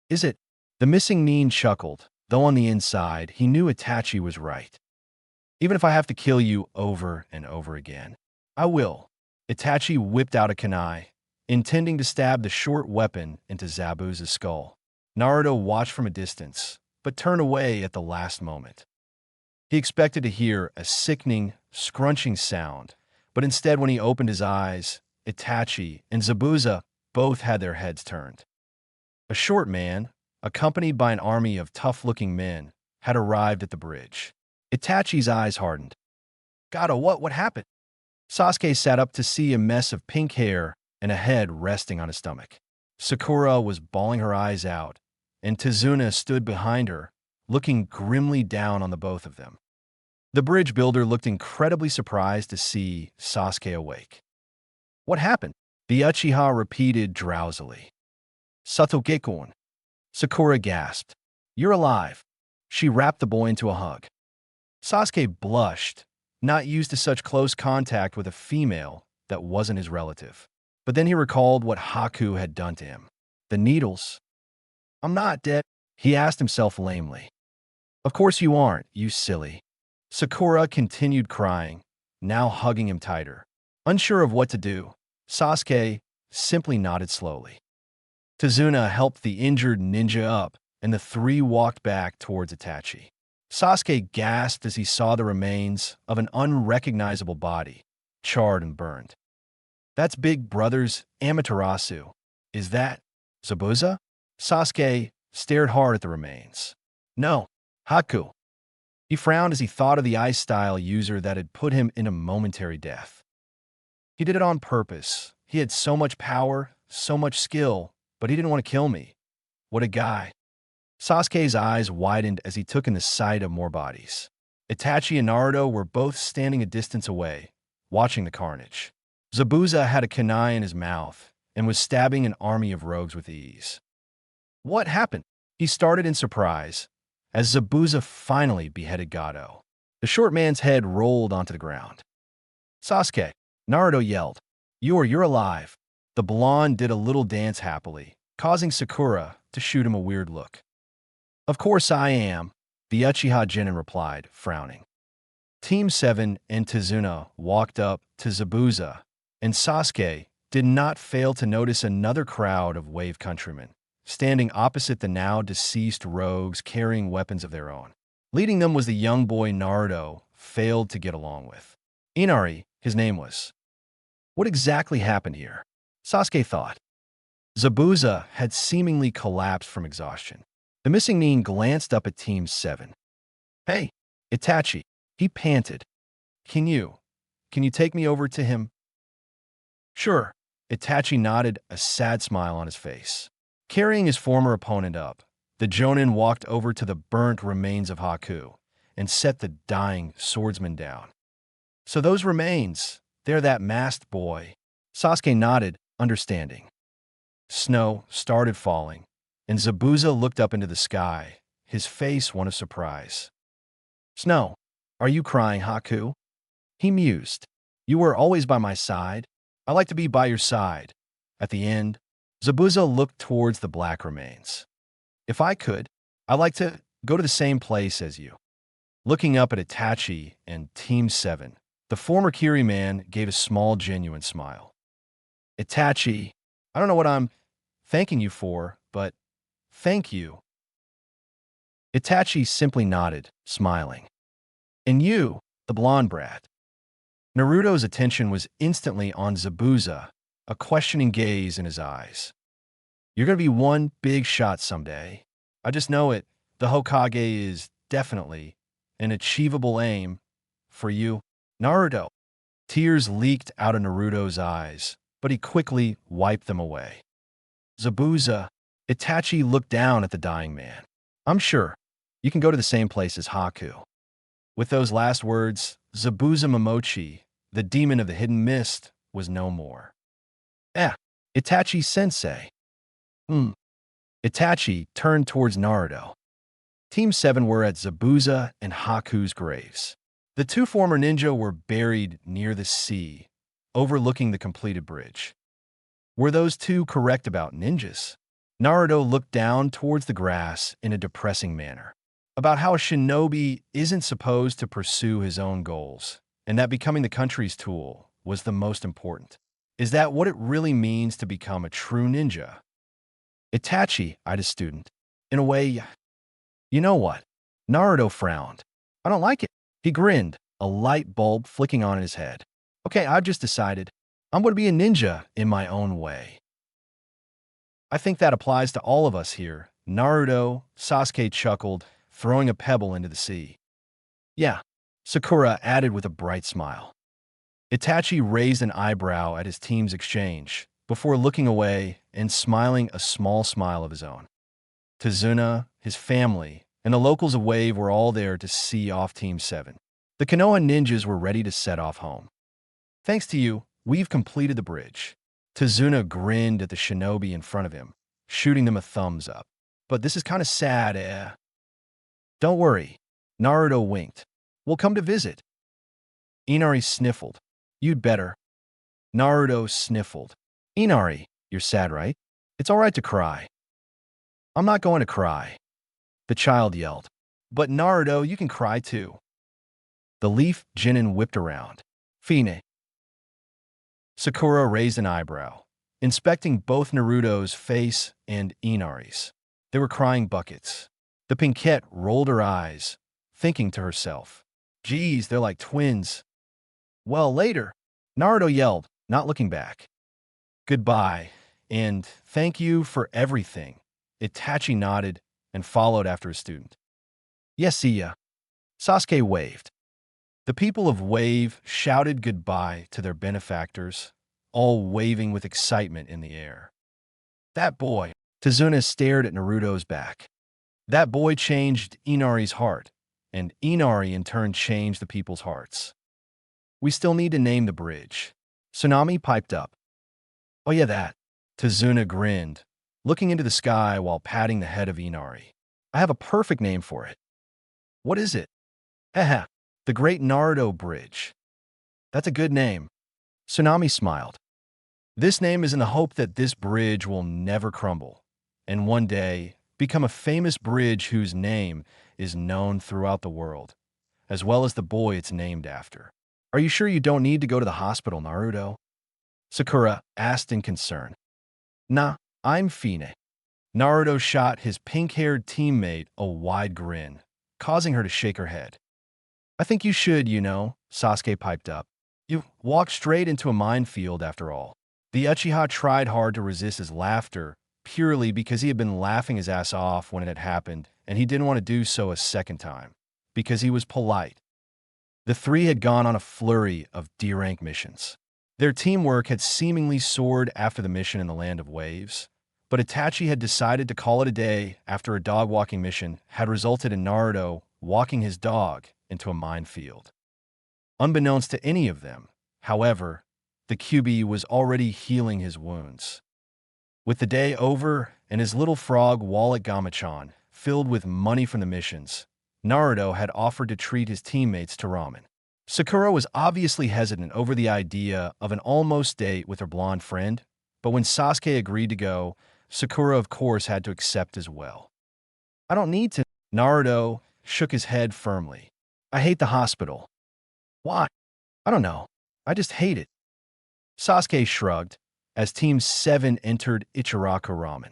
Is it? The missing Nin chuckled, though on the inside, he knew Itachi was right. Even if I have to kill you over and over again, I will. Itachi whipped out a kunai, intending to stab the short weapon into Zabuza's skull. Naruto watched from a distance, but turned away at the last moment. He expected to hear a sickening, scrunching sound, but instead when he opened his eyes, Itachi and Zabuza both had their heads turned. A short man, accompanied by an army of tough-looking men, had arrived at the bridge. Itachi's eyes hardened. Gato, what happened? Sasuke sat up to see a mess of pink hair and a head resting on his stomach. Sakura was bawling her eyes out, and Tizuna stood behind her, looking grimly down on the both of them. The bridge builder looked incredibly surprised to see Sasuke awake. What happened? The Uchiha repeated drowsily. Satogekon. Sakura gasped. You're alive. She wrapped the boy into a hug. Sasuke blushed, not used to such close contact with a female that wasn't his relative. But then he recalled what Haku had done to him. The needles. I'm not dead, he asked himself lamely. Of course you aren't, you silly. Sakura continued crying, now hugging him tighter. Unsure of what to do, Sasuke simply nodded slowly. Tizuna helped the injured ninja up, and the three walked back towards Itachi. Sasuke gasped as he saw the remains of an unrecognizable body, charred and burned. That's Big Brother's Amaterasu. Is that Zabuza? Sasuke stared hard at the remains. No, Haku. He frowned as he thought of the ice-style user that had put him in a momentary death. He did it on purpose. He had so much power, so much skill, but he didn't want to kill me. What a guy. Sasuke's eyes widened as he took in the sight of more bodies. Itachi and Naruto were both standing a distance away, watching the carnage. Zabuza had a kunai in his mouth and was stabbing an army of rogues with ease. What happened? He started in surprise, as Zabuza finally beheaded Gato. The short man's head rolled onto the ground. Sasuke, Naruto yelled, You're alive. The blonde did a little dance happily, causing Sakura to shoot him a weird look. Of course I am, the Uchiha Genin replied, frowning. Team 7 and Tizuna walked up to Zabuza, and Sasuke did not fail to notice another crowd of wave countrymen, standing opposite the now deceased rogues carrying weapons of their own. Leading them was the young boy Naruto failed to get along with. Inari, his name was. What exactly happened here? Sasuke thought. Zabuza had seemingly collapsed from exhaustion. The missing Nin glanced up at Team 7. Hey, Itachi, he panted. Can you take me over to him? Sure, Itachi nodded, a sad smile on his face. Carrying his former opponent up, the Jonin walked over to the burnt remains of Haku and set the dying swordsman down. So those remains, they're that masked boy. Sasuke nodded, understanding. Snow started falling, and Zabuza looked up into the sky, his face one of surprise. Snow, are you crying, Haku? He mused. You were always by my side. I like to be by your side. At the end, Zabuza looked towards the black remains. If I could, I'd like to go to the same place as you. Looking up at Itachi and Team 7, The former Kiri man gave a small, genuine smile. Itachi, I don't know what I'm thanking you for, but thank you. Itachi simply nodded, smiling. And you, the blonde brat. Naruto's attention was instantly on Zabuza, a questioning gaze in his eyes. You're going to be one big shot someday. I just know it. The Hokage is definitely an achievable aim for you. Naruto. Tears leaked out of Naruto's eyes, but he quickly wiped them away. Zabuza. Itachi looked down at the dying man. I'm sure you can go to the same place as Haku. With those last words, Zabuza Momochi, the demon of the hidden mist, was no more. Itachi sensei. Itachi turned towards Naruto. Team 7 were at Zabuza and Haku's graves. The two former ninja were buried near the sea, overlooking the completed bridge. Were those two correct about ninjas? Naruto looked down towards the grass in a depressing manner, about how a shinobi isn't supposed to pursue his own goals, and that becoming the country's tool was the most important. Is that what it really means to become a true ninja? Itachi, eyed a student. In a way, you know what? Naruto frowned. I don't like it. He grinned, a light bulb flicking on in his head. Okay, I've just decided. I'm going to be a ninja in my own way. I think that applies to all of us here. Naruto, Sasuke chuckled, throwing a pebble into the sea. Yeah, Sakura added with a bright smile. Itachi raised an eyebrow at his team's exchange, before looking away and smiling a small smile of his own. Tazuna, his family, and the locals of Wave were all there to see off Team 7. The Konoha ninjas were ready to set off home. Thanks to you, we've completed the bridge. Tazuna grinned at the shinobi in front of him, shooting them a thumbs up. But this is kind of sad, eh? Don't worry. Naruto winked. We'll come to visit. Inari sniffled. You'd better. Naruto sniffled. Inari, you're sad, right? It's all right to cry. I'm not going to cry. The child yelled. But Naruto, you can cry too. The leaf Jinin whipped around. Fine. Sakura raised an eyebrow, inspecting both Naruto's face and Inari's. They were crying buckets. The Pinkette rolled her eyes, thinking to herself, geez, they're like twins. Well, later, Naruto yelled, not looking back. Goodbye, and thank you for everything. Itachi nodded and followed after his student. Yes, see ya. Sasuke waved. The people of Wave shouted goodbye to their benefactors, all waving with excitement in the air. That boy, Tazuna stared at Naruto's back. That boy changed Inari's heart, and Inari in turn changed the people's hearts. We still need to name the bridge. Tsunami piped up. Oh yeah, that. Tazuna grinned, looking into the sky while patting the head of Inari. I have a perfect name for it. What is it? Haha, the Great Naruto Bridge. That's a good name. Tsunami smiled. This name is in the hope that this bridge will never crumble, and one day become a famous bridge whose name is known throughout the world, as well as the boy it's named after. Are you sure you don't need to go to the hospital, Naruto? Sakura asked in concern. Nah, I'm fine. Naruto shot his pink-haired teammate a wide grin, causing her to shake her head. I think you should, Sasuke piped up. You walked straight into a minefield after all. The Uchiha tried hard to resist his laughter, purely because he had been laughing his ass off when it had happened, and he didn't want to do so a second time, because he was polite. The three had gone on a flurry of D-rank missions. Their teamwork had seemingly soared after the mission in the Land of Waves, but Itachi had decided to call it a day after a dog-walking mission had resulted in Naruto walking his dog into a minefield. Unbeknownst to any of them, however, the QB was already healing his wounds. With the day over and his little frog wallet Gamachan filled with money from the missions, Naruto had offered to treat his teammates to ramen. Sakura was obviously hesitant over the idea of an almost date with her blonde friend, but when Sasuke agreed to go, Sakura of course had to accept as well. I don't need to. Naruto shook his head firmly. I hate the hospital. Why? I don't know. I just hate it. Sasuke shrugged as Team 7 entered Ichiraku Ramen.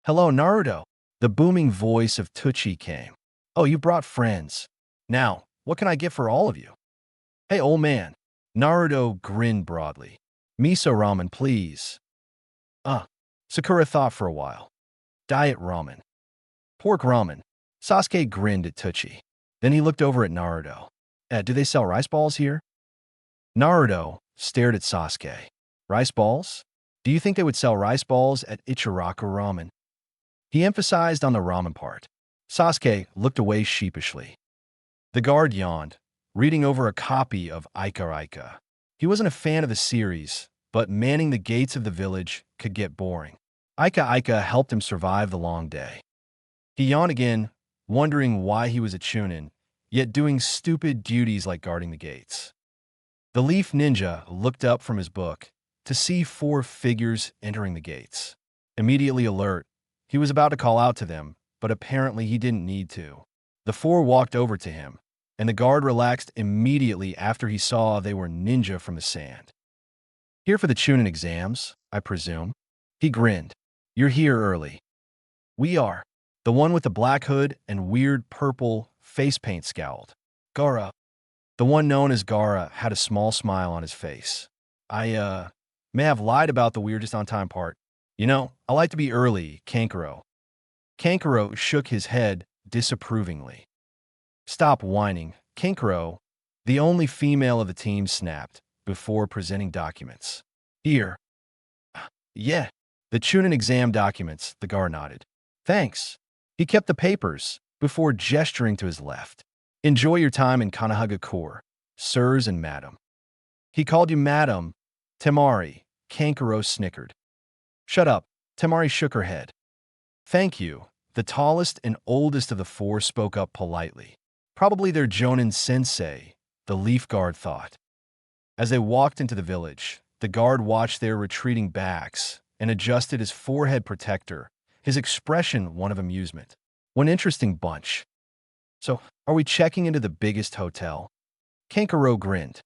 Hello, Naruto. The booming voice of Itachi came. Oh, you brought friends. Now, what can I get for all of you? Hey, old man. Naruto grinned broadly. Miso ramen, please. Sakura thought for a while. Diet ramen. Pork ramen. Sasuke grinned at Itachi. Then he looked over at Naruto. Do they sell rice balls here? Naruto stared at Sasuke. Rice balls? Do you think they would sell rice balls at Ichiraku Ramen? He emphasized on the ramen part. Sasuke looked away sheepishly. The guard yawned, reading over a copy of Ika Ika. He wasn't a fan of the series, but manning the gates of the village could get boring. Ika Ika helped him survive the long day. He yawned again, wondering why he was a chunin, yet doing stupid duties like guarding the gates. The Leaf Ninja looked up from his book to see 4 figures entering the gates. Immediately alert, he was about to call out to them, but apparently he didn't need to. The 4 walked over to him, and the guard relaxed immediately after he saw they were ninja from the sand. Here for the Chunin exams, I presume? He grinned. You're here early. We are. The one with the black hood and weird purple face paint scowled. Gaara. The one known as Gaara had a small smile on his face. I may have lied about the weirdest on time part. You know, I like to be early, Kankuro. Kankuro shook his head disapprovingly. Stop whining, Kankuro. The only female of the team snapped before presenting documents. Here. Yeah, the Chunin exam documents, the guard nodded. Thanks. He kept the papers before gesturing to his left. Enjoy your time in Kanahagakure, sirs and madam. He called you madam. Temari, Kankuro snickered. Shut up. Temari shook her head. Thank you. The tallest and oldest of the 4 spoke up politely. Probably their Jonin sensei, the leaf guard thought. As they walked into the village, the guard watched their retreating backs and adjusted his forehead protector, his expression one of amusement. One interesting bunch. So, are we checking into the biggest hotel? Kankuro grinned.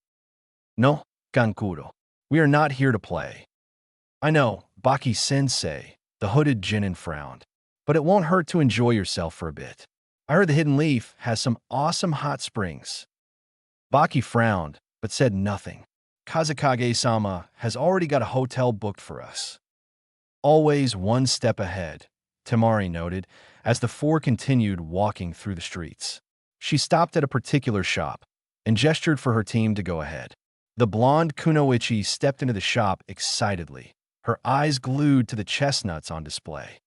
No, Gankuro. We are not here to play. I know, Baki-sensei, the hooded Jinin frowned. But it won't hurt to enjoy yourself for a bit. I heard the Hidden Leaf has some awesome hot springs. Baki frowned, but said nothing. Kazakage-sama has already got a hotel booked for us. Always one step ahead, Temari noted, as the 4 continued walking through the streets. She stopped at a particular shop and gestured for her team to go ahead. The blonde Kunoichi stepped into the shop excitedly, her eyes glued to the chestnuts on display.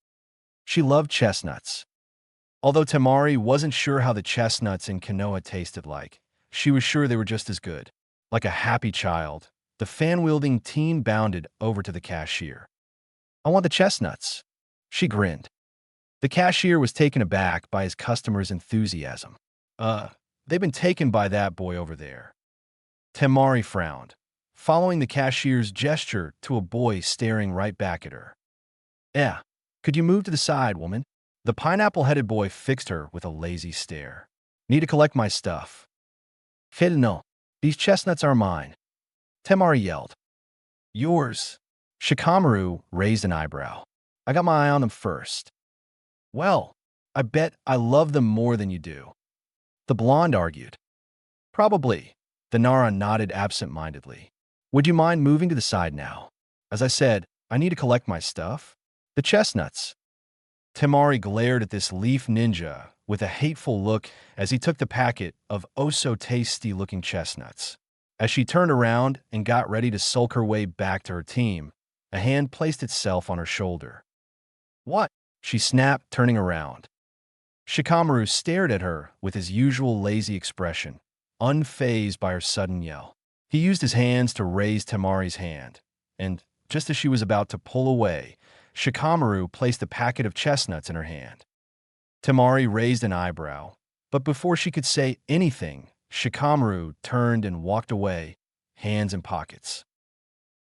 She loved chestnuts. Although Temari wasn't sure how the chestnuts in Konoha tasted like, she was sure they were just as good. Like a happy child, the fan-wielding teen bounded over to the cashier. I want the chestnuts. She grinned. The cashier was taken aback by his customer's enthusiasm. They've been taken by that boy over there. Temari frowned, following the cashier's gesture to a boy staring right back at her. Could you move to the side, woman? The pineapple-headed boy fixed her with a lazy stare. Need to collect my stuff. Phil, no. These chestnuts are mine. Temari yelled. Yours. Shikamaru raised an eyebrow. I got my eye on them first. Well, I bet I love them more than you do. The blonde argued. Probably. The Nara nodded absent-mindedly. Would you mind moving to the side now? As I said, I need to collect my stuff. The chestnuts. Temari glared at this leaf ninja with a hateful look as he took the packet of oh-so-tasty-looking chestnuts. As she turned around and got ready to sulk her way back to her team, a hand placed itself on her shoulder. What? She snapped, turning around. Shikamaru stared at her with his usual lazy expression, unfazed by her sudden yell. He used his hands to raise Temari's hand, and just as she was about to pull away, Shikamaru placed a packet of chestnuts in her hand. Temari raised an eyebrow, but before she could say anything, Shikamaru turned and walked away, hands in pockets.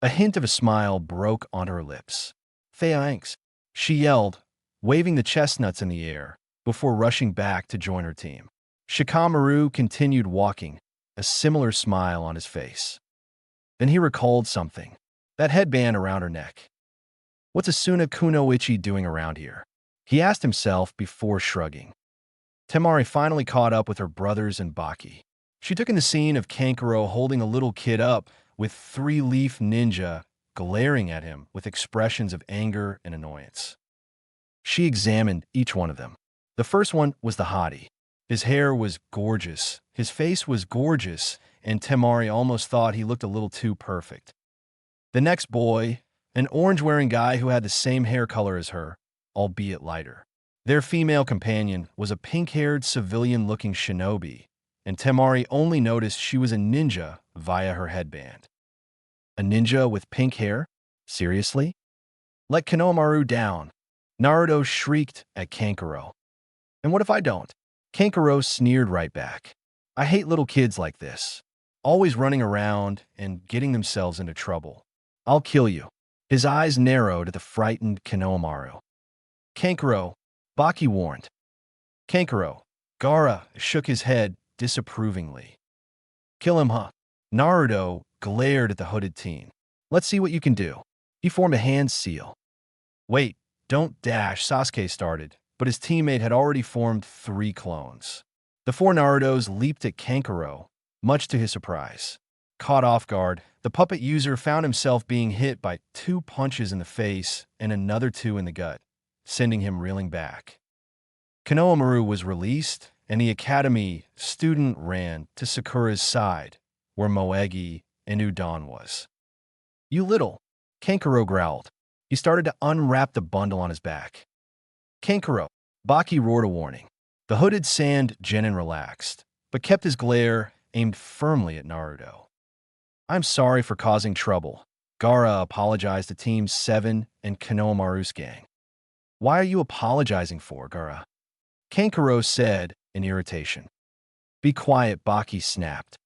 A hint of a smile broke onto her lips. Thanks, she yelled, waving the chestnuts in the air, before rushing back to join her team. Shikamaru continued walking, a similar smile on his face. Then he recalled something. That headband around her neck. What's Asuna Kunoichi doing around here? He asked himself before shrugging. Temari finally caught up with her brothers and Baki. She took in the scene of Kankuro holding a little kid up with three-leaf ninja glaring at him with expressions of anger and annoyance. She examined each one of them. The first one was the hottie. His hair was gorgeous, his face was gorgeous, and Temari almost thought he looked a little too perfect. The next boy, an orange-wearing guy who had the same hair color as her, albeit lighter. Their female companion was a pink-haired, civilian-looking shinobi, and Temari only noticed she was a ninja via her headband. A ninja with pink hair? Seriously? Let Konohamaru down. Naruto shrieked at Kankuro. And what if I don't? Kankuro sneered right back. I hate little kids like this, always running around and getting themselves into trouble. I'll kill you. His eyes narrowed at the frightened Konohamaru. Kankuro, Baki warned. Kankuro, Gaara shook his head disapprovingly. Kill him, huh? Naruto glared at the hooded teen. Let's see what you can do. He formed a hand seal. Wait, don't dash, Sasuke started, but his teammate had already formed 3 clones. The 4 Narutos leaped at Kankuro, much to his surprise. Caught off guard, the puppet user found himself being hit by 2 punches in the face and another 2 in the gut, sending him reeling back. Konohamaru was released, and the academy student ran to Sakura's side, where Moegi and Udon was. You little, Kankuro growled. He started to unwrap the bundle on his back. Kankuro, Baki roared a warning. The hooded sand genin relaxed, but kept his glare aimed firmly at Naruto. I'm sorry for causing trouble. Gaara apologized to Team 7 and Konohamaru's gang. Why are you apologizing for, Gaara? Kankuro said in irritation. Be quiet, Baki snapped.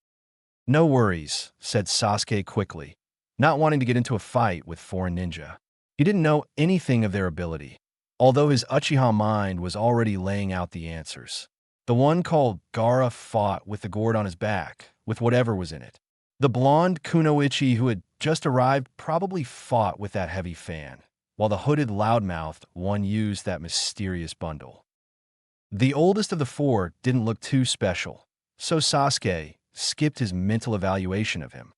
No worries, said Sasuke quickly, not wanting to get into a fight with 4 ninja. He didn't know anything of their ability, although his Uchiha mind was already laying out the answers. The one called Gaara fought with the gourd on his back, with whatever was in it. The blonde Kunoichi who had just arrived probably fought with that heavy fan, while the hooded loudmouth one used that mysterious bundle. The oldest of the 4 didn't look too special, so Sasuke skipped his mental evaluation of him.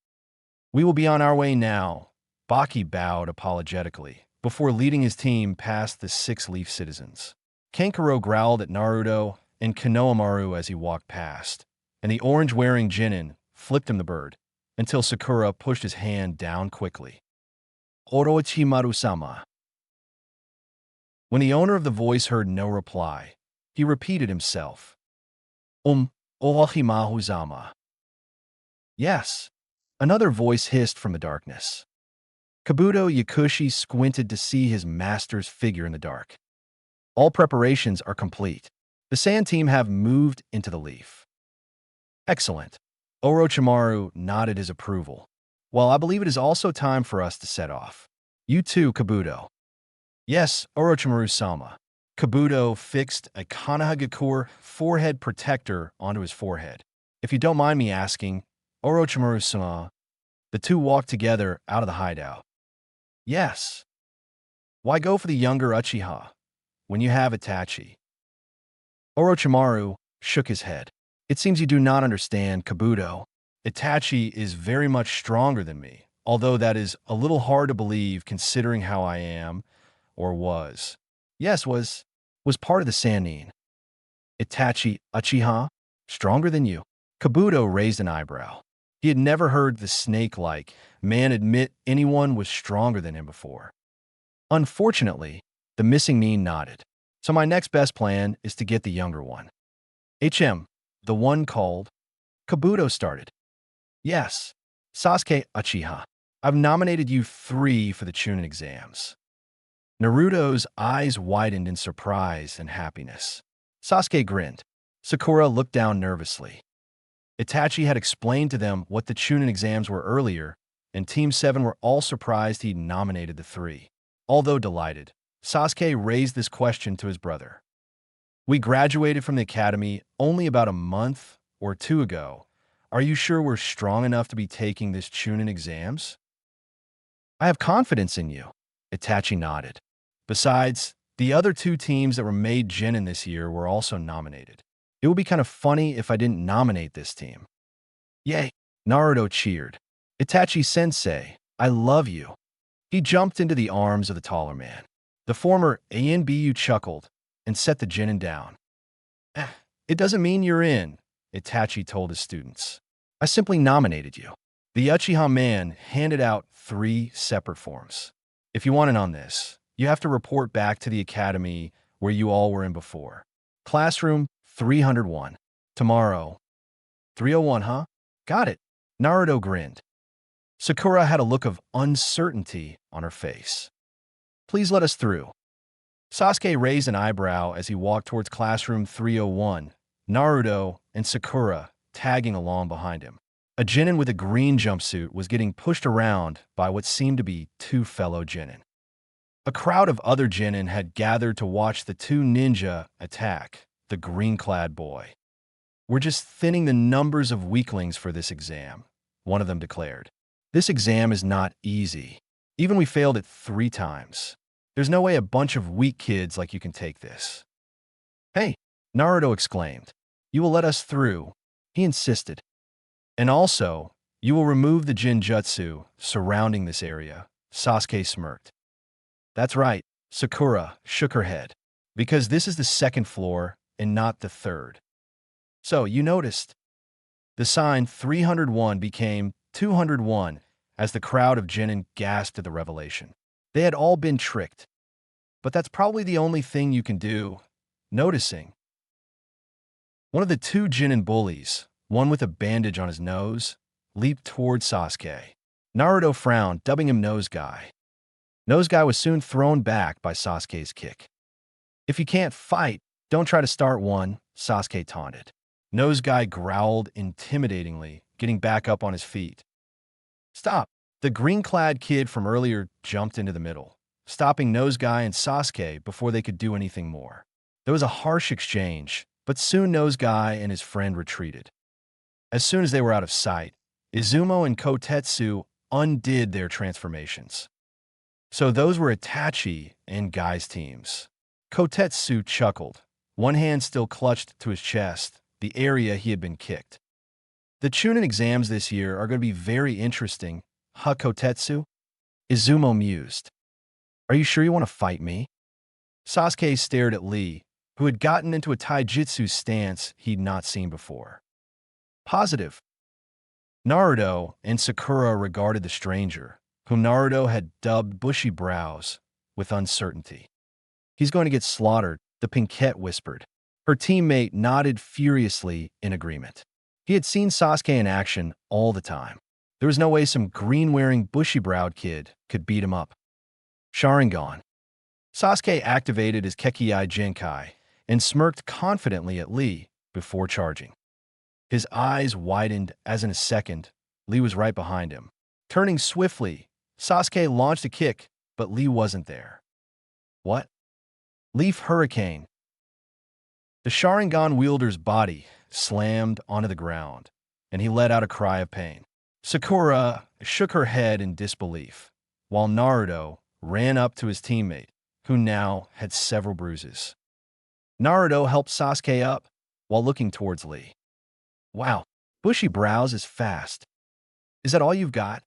We will be on our way now. Baki bowed apologetically before leading his team past the 6-leaf citizens. Kankuro growled at Naruto and Konohamaru as he walked past, and the orange-wearing genin flipped him the bird until Sakura pushed his hand down quickly. Orochimaru-sama. When the owner of the voice heard no reply, he repeated himself. Orochimaru-sama. Yes, another voice hissed from the darkness. Kabuto Yakushi squinted to see his master's figure in the dark. All preparations are complete. The Sand team have moved into the leaf. Excellent. Orochimaru nodded his approval. Well, I believe it is also time for us to set off. You too, Kabuto. Yes, Orochimaru-sama. Kabuto fixed a Konohagakure forehead protector onto his forehead. If you don't mind me asking, Orochimaru-sama, the two walked together out of the hideout. Yes. Why go for the younger Uchiha when you have Itachi? Orochimaru shook his head. It seems you do not understand, Kabuto. Itachi is very much stronger than me, although that is a little hard to believe considering how I am, or was. Yes, was part of the Sannin. Itachi Uchiha? Stronger than you? Kabuto raised an eyebrow. He had never heard the snake-like man admit anyone was stronger than him before. Unfortunately, the missing Nin nodded. So my next best plan is to get the younger one. The one called. Kabuto started. Yes, Sasuke Uchiha. I've nominated you 3 for the Chunin exams. Naruto's eyes widened in surprise and happiness. Sasuke grinned. Sakura looked down nervously. Itachi had explained to them what the Chunin exams were earlier, and Team 7 were all surprised he'd nominated the 3. Although delighted, Sasuke raised this question to his brother. We graduated from the academy only about a month or 2 ago. Are you sure we're strong enough to be taking this Chunin exams? I have confidence in you. Itachi nodded. Besides, the other two teams that were made Genin this year were also nominated. It would be kind of funny if I didn't nominate this team. Yay! Naruto cheered. Itachi sensei, I love you. He jumped into the arms of the taller man. The former ANBU chuckled and set the Genin down. "Eh, it doesn't mean you're in," Itachi told his students. "I simply nominated you." The Uchiha man handed out 3 separate forms. "If you want in on this, you have to report back to the academy where you all were in before. Classroom 301. Tomorrow. 301, huh? Got it." Naruto grinned. Sakura had a look of uncertainty on her face. "Please let us through." Sasuke raised an eyebrow as he walked towards classroom 301, Naruto and Sakura tagging along behind him. A Genin with a green jumpsuit was getting pushed around by what seemed to be 2 fellow Genin. A crowd of other Genin had gathered to watch the 2 ninja attack the green-clad boy. "We're just thinning the numbers of weaklings for this exam," one of them declared. "This exam is not easy. Even we failed it 3 times. There's no way a bunch of weak kids like you can take this." "Hey," Naruto exclaimed. "You will let us through," he insisted. "And also, you will remove the Jinjutsu surrounding this area," Sasuke smirked. "That's right," Sakura shook her head. "Because this is the 2nd floor and not the 3rd. So, you noticed. The sign 301 became 201 as the crowd of Genin gasped at the revelation. They had all been tricked. But that's probably the only thing you can do. Noticing. One of the 2 Genin bullies, one with a bandage on his nose, leaped toward Sasuke. Naruto frowned, dubbing him Nose Guy. Nose Guy was soon thrown back by Sasuke's kick. "If you can't fight, don't try to start one," Sasuke taunted. Nose Guy growled intimidatingly, getting back up on his feet. "Stop!" The green-clad kid from earlier jumped into the middle, stopping Nose Guy and Sasuke before they could do anything more. There was a harsh exchange, but soon Nose Guy and his friend retreated. As soon as they were out of sight, Izumo and Kotetsu undid their transformations. So those were Itachi and Guy's teams. Kotetsu chuckled, one hand still clutched to his chest, the area he had been kicked. "The Chunin exams this year are going to be very interesting, huh, Kotetsu?" Izumo mused. "Are you sure you want to fight me?" Sasuke stared at Lee, who had gotten into a taijutsu stance he'd not seen before. "Positive." Naruto and Sakura regarded the stranger, whom Naruto had dubbed Bushy Brows, with uncertainty. "He's going to get slaughtered," the Pinkette whispered. Her teammate nodded furiously in agreement. He had seen Sasuke in action all the time. There was no way some green-wearing, bushy-browed kid could beat him up. Sharingan. Sasuke activated his Kekkai Genkai and smirked confidently at Lee before charging. His eyes widened as in a second, Lee was right behind him. Turning swiftly, Sasuke launched a kick, but Lee wasn't there. "What?" "Leaf Hurricane." The Sharingan wielder's body slammed onto the ground, and he let out a cry of pain. Sakura shook her head in disbelief, while Naruto ran up to his teammate, who now had several bruises. Naruto helped Sasuke up while looking towards Lee. "Wow, Bushy Brows is fast. Is that all you've got?"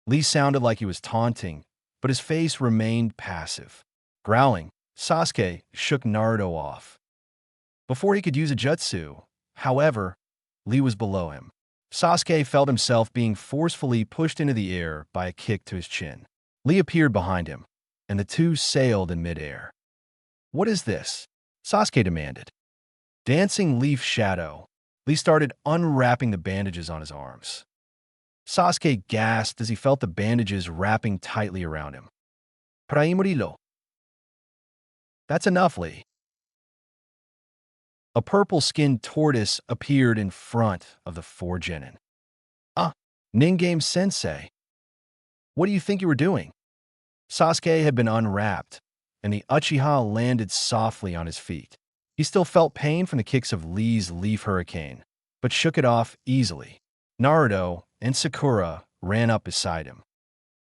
Lee sounded like he was taunting, but his face remained passive. Growling, Sasuke shook Naruto off. Before he could use a jutsu, however, Lee was below him. Sasuke felt himself being forcefully pushed into the air by a kick to his chin. Lee appeared behind him, and the two sailed in midair. "What is this?" Sasuke demanded. Dancing leaf shadow, Lee started unwrapping the bandages on his arms. Sasuke gasped as he felt the bandages wrapping tightly around him. "Praimurilo." "That's enough, Lee." A purple-skinned tortoise appeared in front of the 4 genin. "Ah, Ningame sensei. What do you think you were doing?" Sasuke had been unwrapped, and the Uchiha landed softly on his feet. He still felt pain from the kicks of Lee's leaf hurricane, but shook it off easily. Naruto and Sakura ran up beside him.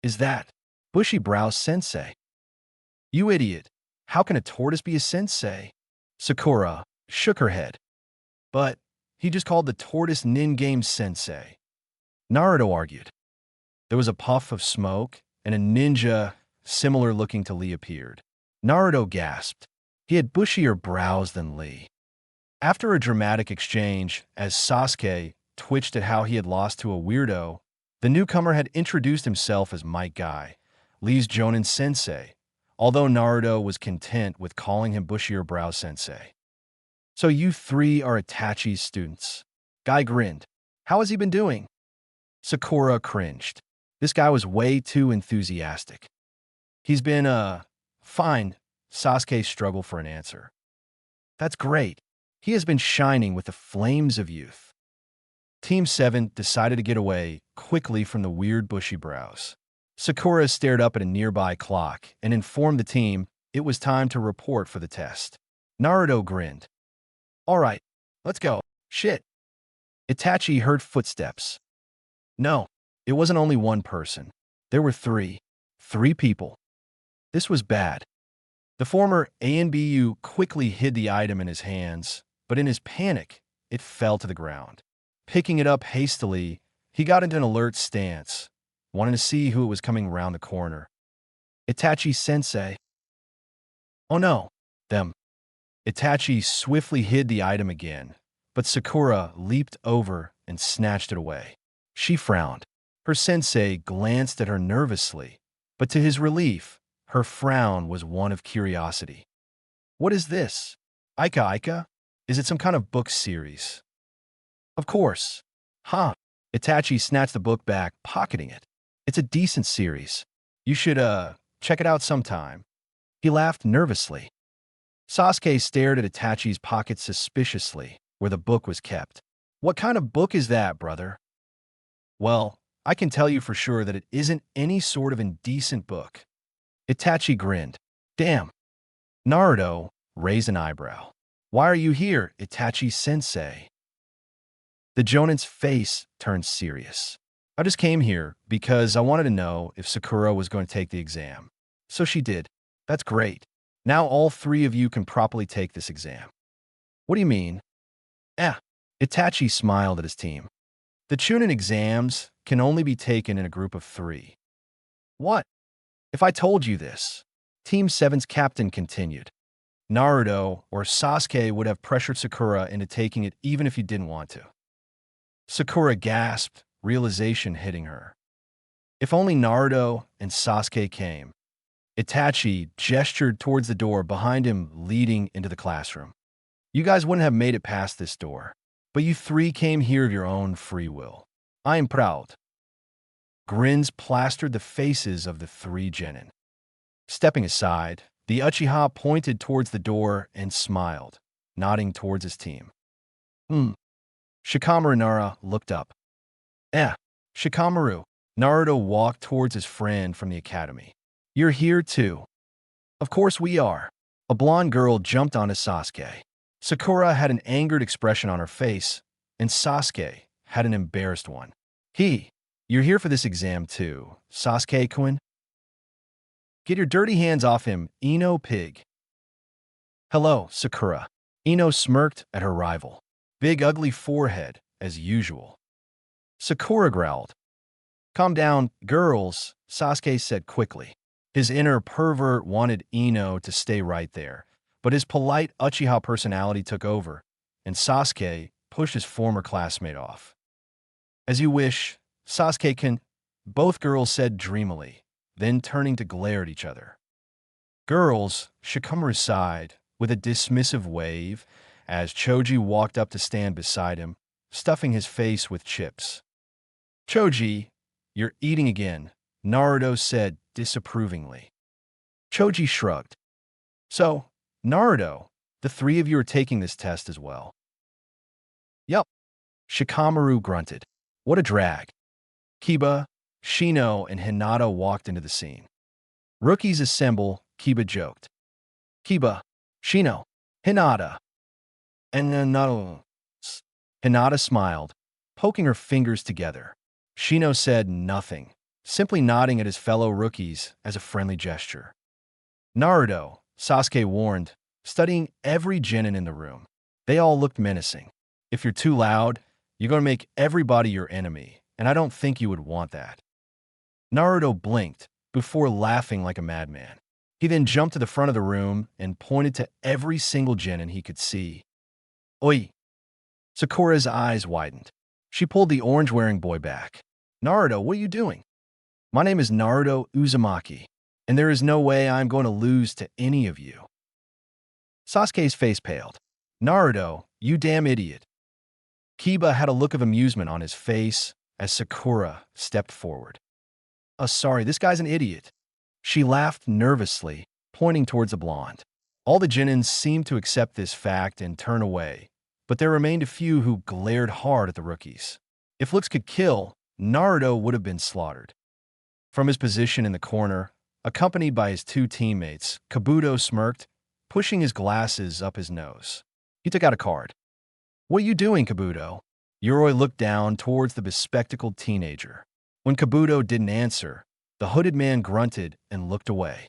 Is that Bushy Brow Sensei? You idiot. How can a tortoise be a sensei? Sakura shook her head. But he just called the tortoise Nin-game sensei. Naruto argued. There was a puff of smoke, and a ninja similar looking to Lee appeared. Naruto gasped. He had bushier brows than Lee. After a dramatic exchange, as Sasuke twitched at how he had lost to a weirdo, the newcomer had introduced himself as Might Guy, Lee's Jonin sensei, although Naruto was content with calling him Bushier Brow Sensei. So you three are Itachi's students. Guy grinned. How has he been doing? Sakura cringed. This guy was way too enthusiastic. He's been, fine. Sasuke struggled for an answer. That's great. He has been shining with the flames of youth. Team 7 decided to get away quickly from the weird bushy brows. Sakura stared up at a nearby clock and informed the team it was time to report for the test. Naruto grinned. All right, let's go. Shit. Itachi heard footsteps. No, it wasn't only one person. There were three. 3 people. This was bad. The former ANBU quickly hid the item in his hands, but in his panic, it fell to the ground. Picking it up hastily, he got into an alert stance, wanting to see who it was coming around the corner. Itachi-sensei. Oh no, them. Itachi swiftly hid the item again, but Sakura leaped over and snatched it away. She frowned. Her sensei glanced at her nervously, but to his relief, her frown was one of curiosity. What is this? Ika? Is it some kind of book series? Of course. Huh. Itachi snatched the book back, pocketing it. It's a decent series. You should, check it out sometime. He laughed nervously. Sasuke stared at Itachi's pocket suspiciously, where the book was kept. What kind of book is that, brother? Well, I can tell you for sure that it isn't any sort of indecent book. Itachi grinned. Damn. Naruto raised an eyebrow. Why are you here, Itachi-sensei? The Jonin's face turned serious. I just came here because I wanted to know if Sakura was going to take the exam. So she did. That's great. Now all 3 of you can properly take this exam. What do you mean? Itachi smiled at his team. The Chunin exams can only be taken in a group of 3. What? If I told you this? Team 7's captain continued. Naruto or Sasuke would have pressured Sakura into taking it even if he didn't want to. Sakura gasped, realization hitting her. If only Naruto and Sasuke came. Itachi gestured towards the door behind him leading into the classroom. You guys wouldn't have made it past this door, but you 3 came here of your own free will. I am proud. Grins plastered the faces of the 3 genin. Stepping aside, the Uchiha pointed towards the door and smiled, nodding towards his team. Shikamaru Nara looked up. Shikamaru. Naruto walked towards his friend from the academy. You're here too. Of course we are. A blonde girl jumped onto Sasuke. Sakura had an angered expression on her face, and Sasuke had an embarrassed one. You're here for this exam too, Sasuke-kun? Get your dirty hands off him, Ino pig. Hello, Sakura. Ino smirked at her rival. Big ugly forehead, as usual. Sakura growled. Calm down, girls, Sasuke said quickly. His inner pervert wanted Ino to stay right there, but his polite Uchiha personality took over, and Sasuke pushed his former classmate off. As you wish, Sasuke-kun, both girls said dreamily, then turning to glare at each other. Girls, Shikamaru sighed, with a dismissive wave, as Choji walked up to stand beside him, stuffing his face with chips. Choji, you're eating again, Naruto said disapprovingly. Choji shrugged. So, Naruto, the 3 of you are taking this test as well. Yup. Shikamaru grunted. What a drag. Kiba, Shino, and Hinata walked into the scene. Rookies assemble, Kiba joked. Kiba, Shino, Hinata, and Naruto. Hinata smiled, poking her fingers together. Shino said nothing, simply nodding at his fellow rookies as a friendly gesture. Naruto, Sasuke warned, studying every genin in the room. They all looked menacing. If you're too loud, you're going to make everybody your enemy, and I don't think you would want that. Naruto blinked before laughing like a madman. He then jumped to the front of the room and pointed to every single genin he could see. Oi! Sakura's eyes widened. She pulled the orange-wearing boy back. Naruto, what are you doing? My name is Naruto Uzumaki, and there is no way I'm going to lose to any of you. Sasuke's face paled. Naruto, you damn idiot. Kiba had a look of amusement on his face as Sakura stepped forward. Sorry, this guy's an idiot. She laughed nervously, pointing towards the blonde. All the genins seemed to accept this fact and turn away, but there remained a few who glared hard at the rookies. If looks could kill, Naruto would have been slaughtered. From his position in the corner, accompanied by his two teammates, Kabuto smirked, pushing his glasses up his nose. He took out a card. What are you doing, Kabuto? Yoroi looked down towards the bespectacled teenager. When Kabuto didn't answer, the hooded man grunted and looked away.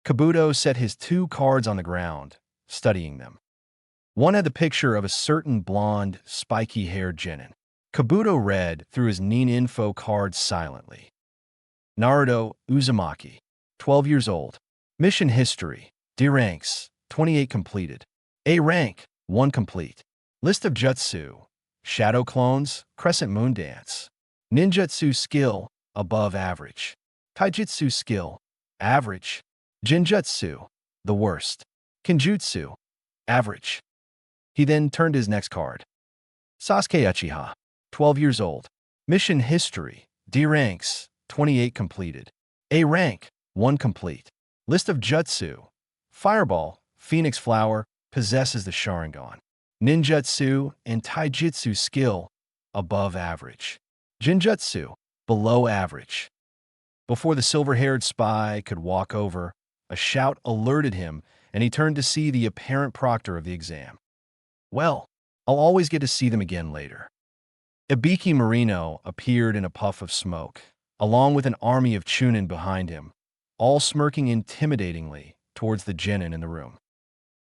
Kabuto set his two cards on the ground, studying them. One had the picture of a certain blonde, spiky-haired genin. Kabuto read through his Nin info card silently. Naruto Uzumaki, 12 years old. Mission history, D ranks, 28 completed. A rank, 1 complete. List of jutsu, shadow clones, crescent moon dance. Ninjutsu skill, above average. Taijutsu skill, average. Genjutsu, the worst. Kenjutsu, average. He then turned his next card. Sasuke Uchiha, 12 years old. Mission history, D ranks, 28 completed. A rank, 1 complete. List of jutsu. Fireball, Phoenix Flower, possesses the Sharingan. Ninjutsu and Taijutsu skill, above average. Genjutsu, below average. Before the silver-haired spy could walk over, a shout alerted him, and he turned to see the apparent proctor of the exam. Well, I'll always get to see them again later. Ibiki Marino appeared in a puff of smoke, along with an army of Chunin behind him, all smirking intimidatingly towards the genin in the room.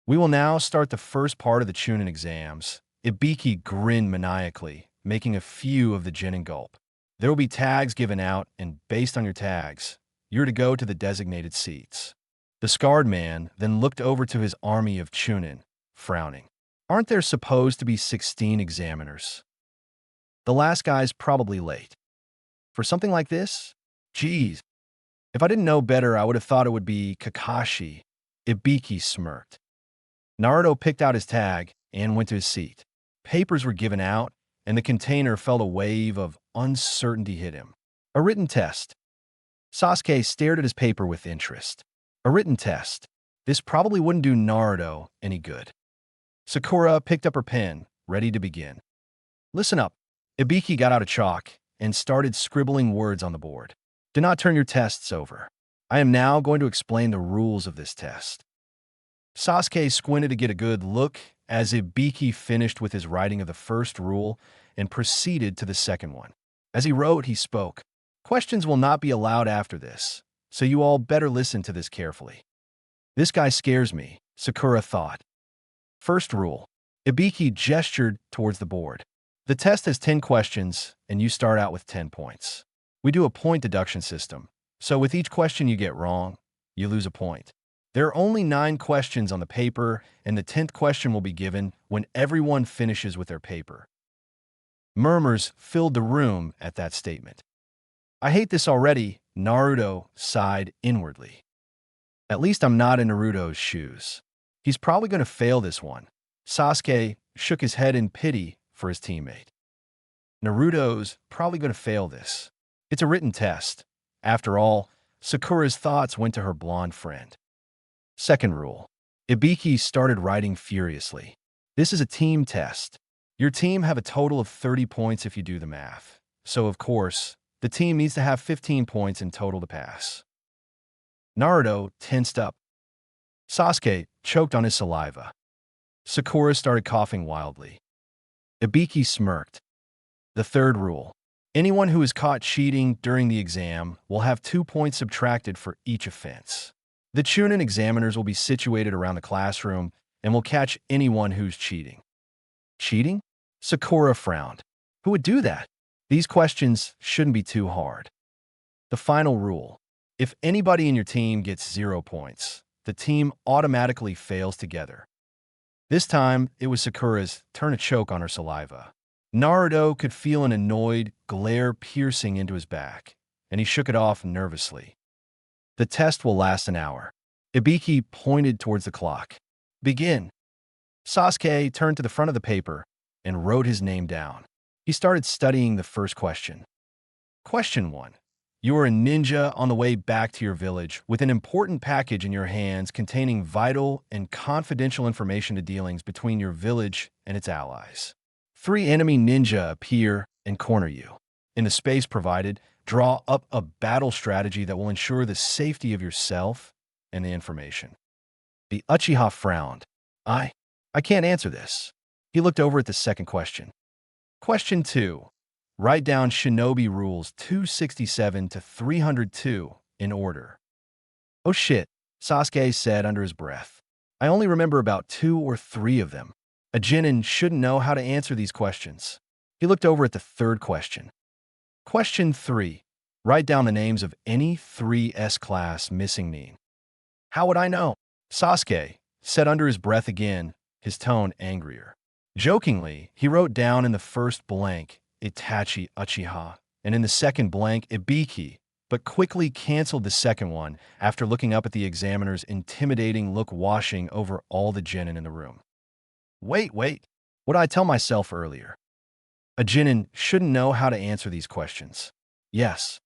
We will now start the first part of the Chunin exams. Ibiki grinned maniacally, making a few of the genin gulp. There will be tags given out, and based on your tags, you're to go to the designated seats. The scarred man then looked over to his army of Chunin, frowning. Aren't there supposed to be 16 examiners? The last guy's probably late. For something like this? Geez. If I didn't know better, I would have thought it would be Kakashi. Ibiki smirked. Naruto picked out his tag and went to his seat. Papers were given out, and the container felt a wave of uncertainty hit him. A written test. Sasuke stared at his paper with interest. A written test. This probably wouldn't do Naruto any good. Sakura picked up her pen, ready to begin. Listen up. Ibiki got out a chalk and started scribbling words on the board. Do not turn your tests over. I am now going to explain the rules of this test. Sasuke squinted to get a good look as Ibiki finished with his writing of the first rule and proceeded to the second one. As he wrote, he spoke. Questions will not be allowed after this, so you all better listen to this carefully. This guy scares me, Sakura thought. First rule. Ibiki gestured towards the board. The test has 10 questions, and you start out with 10 points. We do a point deduction system, so with each question you get wrong, you lose a point. There are only 9 questions on the paper, and the 10th question will be given when everyone finishes with their paper. Murmurs filled the room at that statement. I hate this already, Naruto sighed inwardly. At least I'm not in Naruto's shoes. He's probably going to fail this one. Sasuke shook his head in pity for his teammate. Naruto's probably going to fail this. It's a written test. After all, Sakura's thoughts went to her blonde friend. Second rule. Ibiki started writing furiously. This is a team test. Your team have a total of 30 points if you do the math. So, of course, the team needs to have 15 points in total to pass. Naruto tensed up. Sasuke choked on his saliva. Sakura started coughing wildly. Ibiki smirked. The third rule. Anyone who is caught cheating during the exam will have 2 points subtracted for each offense. The Chunin examiners will be situated around the classroom and will catch anyone who's cheating. Cheating? Sakura frowned. Who would do that? These questions shouldn't be too hard. The final rule. If anybody in your team gets 0 points, the team automatically fails together. This time, it was Sakura's turn to choke on her saliva. Naruto could feel an annoyed glare piercing into his back, and he shook it off nervously. The test will last an hour. Ibiki pointed towards the clock. Begin. Sasuke turned to the front of the paper and wrote his name down. He started studying the first question. Question 1. You are a ninja on the way back to your village with an important package in your hands containing vital and confidential information to dealings between your village and its allies. 3 enemy ninja appear and corner you. In the space provided, draw up a battle strategy that will ensure the safety of yourself and the information. The Uchiha frowned. I can't answer this. He looked over at the second question. Question 2. Write down Shinobi Rules 267 to 302 in order. Oh shit, Sasuke said under his breath. I only remember about 2 or 3 of them. A genin shouldn't know how to answer these questions. He looked over at the third question. Question 3. Write down the names of any 3 S-class missing nin. How would I know? Sasuke said under his breath again, his tone angrier. Jokingly, he wrote down in the first blank, Itachi Uchiha, and in the second blank, Ibiki, but quickly canceled the second one after looking up at the examiner's intimidating look washing over all the genin in the room. Wait. What did I tell myself earlier? A genin shouldn't know how to answer these questions. Yes.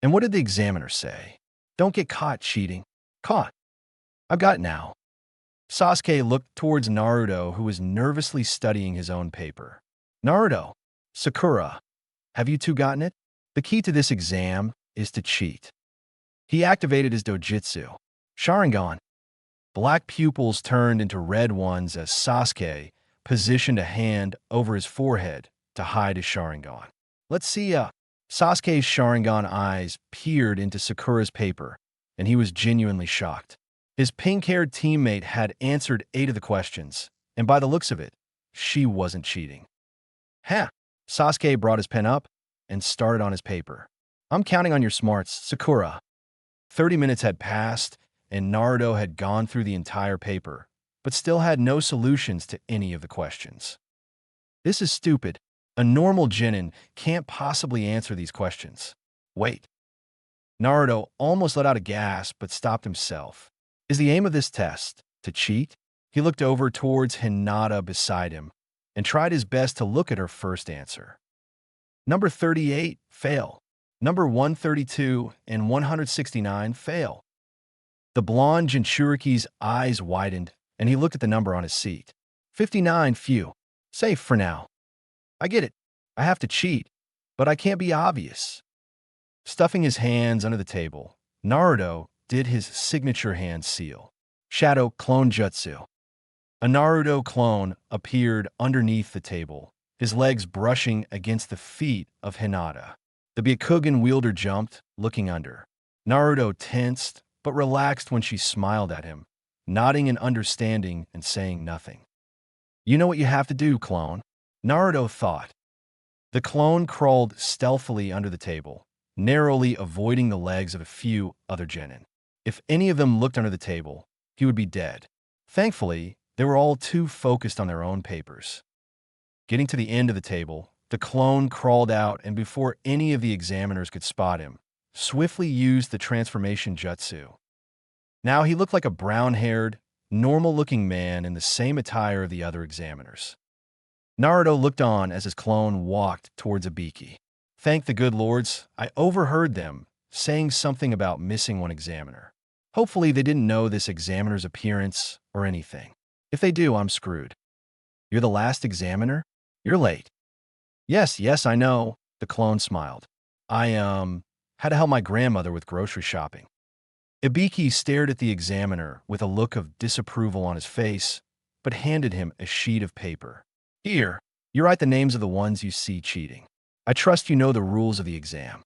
And what did the examiner say? Don't get caught cheating. Caught. I've got it now. Sasuke looked towards Naruto, who was nervously studying his own paper. Naruto, Sakura, have you two gotten it? The key to this exam is to cheat. He activated his dojutsu. Sharingan. Black pupils turned into red ones as Sasuke positioned a hand over his forehead to hide his Sharingan. Let's see. Sasuke's Sharingan eyes peered into Sakura's paper, and he was genuinely shocked. His pink-haired teammate had answered 8 of the questions, and by the looks of it, she wasn't cheating. Sasuke brought his pen up and started on his paper. I'm counting on your smarts, Sakura. 30 minutes had passed, and Naruto had gone through the entire paper, but still had no solutions to any of the questions. This is stupid. A normal genin can't possibly answer these questions. Wait. Naruto almost let out a gasp but stopped himself. Is the aim of this test to cheat? He looked over towards Hinata beside him and tried his best to look at her first answer. Number 38, fail. Number 132 and 169, fail. The blonde Jinchuriki's eyes widened, and he looked at the number on his seat. 59, phew. Safe for now. I get it. I have to cheat, but I can't be obvious. Stuffing his hands under the table, Naruto did his signature hand seal. Shadow Clone Jutsu. A Naruto clone appeared underneath the table, his legs brushing against the feet of Hinata. The Byakugan wielder jumped, looking under. Naruto tensed, but relaxed when she smiled at him, nodding in understanding and saying nothing. You know what you have to do, clone, Naruto thought. The clone crawled stealthily under the table, narrowly avoiding the legs of a few other genin. If any of them looked under the table, he would be dead. Thankfully, they were all too focused on their own papers. Getting to the end of the table, the clone crawled out and before any of the examiners could spot him, swiftly used the transformation jutsu. Now he looked like a brown-haired, normal-looking man in the same attire of the other examiners. Naruto looked on as his clone walked towards Ibiki. Thank the good lords, I overheard them saying something about missing one examiner. Hopefully they didn't know this examiner's appearance or anything. If they do, I'm screwed. You're the last examiner? You're late. Yes, I know, the clone smiled. I, had to help my grandmother with grocery shopping. Ibiki stared at the examiner with a look of disapproval on his face, but handed him a sheet of paper. Here. You write the names of the ones you see cheating. I trust you know the rules of the exam.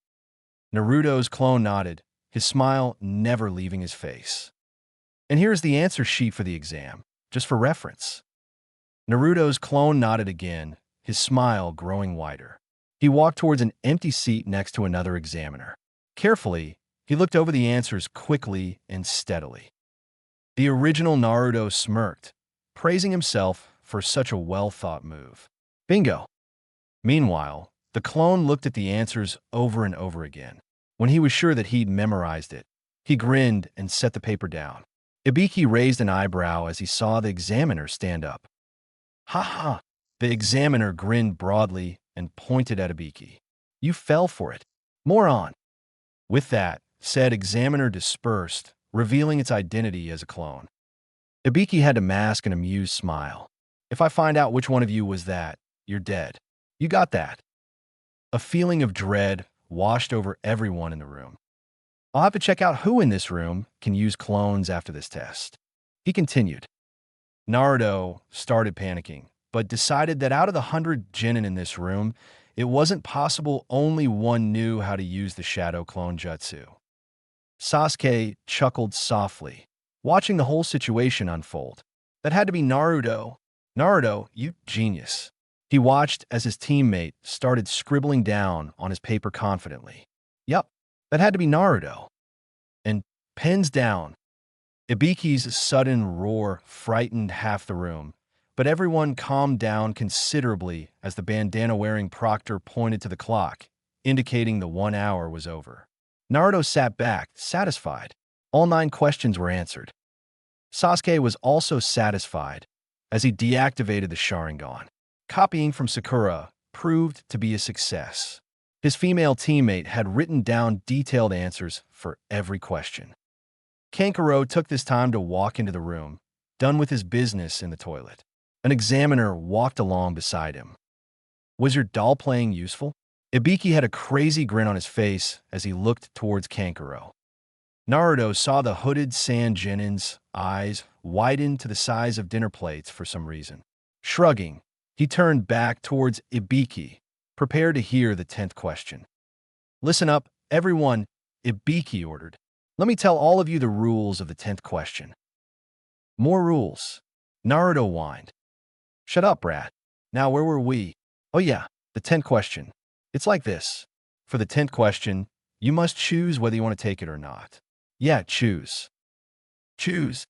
Naruto's clone nodded, his smile never leaving his face. And here's the answer sheet for the exam, just for reference. Naruto's clone nodded again, his smile growing wider. He walked towards an empty seat next to another examiner. Carefully, he looked over the answers quickly and steadily. The original Naruto smirked, praising himself for such a well-thought move. Bingo! Meanwhile, the clone looked at the answers over and over again. When he was sure that he'd memorized it, he grinned and set the paper down. Ibiki raised an eyebrow as he saw the examiner stand up. Ha ha! The examiner grinned broadly and pointed at Ibiki. You fell for it. Moron! With that, said examiner dispersed, revealing its identity as a clone. Ibiki had to mask an amused smile. If I find out which one of you was that, you're dead. You got that. A feeling of dread washed over everyone in the room. I'll have to check out who in this room can use clones after this test. He continued. Naruto started panicking, but decided that out of the 100 genin in this room, it wasn't possible only one knew how to use the shadow clone jutsu. Sasuke chuckled softly, watching the whole situation unfold. That had to be Naruto. Naruto, you genius. He watched as his teammate started scribbling down on his paper confidently. Yup, that had to be Naruto. And pens down. Ibiki's sudden roar frightened half the room, but everyone calmed down considerably as the bandana-wearing proctor pointed to the clock, indicating the 1 hour was over. Naruto sat back, satisfied. All 9 questions were answered. Sasuke was also satisfied as he deactivated the Sharingan. Copying from Sakura proved to be a success. His female teammate had written down detailed answers for every question. Kankuro took this time to walk into the room, done with his business in the toilet. An examiner walked along beside him. Was your doll playing useful? Ibiki had a crazy grin on his face as he looked towards Kankuro. Naruto saw the hooded sand genin's eyes widen to the size of dinner plates for some reason. Shrugging, he turned back towards Ibiki, prepared to hear the 10th question. Listen up, everyone, Ibiki ordered. Let me tell all of you the rules of the 10th question. More rules. Naruto whined. Shut up, brat. Now where were we? Oh yeah, the 10th question. It's like this. For the 10th question, you must choose whether you want to take it or not. Yeah, choose. Choose.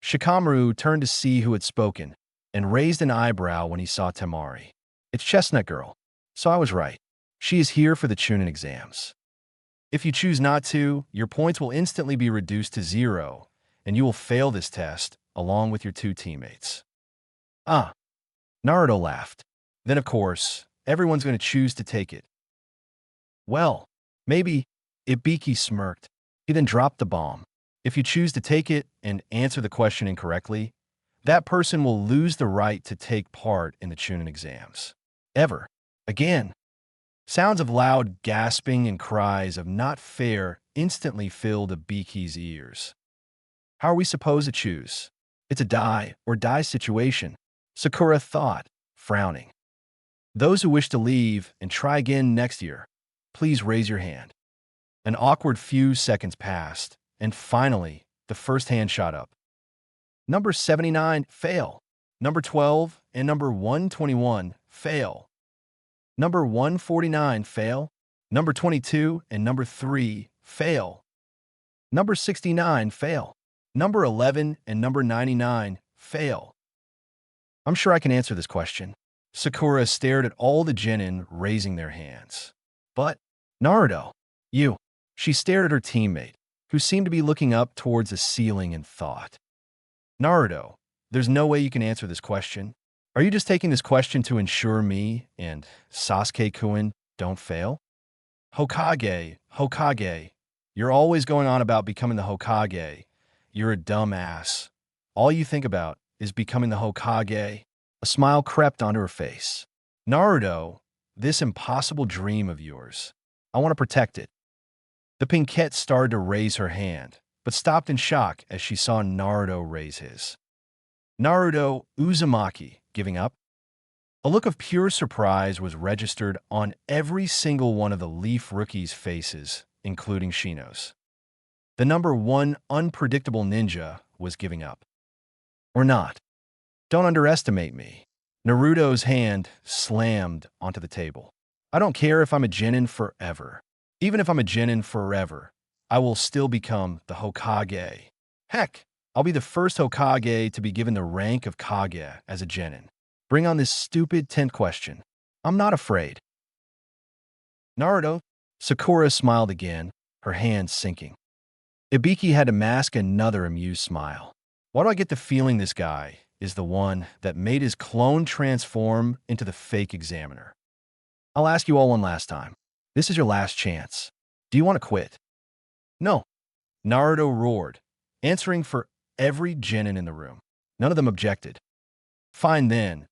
Shikamaru turned to see who had spoken and raised an eyebrow when he saw Temari. It's Chestnut Girl. So I was right. She is here for the Chunin exams. If you choose not to, your points will instantly be reduced to 0, and you will fail this test along with your 2 teammates. Ah. Naruto laughed. Then, of course, everyone's going to choose to take it. Well, maybe. Ibiki smirked. He then dropped the bomb. If you choose to take it and answer the question incorrectly, that person will lose the right to take part in the Chunin exams. Ever. Again. Sounds of loud gasping and cries of not fair instantly filled Ibiki's ears. How are we supposed to choose? It's a die or die situation, Sakura thought, frowning. Those who wish to leave and try again next year, please raise your hand. An awkward few seconds passed, and finally, the first hand shot up. Number 79, fail. Number 12 and number 121, fail. Number 149, fail. Number 22 and number 3, fail. Number 69, fail. Number 11 and number 99, fail. I'm sure I can answer this question. Sakura stared at all the genin raising their hands. But, Naruto, you. She stared at her teammate, who seemed to be looking up towards the ceiling in thought. Naruto, there's no way you can answer this question. Are you just taking this question to ensure me and Sasuke-kun don't fail? Hokage, Hokage, you're always going on about becoming the Hokage. You're a dumbass. All you think about is becoming the Hokage. A smile crept onto her face. Naruto, this impossible dream of yours, I want to protect it. The Pinkette started to raise her hand, but stopped in shock as she saw Naruto raise his. Naruto Uzumaki, giving up? A look of pure surprise was registered on every single one of the Leaf rookies' faces, including Shino's. The number one unpredictable ninja was giving up. Or not. Don't underestimate me. Naruto's hand slammed onto the table. I don't care if I'm a Genin forever. Even if I'm a Genin forever, I will still become the Hokage. Heck, I'll be the first Hokage to be given the rank of Kage as a Genin. Bring on this stupid 10th question. I'm not afraid. Naruto. Sakura smiled again, her hands sinking. Ibiki had to mask another amused smile. Why do I get the feeling this guy is the one that made his clone transform into the fake examiner? I'll ask you all one last time. This is your last chance. Do you want to quit? No. Naruto roared, answering for every genin in the room. None of them objected. Fine then.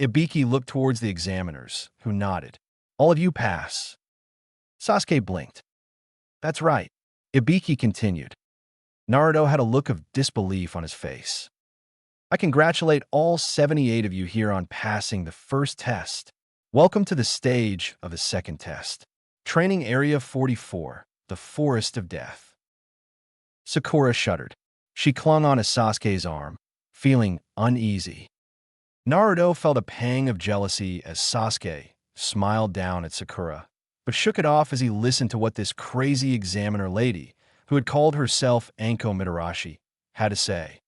Ibiki looked towards the examiners, who nodded. All of you pass. Sasuke blinked. That's right. Ibiki continued. Naruto had a look of disbelief on his face. I congratulate all 78 of you here on passing the first test. Welcome to the stage of the second test. Training Area 44, the Forest of Death. Sakura shuddered. She clung onto Sasuke's arm, feeling uneasy. Naruto felt a pang of jealousy as Sasuke smiled down at Sakura, but shook it off as he listened to what this crazy examiner lady, who had called herself Anko Mitarashi, had to say.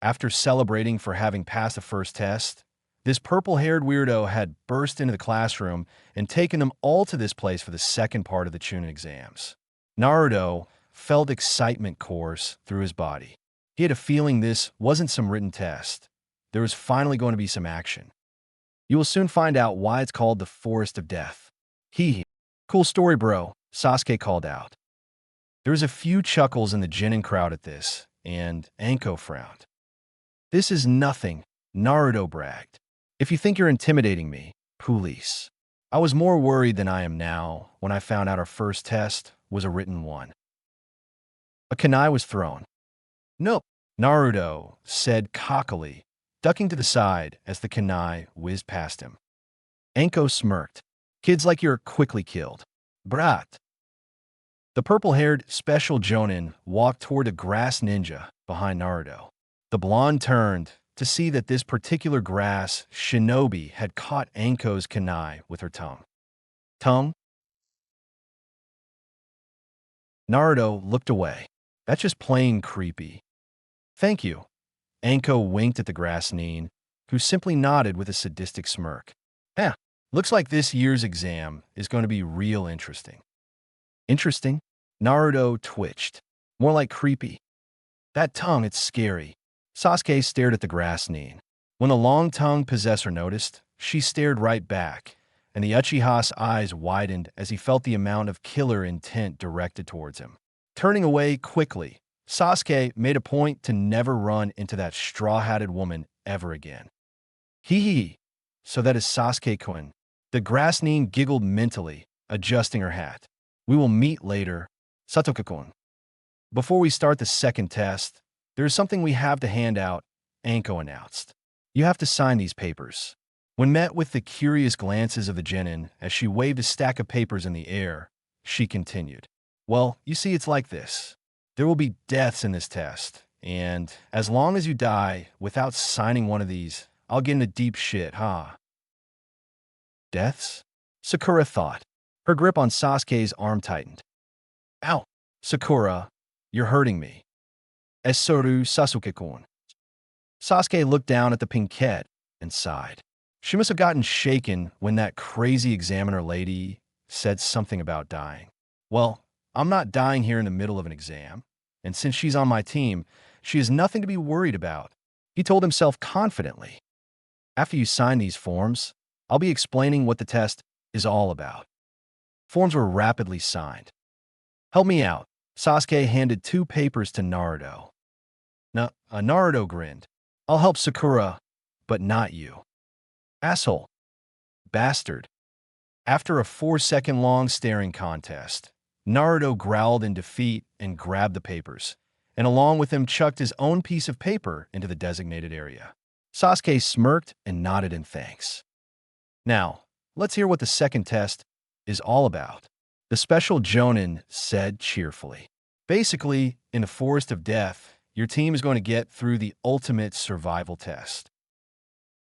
After celebrating for having passed the first test, this purple-haired weirdo had burst into the classroom and taken them all to this place for the second part of the Chunin exams. Naruto felt excitement course through his body. He had a feeling this wasn't some written test. There was finally going to be some action. You will soon find out why it's called the Forest of Death. Cool story, bro, Sasuke called out. There was a few chuckles in the Genin crowd at this, and Anko frowned. This is nothing, Naruto bragged. If you think you're intimidating me, police. I was more worried than I am now when I found out our first test was a written one. A kunai was thrown. Nope, Naruto said cockily, ducking to the side as the kunai whizzed past him. Anko smirked. Kids like you're quickly killed. Brat. The purple-haired special Jonin walked toward a grass ninja behind Naruto. The blonde turned to see that this particular grass shinobi had caught Anko's kunai with her tongue. Tongue? Naruto looked away. That's just plain creepy. Thank you. Anko winked at the grass nin, who simply nodded with a sadistic smirk. Looks like this year's exam is going to be real interesting. Interesting? Naruto twitched. More like creepy. That tongue, it's scary. Sasuke stared at the grass nin. When the long-tongued possessor noticed, she stared right back, and the Uchiha's eyes widened as he felt the amount of killer intent directed towards him. Turning away quickly, Sasuke made a point to never run into that straw-hatted woman ever again. Hee. So that is Sasuke-kun. The grass nin giggled mentally, adjusting her hat. We will meet later, Satoka-kun. Before we start the second test, there is something we have to hand out, Anko announced. You have to sign these papers. When met with the curious glances of the genin as she waved a stack of papers in the air, she continued. Well, you see, it's like this. There will be deaths in this test, and as long as you die without signing one of these, I'll get into deep shit, huh? Deaths? Sakura thought. Her grip on Sasuke's arm tightened. Ow! Sakura, you're hurting me. Esoru Sasuke-kun. Sasuke looked down at the pinkette and sighed. She must have gotten shaken when that crazy examiner lady said something about dying. Well, I'm not dying here in the middle of an exam, and since she's on my team, she has nothing to be worried about, he told himself confidently. After you sign these forms, I'll be explaining what the test is all about. Forms were rapidly signed. Help me out. Sasuke handed 2 papers to Naruto. Naruto grinned. I'll help Sakura, but not you. Asshole. Bastard. After a 4-second-long staring contest, Naruto growled in defeat and grabbed the papers, and along with him chucked his own piece of paper into the designated area. Sasuke smirked and nodded in thanks. Now, let's hear what the second test is all about. The special Jonin said cheerfully. Basically, in the Forest of Death, your team is going to get through the ultimate survival test.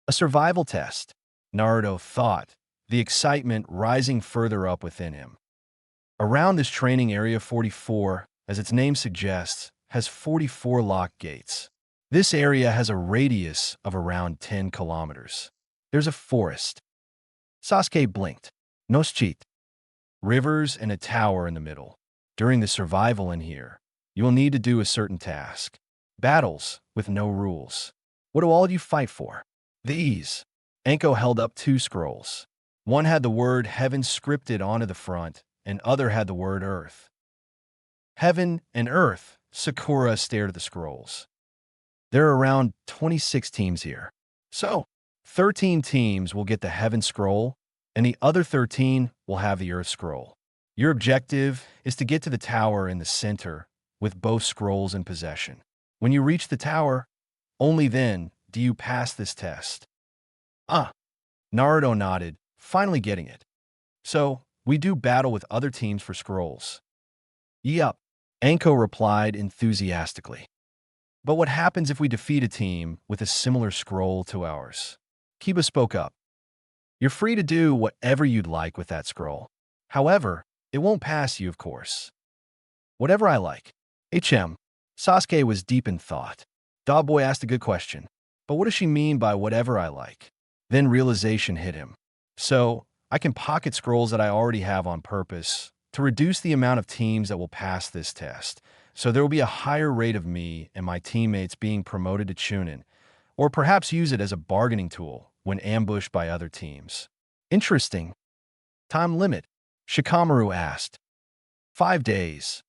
A survival test, Naruto thought, the excitement rising further up within him. Around this training area 44, as its name suggests, has 44 locked gates. This area has a radius of around 10 kilometers. There's a forest. Sasuke blinked. No cheat. Rivers and a tower in the middle. During the survival in here, you will need to do a certain task. Battles with no rules. What do all of you fight for? These. Anko held up two scrolls. One had the word heaven scripted onto the front, and other had the word earth. Heaven and earth, Sakura stared at the scrolls. There are around 26 teams here. So, 13 teams will get the heaven scroll, and the other 13 will have the earth scroll. Your objective is to get to the tower in the center with both scrolls in possession. When you reach the tower, only then do you pass this test. Naruto nodded, finally getting it. So, we do battle with other teams for scrolls. Yup, Anko replied enthusiastically. But what happens if we defeat a team with a similar scroll to ours? Kiba spoke up. You're free to do whatever you'd like with that scroll. However, it won't pass you, of course. Whatever I like. Sasuke was deep in thought. Dogboy asked a good question. But what does she mean by whatever I like? Then realization hit him. So, I can pocket scrolls that I already have on purpose to reduce the amount of teams that will pass this test. So there will be a higher rate of me and my teammates being promoted to Chunin, or perhaps use it as a bargaining tool when ambushed by other teams. Interesting. Time limit? Shikamaru asked. 5 days.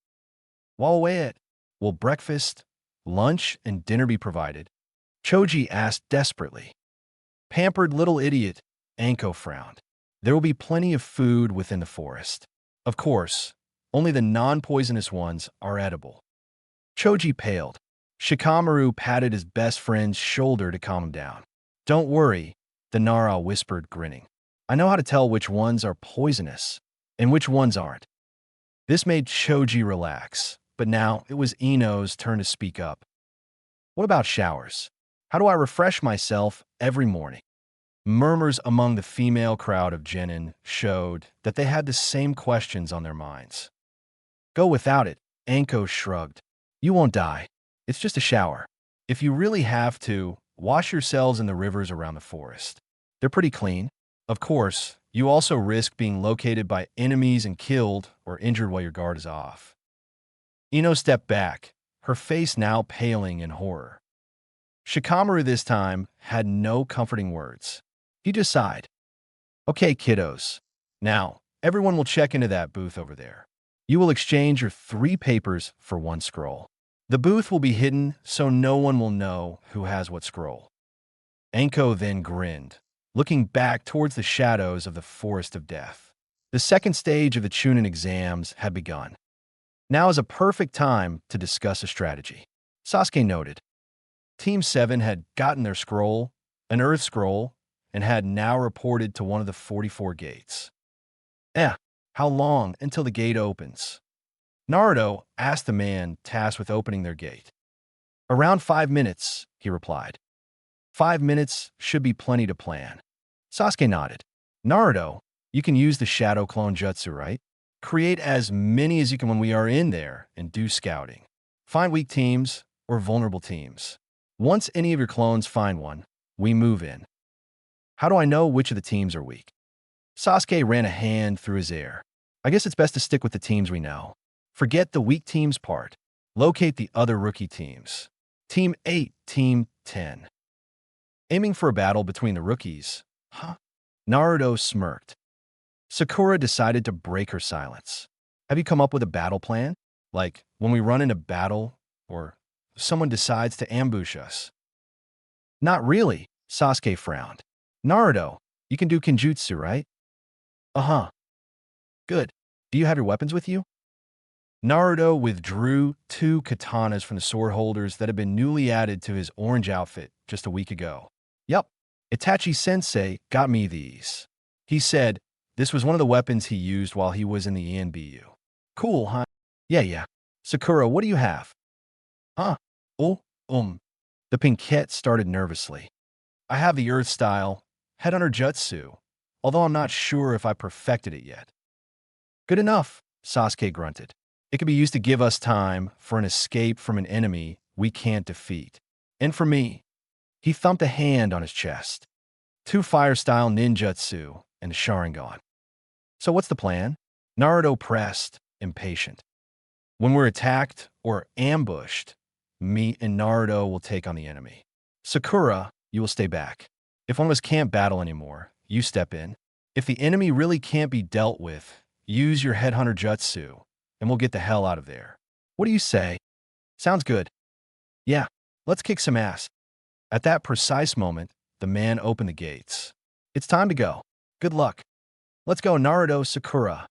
While away it, will breakfast, lunch, and dinner be provided? Choji asked desperately. Pampered little idiot, Anko frowned. There will be plenty of food within the forest. Of course, only the non-poisonous ones are edible. Choji paled. Shikamaru patted his best friend's shoulder to calm him down. Don't worry, the Nara whispered, grinning. I know how to tell which ones are poisonous and which ones aren't. This made Choji relax, but now it was Ino's turn to speak up. What about showers? How do I refresh myself every morning? Murmurs among the female crowd of genin showed that they had the same questions on their minds. Go without it, Anko shrugged. You won't die. It's just a shower. If you really have to, wash yourselves in the rivers around the forest. They're pretty clean. Of course, you also risk being located by enemies and killed or injured while your guard is off. Ino stepped back, her face now paling in horror. Shikamaru this time had no comforting words. He just sighed. Okay, kiddos. Now, everyone will check into that booth over there. You will exchange your 3 papers for 1 scroll. The booth will be hidden so no one will know who has what scroll. Anko then grinned, looking back towards the shadows of the Forest of Death. The second stage of the Chunin exams had begun. Now is a perfect time to discuss a strategy. Sasuke noted. Team 7 had gotten their scroll, an earth scroll, and had now reported to one of the 44 gates. How long until the gate opens? Naruto asked the man tasked with opening their gate. Around 5 minutes, he replied. 5 minutes should be plenty to plan. Sasuke nodded. Naruto, you can use the shadow clone jutsu, right? Create as many as you can when we are in there and do scouting. Find weak teams or vulnerable teams. Once any of your clones find one, we move in. How do I know which of the teams are weak? Sasuke ran a hand through his hair. I guess it's best to stick with the teams we know. Forget the weak teams part. Locate the other rookie teams. Team 8, Team 10. Aiming for a battle between the rookies. Naruto smirked. Sakura decided to break her silence. Have you come up with a battle plan? Like when we run into battle or someone decides to ambush us? Not really, Sasuke frowned. Naruto, you can do kenjutsu, right? Good. Do you have your weapons with you? Naruto withdrew 2 katanas from the sword holders that had been newly added to his orange outfit just a week ago. Yup, Itachi sensei got me these. He said this was one of the weapons he used while he was in the ENBU. Cool, huh? Yeah. Sakura, what do you have? Huh? Oh, The pinkette started nervously. I have the Earth style, Headhunter Jutsu, although I'm not sure if I perfected it yet. Good enough, Sasuke grunted. It can be used to give us time for an escape from an enemy we can't defeat. And for me, he thumped a hand on his chest. 2 fire-style ninjutsu and a Sharingan. So what's the plan? Naruto pressed, impatient. When we're attacked or ambushed, me and Naruto will take on the enemy. Sakura, you will stay back. If one of us can't battle anymore, you step in. If the enemy really can't be dealt with, use your Headhunter Jutsu, and we'll get the hell out of there. What do you say? Sounds good. Yeah, let's kick some ass. At that precise moment, the man opened the gates. It's time to go. Good luck. Let's go, Naruto, Sakura.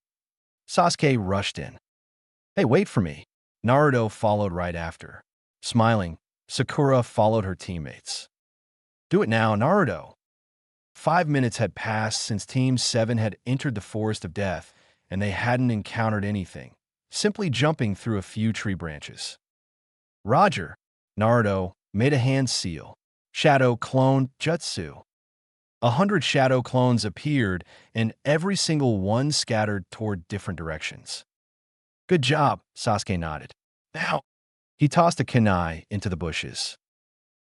Sasuke rushed in. Hey, wait for me. Naruto followed right after. Smiling, Sakura followed her teammates. Do it now, Naruto. 5 minutes had passed since Team 7 had entered the Forest of Death, and they hadn't encountered anything, simply jumping through a few tree branches. Roger, Naruto made a hand seal. Shadow clone jutsu. 100 shadow clones appeared, and every single one scattered toward different directions. Good job, Sasuke nodded. Now, he tossed a kunai into the bushes.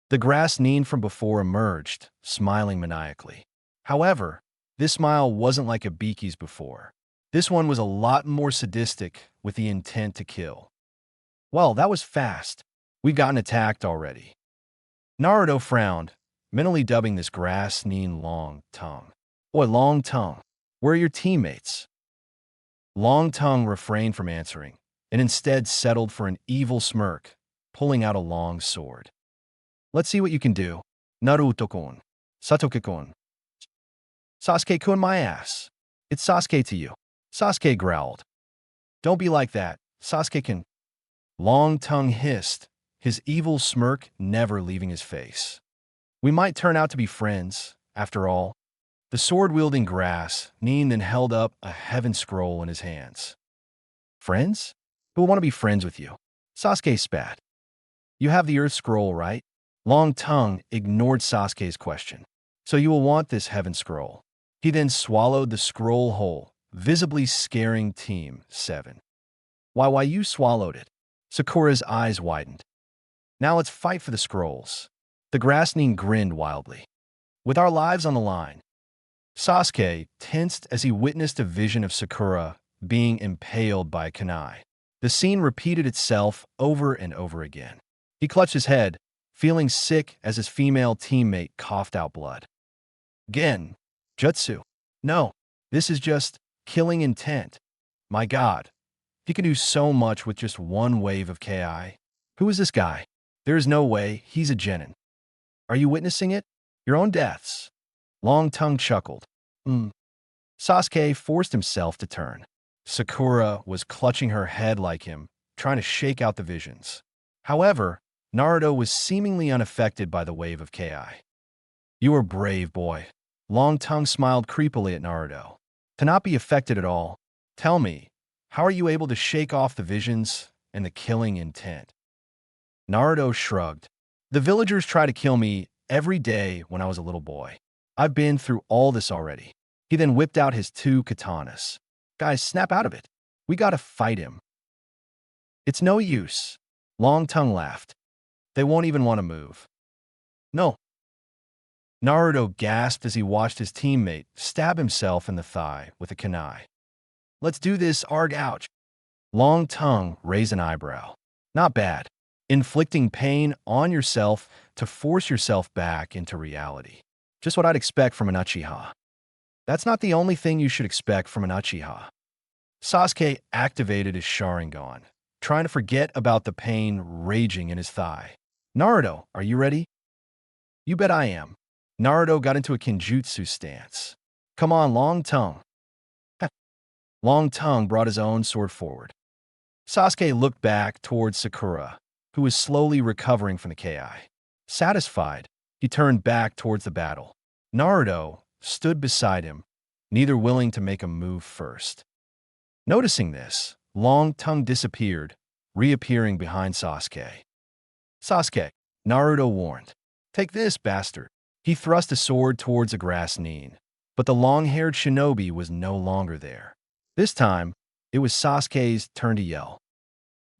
The grass nin from before emerged, smiling maniacally. However, this smile wasn't like Ibiki's before. This one was a lot more sadistic, with the intent to kill. Well, that was fast. We've gotten attacked already. Naruto frowned, mentally dubbing this grass nin Long Tongue. Boy, Long Tongue, where are your teammates? Long Tongue refrained from answering, and instead settled for an evil smirk, pulling out a long sword. Let's see what you can do. Naruto-kun. Sasuke-kun. Sasuke-kun my ass. It's Sasuke to you. Sasuke growled. Don't be like that, Sasuke-kun. Long Tongue hissed, his evil smirk never leaving his face. We might turn out to be friends, after all. The sword-wielding grass nin then held up a heaven scroll in his hands. Friends? Who will want to be friends with you? Sasuke spat. You have the Earth Scroll, right? Long Tongue ignored Sasuke's question. So you will want this heaven scroll. He then swallowed the scroll whole, visibly scaring Team 7. Why you swallowed it? Sakura's eyes widened. Now let's fight for the scrolls. The grass nin grinned wildly. With our lives on the line. Sasuke tensed as he witnessed a vision of Sakura being impaled by a kunai. The scene repeated itself over and over again. He clutched his head, feeling sick as his female teammate coughed out blood. Gen. Jutsu. No, this is just killing intent. My god. He can do so much with just one wave of Ki. Who is this guy? There is no way he's a genin. Are you witnessing it? Your own deaths. Long Tongue chuckled. Sasuke forced himself to turn. Sakura was clutching her head like him, trying to shake out the visions. However, Naruto was seemingly unaffected by the wave of Ki. You are brave, boy. Long Tongue smiled creepily at Naruto. To not be affected at all, tell me, how are you able to shake off the visions and the killing intent? Naruto shrugged. The villagers try to kill me every day when I was a little boy. I've been through all this already. He then whipped out his 2 katanas. Guys, snap out of it. We gotta fight him. It's no use. Long Tongue laughed. They won't even want to move. No. Naruto gasped as he watched his teammate stab himself in the thigh with a kunai. Let's do this, arg ouch. Long Tongue raised an eyebrow. Not bad. Inflicting pain on yourself to force yourself back into reality. Just what I'd expect from an Uchiha. That's not the only thing you should expect from an Uchiha. Sasuke activated his Sharingan, trying to forget about the pain raging in his thigh. Naruto, are you ready? You bet I am. Naruto got into a Kenjutsu stance. Come on, Long Tongue. Long Tongue brought his own sword forward. Sasuke looked back towards Sakura, who was slowly recovering from the Ki. Satisfied, he turned back towards the battle. Naruto stood beside him, neither willing to make a move first. Noticing this, Long Tongue disappeared, reappearing behind Sasuke. Sasuke, Naruto warned. Take this, bastard. He thrust a sword towards a grass knee, but the long-haired shinobi was no longer there. This time, it was Sasuke's turn to yell.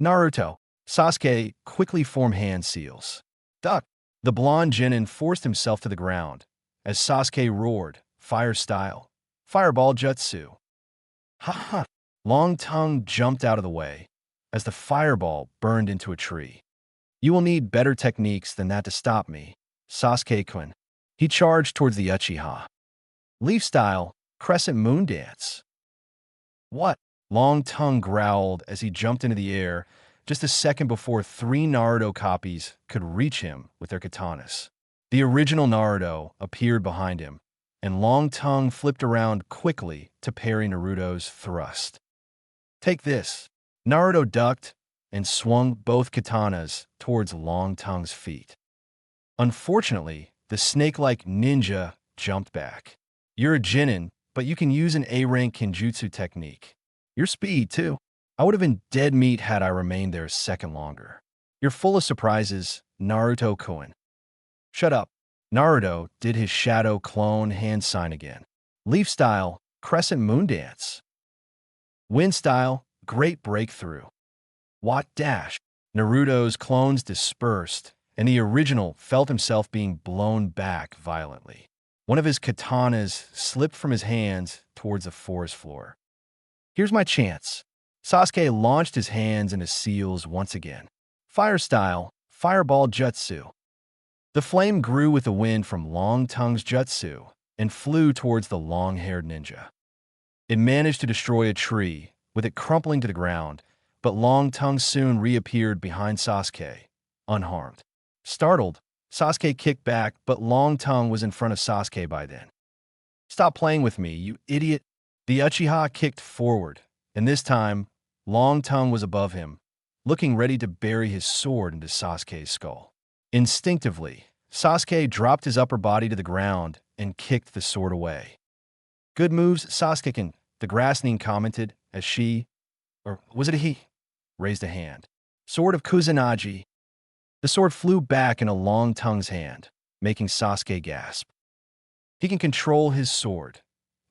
Naruto. Sasuke quickly formed hand seals. Duck. The blonde genin forced himself to the ground as Sasuke roared, fire style, fireball jutsu. Ha ha! Long Tongue jumped out of the way as the fireball burned into a tree. You will need better techniques than that to stop me, Sasuke-kun. He charged towards the Uchiha. Leaf style, crescent moon dance. What? Long Tongue growled as he jumped into the air just a second before 3 Naruto copies could reach him with their katanas. The original Naruto appeared behind him, and Long Tongue flipped around quickly to parry Naruto's thrust. Take this. Naruto ducked and swung both katanas towards Long Tongue's feet. Unfortunately, the snake-like ninja jumped back. You're a genin, but you can use an A-rank kenjutsu technique. Your speed, too. I would have been dead meat had I remained there a second longer. You're full of surprises, Naruto-kun. Shut up. Naruto did his shadow clone hand sign again. Leaf style, crescent moon dance. Wind style, great breakthrough. Watt dash. Naruto's clones dispersed, and the original felt himself being blown back violently. One of his katanas slipped from his hands towards the forest floor. Here's my chance. Sasuke launched his hands into seals once again. Fire style, fireball jutsu. The flame grew with the wind from Long Tongue's jutsu and flew towards the long-haired ninja. It managed to destroy a tree, with it crumpling to the ground, but Long Tongue soon reappeared behind Sasuke, unharmed. Startled, Sasuke kicked back, but Long Tongue was in front of Sasuke by then. Stop playing with me, you idiot. The Uchiha kicked forward, and this time, Long Tongue was above him, looking ready to bury his sword into Sasuke's skull. Instinctively, Sasuke dropped his upper body to the ground and kicked the sword away. Good moves, Sasuke-kun, the Grassning commented as she, or was it a he, raised a hand. Sword of Kusanagi. The sword flew back in a Long Tongue's hand, making Sasuke gasp. He can control his sword.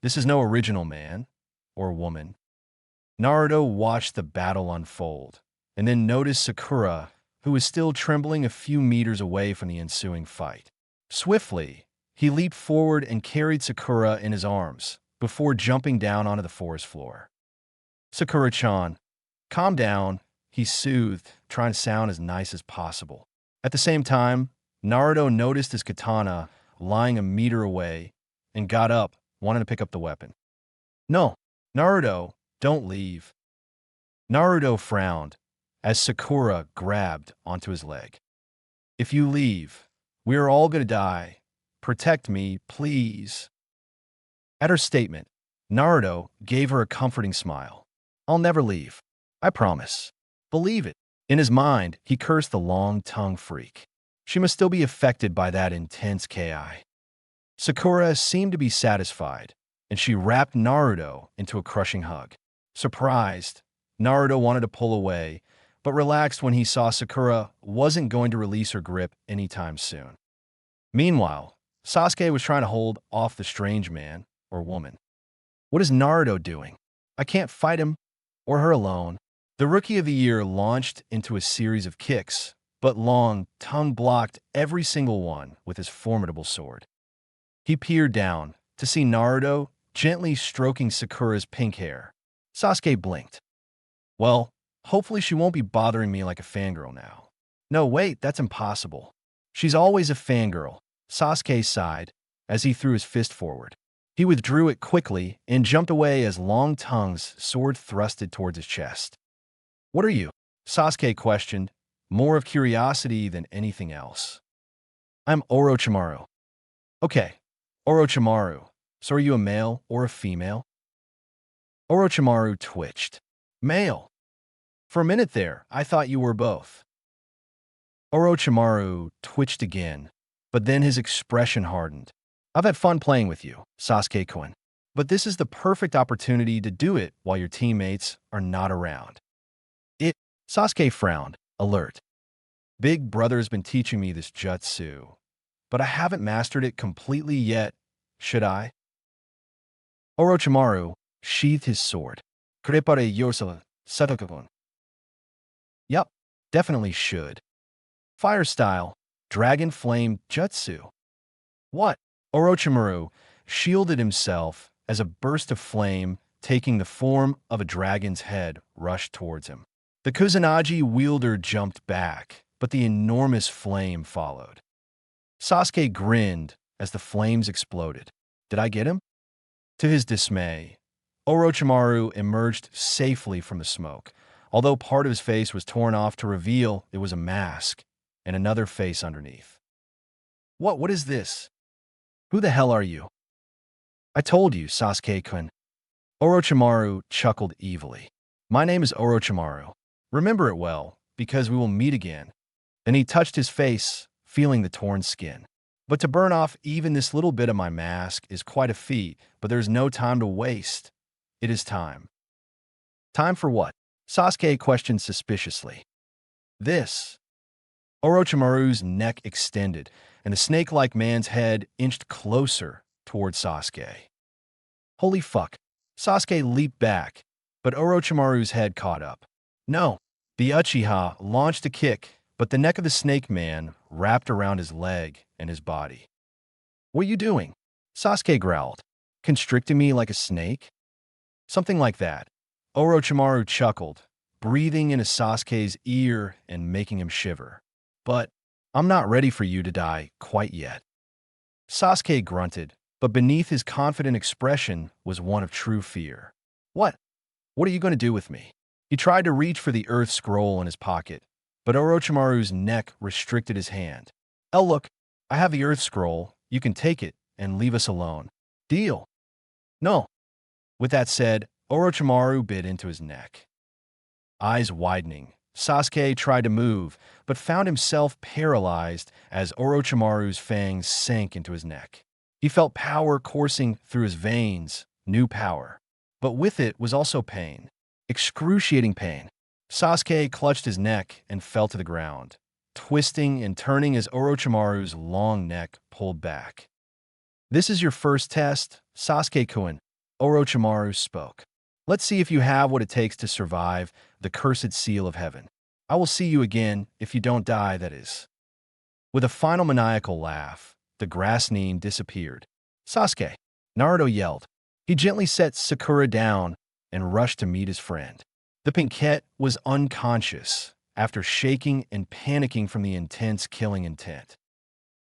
This is no original man or woman. Naruto watched the battle unfold, and then noticed Sakura, who was still trembling a few meters away from the ensuing fight. Swiftly, he leaped forward and carried Sakura in his arms before jumping down onto the forest floor. Sakura-chan, calm down, he soothed, trying to sound as nice as possible. At the same time, Naruto noticed his katana lying a meter away and got up, wanting to pick up the weapon. No, Naruto, don't leave. Naruto frowned as Sakura grabbed onto his leg. If you leave, we are all going to die. Protect me, please. At her statement, Naruto gave her a comforting smile. I'll never leave. I promise. Believe it. In his mind, he cursed the long-tongued freak. She must still be affected by that intense ki. Sakura seemed to be satisfied, and she wrapped Naruto into a crushing hug. Surprised, Naruto wanted to pull away, but relaxed when he saw Sakura wasn't going to release her grip anytime soon. Meanwhile, Sasuke was trying to hold off the strange man or woman. What is Naruto doing? I can't fight him or her alone. The Rookie of the Year launched into a series of kicks, but Long Tongue blocked every single one with his formidable sword. He peered down to see Naruto gently stroking Sakura's pink hair. Sasuke blinked. Well, hopefully she won't be bothering me like a fangirl now. No, wait, that's impossible. She's always a fangirl, Sasuke sighed as he threw his fist forward. He withdrew it quickly and jumped away as Long Tongue's sword thrusted towards his chest. What are you? Sasuke questioned, more of curiosity than anything else. I'm Orochimaru. Okay, Orochimaru. So are you a male or a female? Orochimaru twitched. Male. For a minute there, I thought you were both. Orochimaru twitched again, but then his expression hardened. I've had fun playing with you, Sasuke-kun. But this is the perfect opportunity to do it while your teammates are not around. It. Sasuke frowned, alert. Big brother's been teaching me this jutsu, but I haven't mastered it completely yet. Should I? Orochimaru sheathed his sword. Krepare yosa, Satokakun. Yup, definitely should. Fire style, dragon flame jutsu. What? Orochimaru shielded himself as a burst of flame, taking the form of a dragon's head, rushed towards him. The Kusanagi wielder jumped back, but the enormous flame followed. Sasuke grinned as the flames exploded. Did I get him? To his dismay, Orochimaru emerged safely from the smoke, although part of his face was torn off to reveal it was a mask and another face underneath. What is this? Who the hell are you? I told you, Sasuke-kun. Orochimaru chuckled evilly. My name is Orochimaru. Remember it well, because we will meet again. Then he touched his face, feeling the torn skin. But to burn off even this little bit of my mask is quite a feat, but there's no time to waste. It is time. Time for what? Sasuke questioned suspiciously. This. Orochimaru's neck extended, and the snake-like man's head inched closer toward Sasuke. Holy fuck. Sasuke leaped back, but Orochimaru's head caught up. No. The Uchiha launched a kick, but the neck of the snake man wrapped around his leg and his body. What are you doing? Sasuke growled. Constricting me like a snake? Something like that. Orochimaru chuckled, breathing into Sasuke's ear and making him shiver. But I'm not ready for you to die quite yet. Sasuke grunted, but beneath his confident expression was one of true fear. What? What are you going to do with me? He tried to reach for the earth scroll in his pocket, but Orochimaru's neck restricted his hand. Oh, look, I have the earth scroll. You can take it and leave us alone. Deal. No. With that said, Orochimaru bit into his neck. Eyes widening, Sasuke tried to move, but found himself paralyzed as Orochimaru's fangs sank into his neck. He felt power coursing through his veins, new power. But with it was also pain. Excruciating pain. Sasuke clutched his neck and fell to the ground, twisting and turning as Orochimaru's long neck pulled back. This is your first test, Sasuke-kun, Orochimaru spoke. Let's see if you have what it takes to survive the cursed seal of heaven. I will see you again if you don't die, that is. With a final maniacal laugh, the grass neem disappeared. Sasuke, Naruto yelled. He gently set Sakura down and rushed to meet his friend. The pinkette was unconscious after shaking and panicking from the intense killing intent.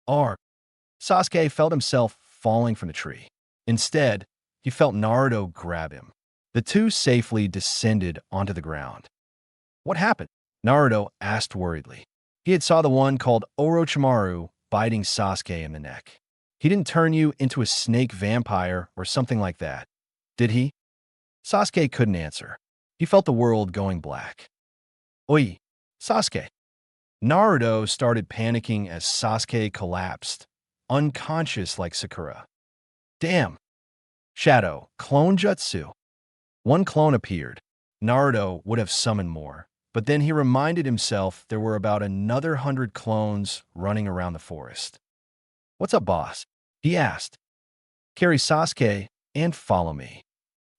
Sasuke felt himself falling from the tree. Instead, he felt Naruto grab him. The two safely descended onto the ground. What happened? Naruto asked worriedly. He had saw the one called Orochimaru biting Sasuke in the neck. He didn't turn you into a snake vampire or something like that, did he? Sasuke couldn't answer. He felt the world going black. Oi, Sasuke. Naruto started panicking as Sasuke collapsed, unconscious like Sakura. Damn. Shadow, clone jutsu. One clone appeared. Naruto would have summoned more, but then he reminded himself there were about another 100 clones running around the forest. What's up, boss? He asked. Carry Sasuke and follow me.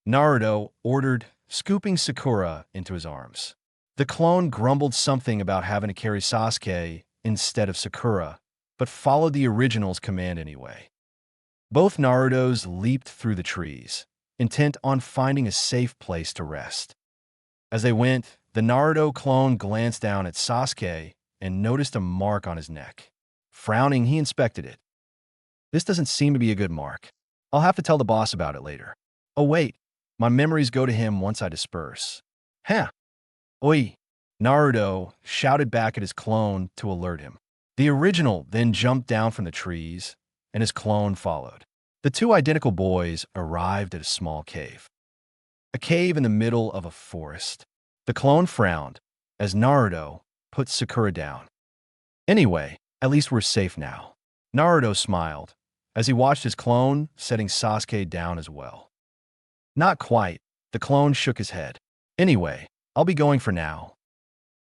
Naruto ordered, scooping Sakura into his arms. The clone grumbled something about having to carry Sasuke instead of Sakura, but followed the original's command anyway. Both Narutos leaped through the trees, intent on finding a safe place to rest. As they went, the Naruto clone glanced down at Sasuke and noticed a mark on his neck. Frowning, he inspected it. This doesn't seem to be a good mark. I'll have to tell the boss about it later. Oh wait, my memories go to him once I disperse. Huh. Oi! Naruto shouted back at his clone to alert him. The original then jumped down from the trees, and his clone followed. The two identical boys arrived at a small cave. A cave in the middle of a forest. The clone frowned as Naruto put Sakura down. Anyway, at least we're safe now. Naruto smiled as he watched his clone setting Sasuke down as well. Not quite. The clone shook his head. Anyway, I'll be going for now.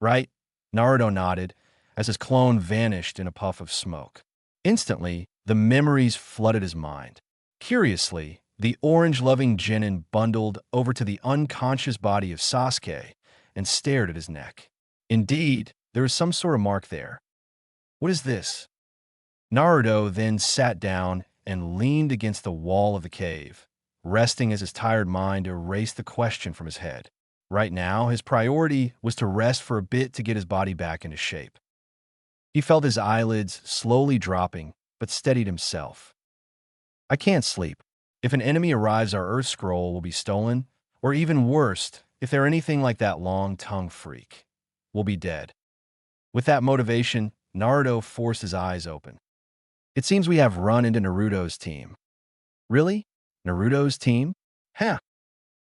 Right? Naruto nodded as his clone vanished in a puff of smoke. Instantly, the memories flooded his mind. Curiously, the orange-loving genin bundled over to the unconscious body of Sasuke and stared at his neck. Indeed, there was some sort of mark there. What is this? Naruto then sat down and leaned against the wall of the cave, resting as his tired mind erased the question from his head. Right now, his priority was to rest for a bit to get his body back into shape. He felt his eyelids slowly dropping, but steadied himself. I can't sleep. If an enemy arrives, our Earth Scroll will be stolen, or even worse, if they're anything like that long-tongued freak, we'll be dead. With that motivation, Naruto forced his eyes open. It seems we have run into Naruto's team. Really? Naruto's team? Huh.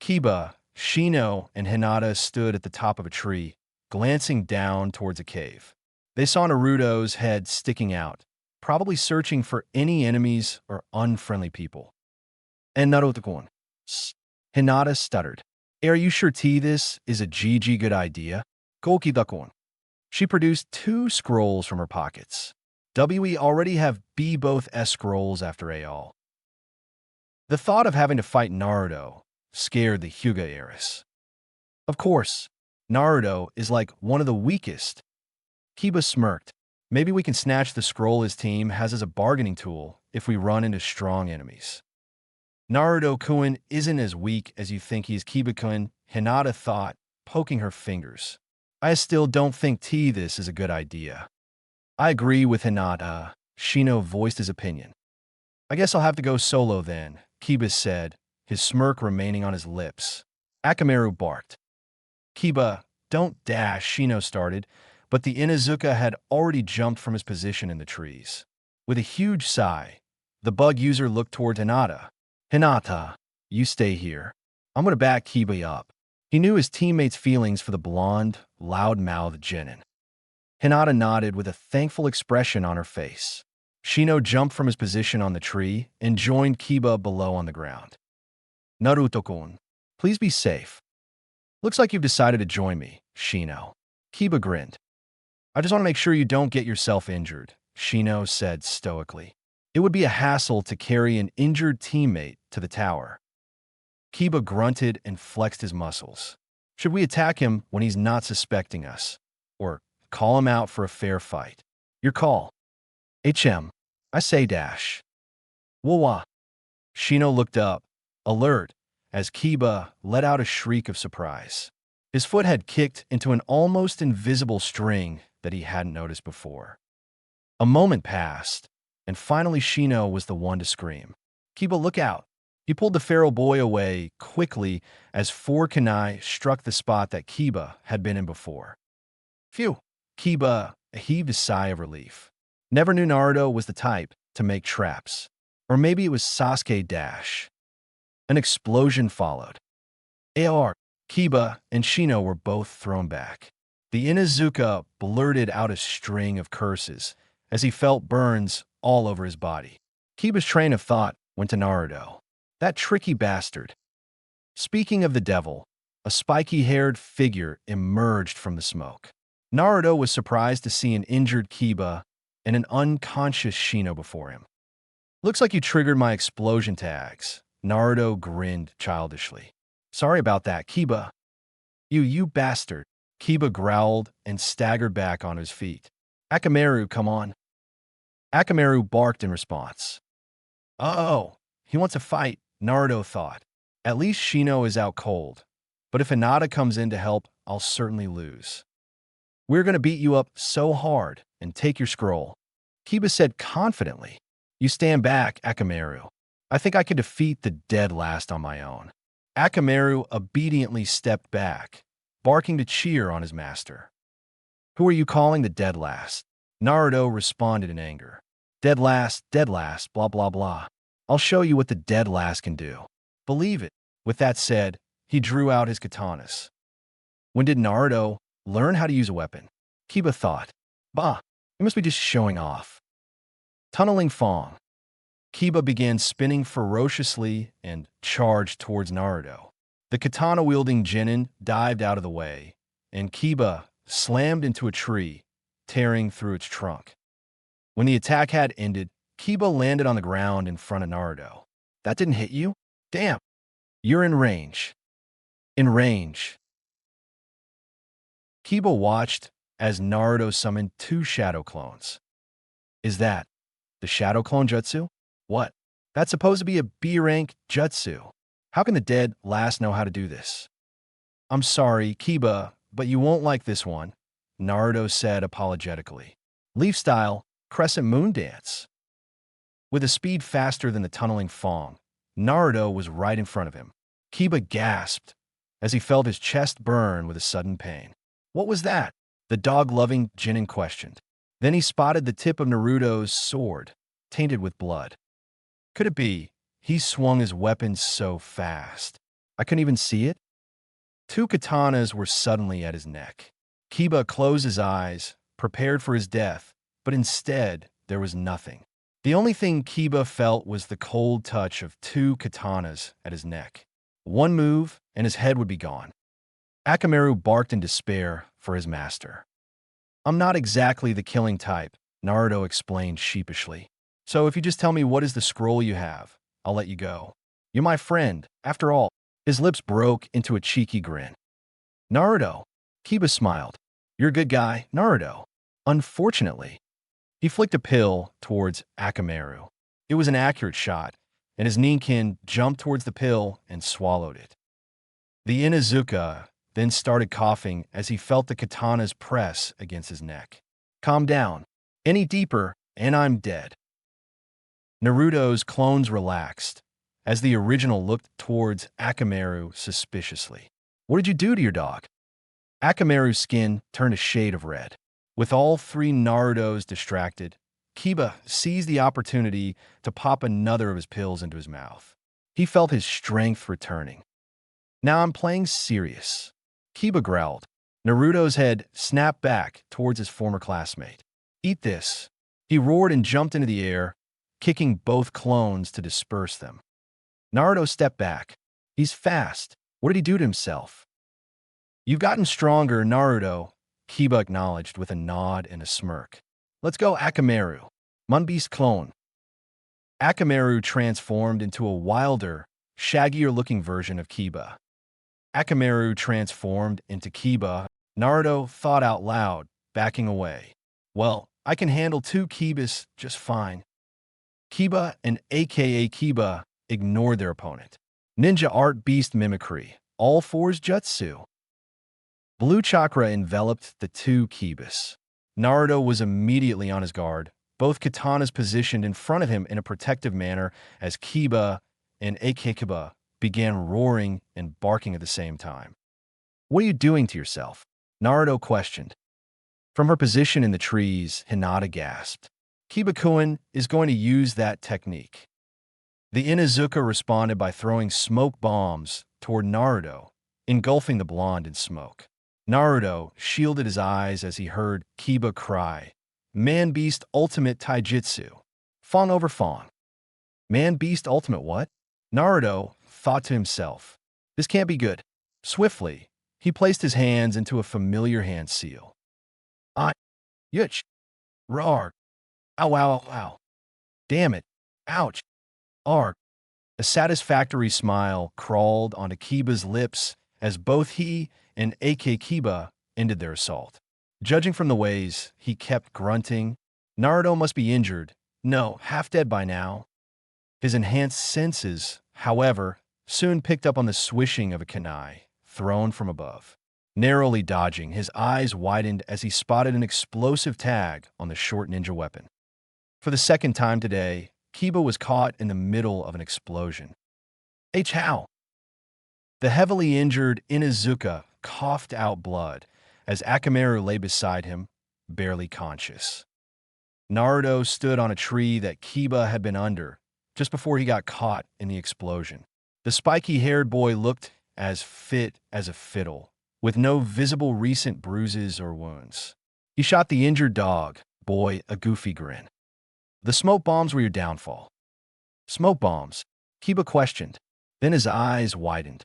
Kiba, Shino, and Hinata stood at the top of a tree, glancing down towards a cave. They saw Naruto's head sticking out, probably searching for any enemies or unfriendly people. And Naruto-kun. Hinata stuttered. Are you sure this is a GG good idea? Goki-kun. She produced 2 scrolls from her pockets. We already have both S scrolls after all. The thought of having to fight Naruto scared the Hyuga heiress. Of course, Naruto is like one of the weakest. Kiba smirked. Maybe we can snatch the scroll his team has as a bargaining tool if we run into strong enemies. Naruto-kun isn't as weak as you think he is, Kiba-kun, Hinata thought, poking her fingers. I still don't think this is a good idea. I agree with Hinata. Shino voiced his opinion. I guess I'll have to go solo then, Kiba said, his smirk remaining on his lips. Akamaru barked. Kiba, don't dash, Shino started, but the Inuzuka had already jumped from his position in the trees. With a huge sigh, the bug user looked toward Hinata. Hinata, you stay here. I'm going to back Kiba up. He knew his teammates' feelings for the blonde, loud-mouthed genin. Hinata nodded with a thankful expression on her face. Shino jumped from his position on the tree and joined Kiba below on the ground. Naruto-kun, please be safe. Looks like you've decided to join me, Shino. Kiba grinned. I just want to make sure you don't get yourself injured, Shino said stoically. It would be a hassle to carry an injured teammate to the tower. Kiba grunted and flexed his muscles. Should we attack him when he's not suspecting us? Or call him out for a fair fight? Your call. I say dash. Wawa. Shino looked up, alert, as Kiba let out a shriek of surprise. His foot had kicked into an almost invisible string that he hadn't noticed before. A moment passed, and finally Shino was the one to scream. Kiba, look out. He pulled the feral boy away quickly as 4 kunai struck the spot that Kiba had been in before. Phew! Kiba heaved a sigh of relief. Never knew Naruto was the type to make traps. Or maybe it was Sasuke dash. An explosion followed. AR, Kiba, and Shino were both thrown back. The Inuzuka blurted out a string of curses as he felt burns all over his body. Kiba's train of thought went to Naruto. That tricky bastard. Speaking of the devil, a spiky-haired figure emerged from the smoke. Naruto was surprised to see an injured Kiba and an unconscious Shino before him. Looks like you triggered my explosion tags. Naruto grinned childishly. Sorry about that, Kiba. You bastard. Kiba growled and staggered back on his feet. Akamaru, come on. Akamaru barked in response. Oh, he wants a fight, Naruto thought. At least Shino is out cold. But if Hinata comes in to help, I'll certainly lose. We're going to beat you up so hard and take your scroll. Kiba said confidently. You stand back, Akamaru. I think I could defeat the dead last on my own. Akamaru obediently stepped back, barking to cheer on his master. Who are you calling the dead last? Naruto responded in anger. Dead last, blah blah blah. I'll show you what the dead last can do. Believe it. With that said, he drew out his katanas. When did Naruto learn how to use a weapon? Kiba thought. Bah, he must be just showing off. Tunneling Fong. Kiba began spinning ferociously and charged towards Naruto. The katana-wielding genin dived out of the way, and Kiba slammed into a tree, tearing through its trunk. When the attack had ended, Kiba landed on the ground in front of Naruto. That didn't hit you? Damn. You're in range. In range. Kiba watched as Naruto summoned 2 shadow clones. Is that the shadow clone jutsu? What? That's supposed to be a B-rank jutsu. How can the dead last know how to do this? I'm sorry, Kiba, but you won't like this one, Naruto said apologetically. Leaf style, crescent moon dance. With a speed faster than the tunneling Fong, Naruto was right in front of him. Kiba gasped as he felt his chest burn with a sudden pain. What was that? The dog-loving genin questioned. Then he spotted the tip of Naruto's sword, tainted with blood. Could it be? He swung his weapon so fast. I couldn't even see it. 2 katanas were suddenly at his neck. Kiba closed his eyes, prepared for his death, but instead there was nothing. The only thing Kiba felt was the cold touch of 2 katanas at his neck. One move, and his head would be gone. Akamaru barked in despair for his master. I'm not exactly the killing type, Naruto explained sheepishly. So if you just tell me what is the scroll you have, I'll let you go. You're my friend, after all. His lips broke into a cheeky grin. Naruto. Kiba smiled. You're a good guy, Naruto. Unfortunately. He flicked a pill towards Akamaru. It was an accurate shot, and his ninkin jumped towards the pill and swallowed it. The Inuzuka then started coughing as he felt the katana's press against his neck. Calm down. Any deeper, and I'm dead. Naruto's clones relaxed as the original looked towards Akamaru suspiciously. What did you do to your dog? Akamaru's skin turned a shade of red. With all 3 Narutos distracted, Kiba seized the opportunity to pop another of his pills into his mouth. He felt his strength returning. Now I'm playing serious. Kiba growled. Naruto's head snapped back towards his former classmate. Eat this. He roared and jumped into the air, kicking both clones to disperse them. Naruto stepped back. He's fast. What did he do to himself? You've gotten stronger, Naruto, Kiba acknowledged with a nod and a smirk. Let's go, Akamaru. Munbeast clone. Akamaru transformed into a wilder, shaggier-looking version of Kiba. Akamaru transformed into Kiba. Naruto thought out loud, backing away. Well, I can handle 2 Kibas just fine. Kiba and aka Kiba ignored their opponent. Ninja Art Beast Mimicry. All 4's jutsu. Blue chakra enveloped the 2 Kibas. Naruto was immediately on his guard, both katanas positioned in front of him in a protective manner as Kiba and aka Kiba began roaring and barking at the same time. What are you doing to yourself? Naruto questioned. From her position in the trees, Hinata gasped. Kiba-kun is going to use that technique. The Inuzuka responded by throwing smoke bombs toward Naruto, engulfing the blonde in smoke. Naruto shielded his eyes as he heard Kiba cry, Man-Beast Ultimate Taijutsu. Fong over Fong. Man-Beast Ultimate what? Naruto thought to himself. This can't be good. Swiftly, he placed his hands into a familiar hand seal. Yuch. Rar. Ow, ow, ow, ow. Damn it. Ouch. Arg. A satisfactory smile crawled onto Kiba's lips as both he and aka Kiba ended their assault. Judging from the ways he kept grunting, Naruto must be injured. No, half dead by now. His enhanced senses, however, soon picked up on the swishing of a kunai thrown from above. Narrowly dodging, his eyes widened as he spotted an explosive tag on the short ninja weapon. For the second time today, Kiba was caught in the middle of an explosion. How? The heavily injured Inuzuka coughed out blood as Akamaru lay beside him, barely conscious. Naruto stood on a tree that Kiba had been under just before he got caught in the explosion. The spiky-haired boy looked as fit as a fiddle, with no visible recent bruises or wounds. He shot the injured dog, boy, a goofy grin. The smoke bombs were your downfall. Smoke bombs, Kiba questioned. Then his eyes widened.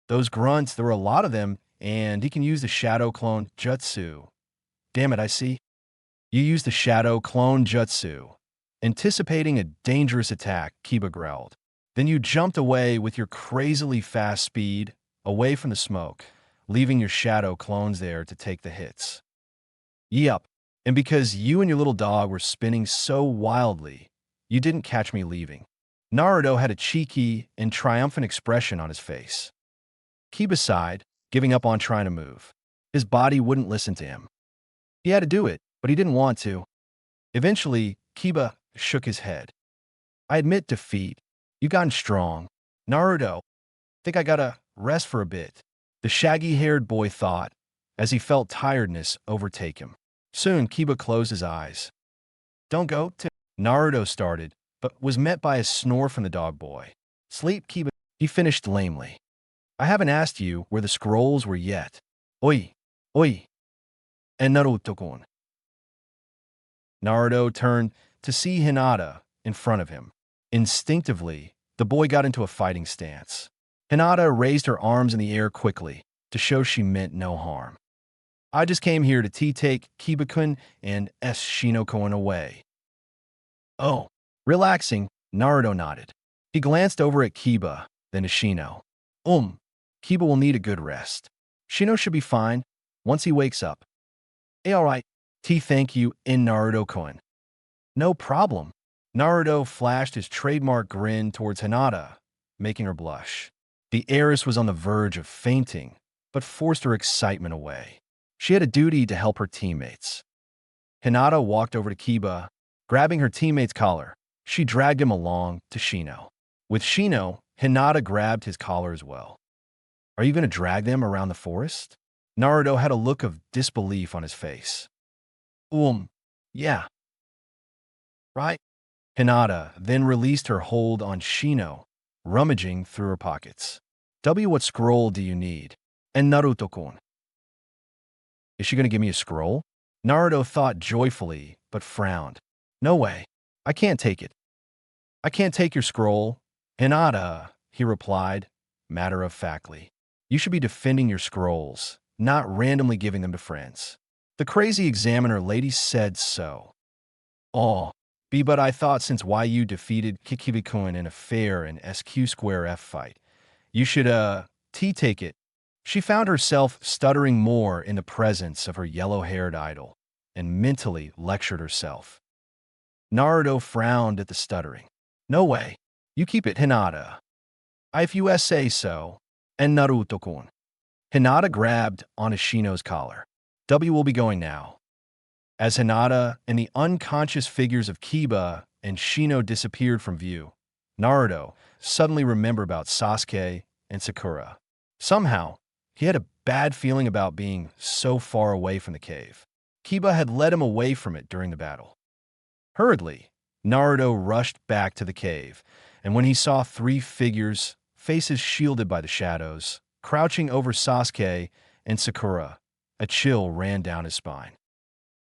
Those grunts, there were a lot of them, and he can use the shadow clone jutsu. Damn it, I see. You use the shadow clone jutsu. Anticipating a dangerous attack, Kiba growled. Then you jumped away with your crazily fast speed, away from the smoke, leaving your shadow clones there to take the hits. Yep, and because you and your little dog were spinning so wildly, you didn't catch me leaving. Naruto had a cheeky and triumphant expression on his face. Kiba sighed, giving up on trying to move. His body wouldn't listen to him. He had to do it, but he didn't want to. Eventually, Kiba shook his head. I admit defeat. You've gotten strong. Naruto, think I gotta rest for a bit. The shaggy-haired boy thought, as he felt tiredness overtake him. Soon, Kiba closed his eyes. Don't go to... Naruto started, but was met by a snore from the dog boy. Sleep, Kiba, he finished lamely. I haven't asked you where the scrolls were yet. Oi, oi, and Naruto-kun. Naruto turned to see Hinata in front of him. Instinctively, the boy got into a fighting stance. Hinata raised her arms in the air quickly to show she meant no harm. I just came here to take Kiba-kun and Shino-kun away. Oh, relaxing, Naruto nodded. He glanced over at Kiba, then to Shino. Kiba will need a good rest. Shino should be fine once he wakes up. Hey, all right. Thank you in Naruto-kun. No problem. Naruto flashed his trademark grin towards Hinata, making her blush. The heiress was on the verge of fainting, but forced her excitement away. She had a duty to help her teammates. Hinata walked over to Kiba, grabbing her teammate's collar. She dragged him along to Shino. With Shino, Hinata grabbed his collar as well. Are you going to drag them around the forest? Naruto had a look of disbelief on his face. Yeah. Right? Hinata then released her hold on Shino, rummaging through her pockets. What scroll do you need? And Naruto-kun. Is she going to give me a scroll? Naruto thought joyfully, but frowned. No way. I can't take it. I can't take your scroll. Hinata, he replied, matter-of-factly. You should be defending your scrolls, not randomly giving them to friends. The crazy examiner lady said so. But I thought since YU defeated Kikibi-kun in a fair and SQ2F fight, you should, take it. She found herself stuttering more in the presence of her yellow-haired idol, and mentally lectured herself. Naruto frowned at the stuttering. No way. You keep it, Hinata. If you say so. And Naruto-kun. Hinata grabbed on Shino's collar. Will be going now. As Hinata and the unconscious figures of Kiba and Shino disappeared from view, Naruto suddenly remembered about Sasuke and Sakura. Somehow, he had a bad feeling about being so far away from the cave. Kiba had led him away from it during the battle. Hurriedly, Naruto rushed back to the cave, and when he saw three figures, faces shielded by the shadows, crouching over Sasuke and Sakura, a chill ran down his spine.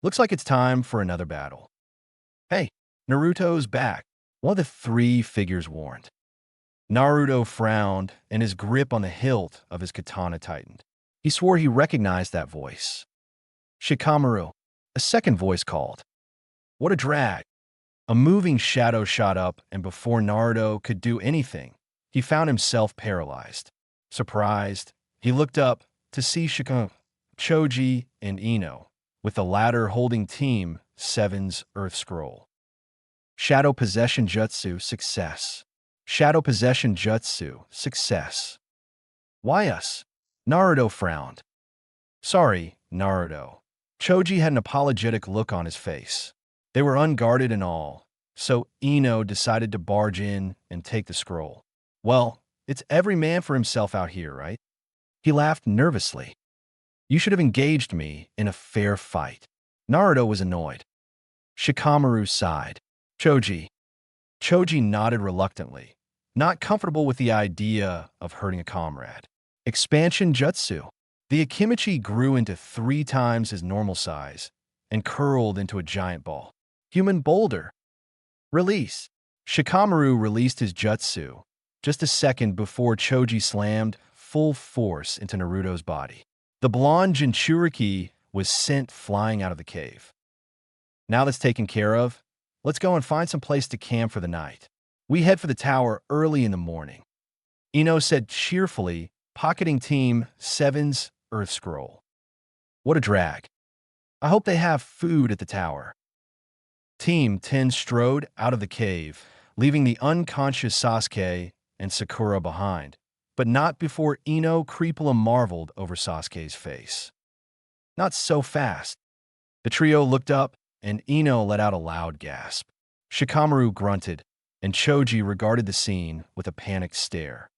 Looks like it's time for another battle. Hey, Naruto's back, one of the three figures warned. Naruto frowned, and his grip on the hilt of his katana tightened. He swore he recognized that voice. Shikamaru, a second voice called. What a drag. A moving shadow shot up, and before Naruto could do anything, he found himself paralyzed. Surprised, he looked up to see Shikamaru, Choji, and Ino, with the latter holding Team 7's Earth Scroll. Shadow Possession Jutsu Success. Shadow Possession Jutsu Success. Why us? Naruto frowned. Sorry, Naruto. Choji had an apologetic look on his face. They were unguarded and all, so Ino decided to barge in and take the scroll. Well, it's every man for himself out here, right? He laughed nervously. You should have engaged me in a fair fight. Naruto was annoyed. Shikamaru sighed. Choji. Choji nodded reluctantly, not comfortable with the idea of hurting a comrade. Expansion Jutsu. The Akimichi grew into 3 times his normal size and curled into a giant ball. Human boulder. Release. Shikamaru released his jutsu just a second before Choji slammed full force into Naruto's body. The blonde Jinchuriki was sent flying out of the cave. Now that's taken care of, let's go and find some place to camp for the night. We head for the tower early in the morning, Ino said cheerfully, pocketing Team 7's Earth Scroll. What a drag. I hope they have food at the tower. Team 10 strode out of the cave, leaving the unconscious Sasuke and Sakura behind, but not before Ino creepily marveled over Sasuke's face. Not so fast. The trio looked up, and Ino let out a loud gasp. Shikamaru grunted, and Choji regarded the scene with a panicked stare.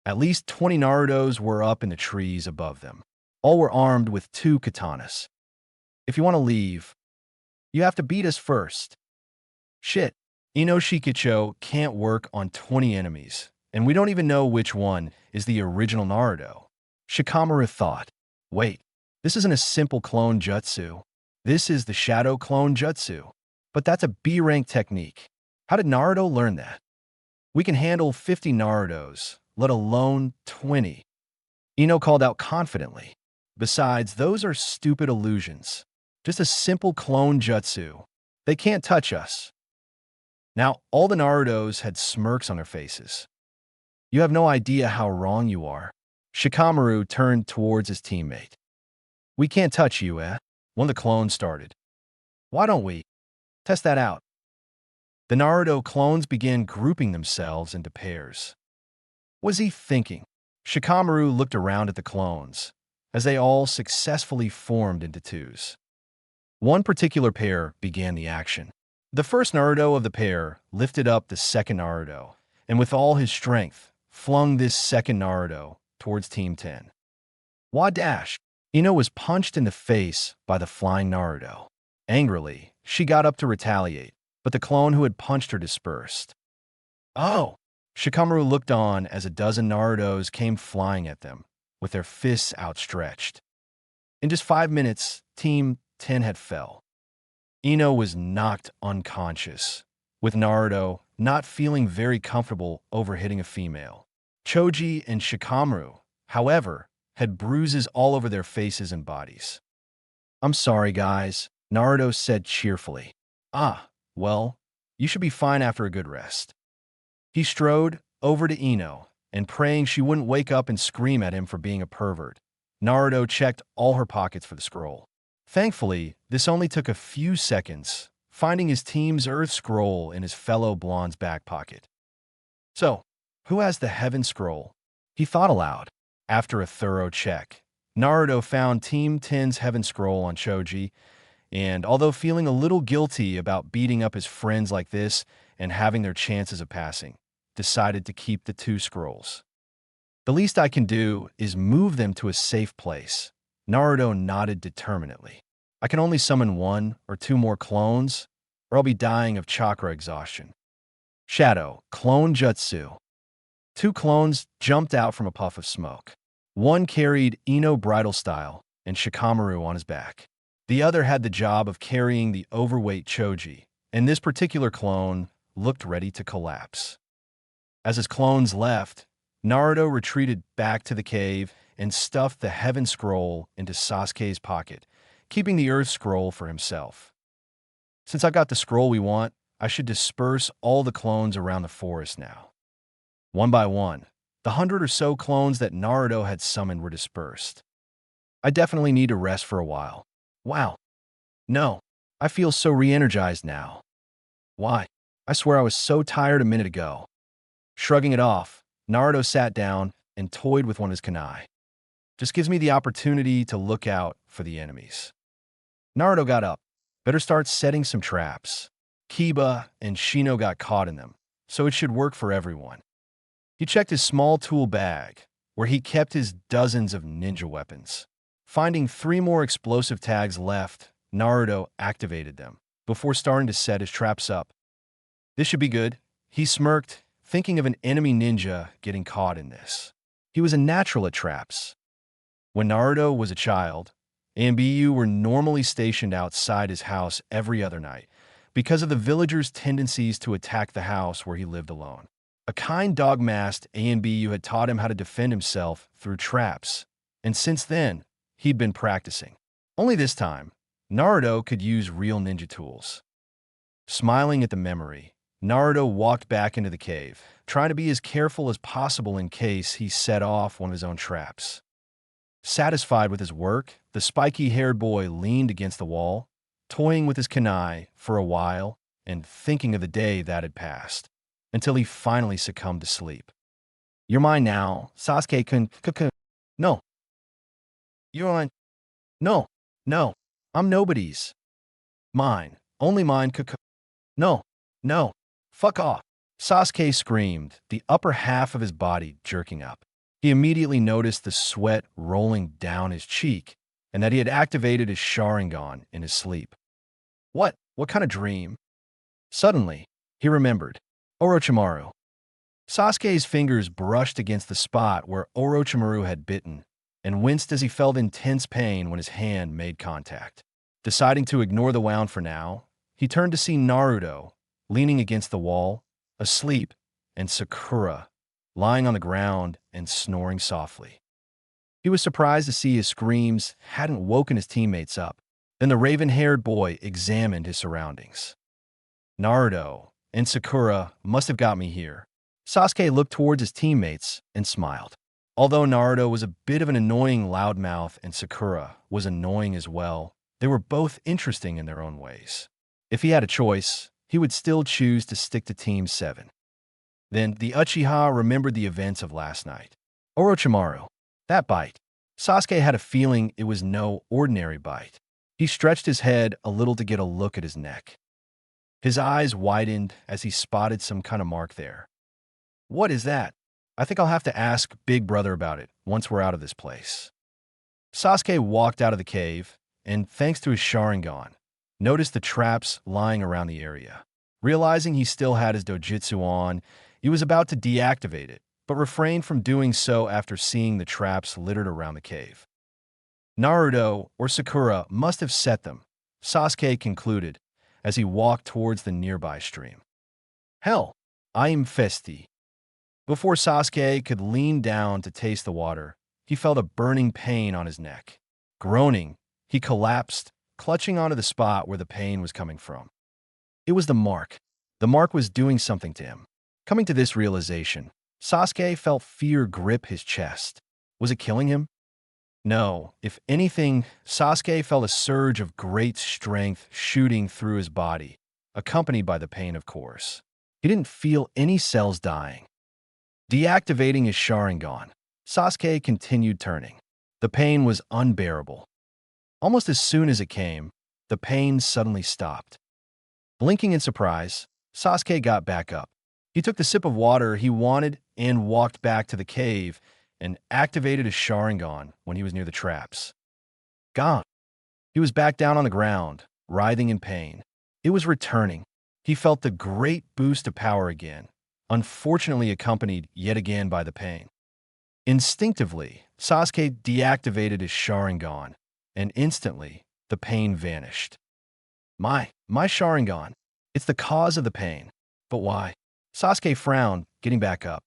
At least 20 Narutos were up in the trees above them. All were armed with 2 katanas. If you want to leave, you have to beat us first. Shit, Ino Shikicho can't work on 20 enemies, and we don't even know which one is the original Naruto. Shikamaru thought, wait, this isn't a simple clone jutsu. This is the shadow clone jutsu. But that's a B-rank technique. How did Naruto learn that? We can handle 50 Narutos, let alone 20. Ino called out confidently. Besides, those are stupid illusions. Just a simple clone jutsu. They can't touch us. Now, all the Narutos had smirks on their faces. You have no idea how wrong you are. Shikamaru turned towards his teammate. We can't touch you, eh? One of the clones started. Why don't we? Test that out. The Naruto clones began grouping themselves into pairs. What was he thinking? Shikamaru looked around at the clones, as they all successfully formed into twos. One particular pair began the action. The first Naruto of the pair lifted up the second Naruto, and with all his strength, flung this second Naruto towards Team 10. Wadash! Ino was punched in the face by the flying Naruto. Angrily, she got up to retaliate, but the clone who had punched her dispersed. Oh! Shikamaru looked on as a dozen Narutos came flying at them, with their fists outstretched. In just 5 minutes, Team 10 had fell. Ino was knocked unconscious, with Naruto not feeling very comfortable over hitting a female. Choji and Shikamaru, however, had bruises all over their faces and bodies. I'm sorry, guys, Naruto said cheerfully. Ah, well, you should be fine after a good rest. He strode over to Ino, and praying she wouldn't wake up and scream at him for being a pervert, Naruto checked all her pockets for the scroll. Thankfully, this only took a few seconds, finding his team's Earth Scroll in his fellow blonde's back pocket. So, who has the Heaven Scroll? He thought aloud. After a thorough check, Naruto found Team 10's Heaven Scroll on Choji, and although feeling a little guilty about beating up his friends like this and having their chances of passing, decided to keep the 2 scrolls. The least I can do is move them to a safe place. Naruto nodded determinedly. I can only summon 1 or 2 more clones, or I'll be dying of chakra exhaustion. Shadow, Clone Jutsu. 2 clones jumped out from a puff of smoke. One carried Ino bridal style and Shikamaru on his back. The other had the job of carrying the overweight Choji, and this particular clone looked ready to collapse. As his clones left, Naruto retreated back to the cave and stuffed the Heaven Scroll into Sasuke's pocket, keeping the Earth Scroll for himself. Since I got the scroll we want, I should disperse all the clones around the forest now. One by one, the 100 or so clones that Naruto had summoned were dispersed. I definitely need to rest for a while. Wow. No, I feel so re-energized now. Why? I swear I was so tired a minute ago. Shrugging it off, Naruto sat down and toyed with one of his kunai. Just gives me the opportunity to look out for the enemies. Naruto got up. Better start setting some traps. Kiba and Shino got caught in them, so it should work for everyone. He checked his small tool bag, where he kept his dozens of ninja weapons. Finding 3 more explosive tags left, Naruto activated them, before starting to set his traps up. This should be good, he smirked, thinking of an enemy ninja getting caught in this. He was a natural at traps. When Naruto was a child, AMBU were normally stationed outside his house every other night, because of the villagers' tendencies to attack the house where he lived alone. A kind dog-masked A&BU had taught him how to defend himself through traps, and since then, he'd been practicing. Only this time, Naruto could use real ninja tools. Smiling at the memory, Naruto walked back into the cave, trying to be as careful as possible in case he set off one of his own traps. Satisfied with his work, the spiky-haired boy leaned against the wall, toying with his kunai for a while and thinking of the day that had passed, until he finally succumbed to sleep. "You're mine now, Sasuke-kun. No. You're mine. No. No. I'm nobody's. Mine. Only mine. No. No. Fuck off." Sasuke screamed, the upper half of his body jerking up. He immediately noticed the sweat rolling down his cheek and that he had activated his Sharingan in his sleep. What kind of dream? Suddenly, he remembered. Orochimaru. Sasuke's fingers brushed against the spot where Orochimaru had bitten and winced as he felt intense pain when his hand made contact. Deciding to ignore the wound for now, he turned to see Naruto, leaning against the wall, asleep, and Sakura, lying on the ground and snoring softly. He was surprised to see his screams hadn't woken his teammates up. Then the raven-haired boy examined his surroundings. Naruto and Sakura must have got me here. Sasuke looked towards his teammates and smiled. Although Naruto was a bit of an annoying loudmouth and Sakura was annoying as well, they were both interesting in their own ways. If he had a choice, he would still choose to stick to Team 7. Then the Uchiha remembered the events of last night. Orochimaru. That bite. Sasuke had a feeling it was no ordinary bite. He stretched his head a little to get a look at his neck. His eyes widened as he spotted some kind of mark there. What is that? I think I'll have to ask Big Brother about it once we're out of this place. Sasuke walked out of the cave and, thanks to his Sharingan, noticed the traps lying around the area. Realizing he still had his dojutsu on, he was about to deactivate it, but refrained from doing so after seeing the traps littered around the cave. Naruto or Sakura must have set them, Sasuke concluded as he walked towards the nearby stream. Hell, I'm Festi. Before Sasuke could lean down to taste the water, he felt a burning pain on his neck. Groaning, he collapsed, clutching onto the spot where the pain was coming from. It was the mark. The mark was doing something to him. Coming to this realization, Sasuke felt fear grip his chest. Was it killing him? No, if anything, Sasuke felt a surge of great strength shooting through his body, accompanied by the pain, of course. He didn't feel any cells dying. Deactivating his Sharingan, Sasuke continued turning. The pain was unbearable. Almost as soon as it came, the pain suddenly stopped. Blinking in surprise, Sasuke got back up. He took the sip of water he wanted and walked back to the cave and activated his Sharingan when he was near the traps. Gone. He was back down on the ground, writhing in pain. It was returning. He felt the great boost of power again, unfortunately accompanied yet again by the pain. Instinctively, Sasuke deactivated his Sharingan, and instantly, the pain vanished. My Sharingan. It's the cause of the pain. But why? Sasuke frowned, getting back up.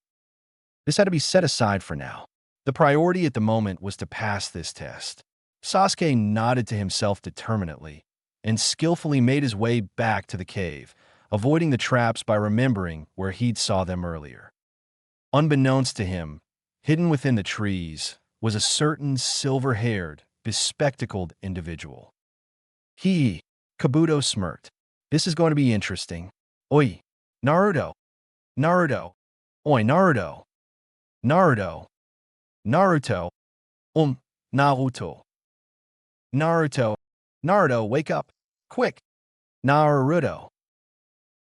This had to be set aside for now. The priority at the moment was to pass this test. Sasuke nodded to himself determinedly and skillfully made his way back to the cave, avoiding the traps by remembering where he'd saw them earlier. Unbeknownst to him, hidden within the trees, was a certain silver-haired, bespectacled individual. Kabuto smirked. This is going to be interesting. Oi, Naruto. Naruto. Oi, Naruto. Naruto. Naruto. Naruto. Naruto. Naruto, wake up. Quick. Naruto.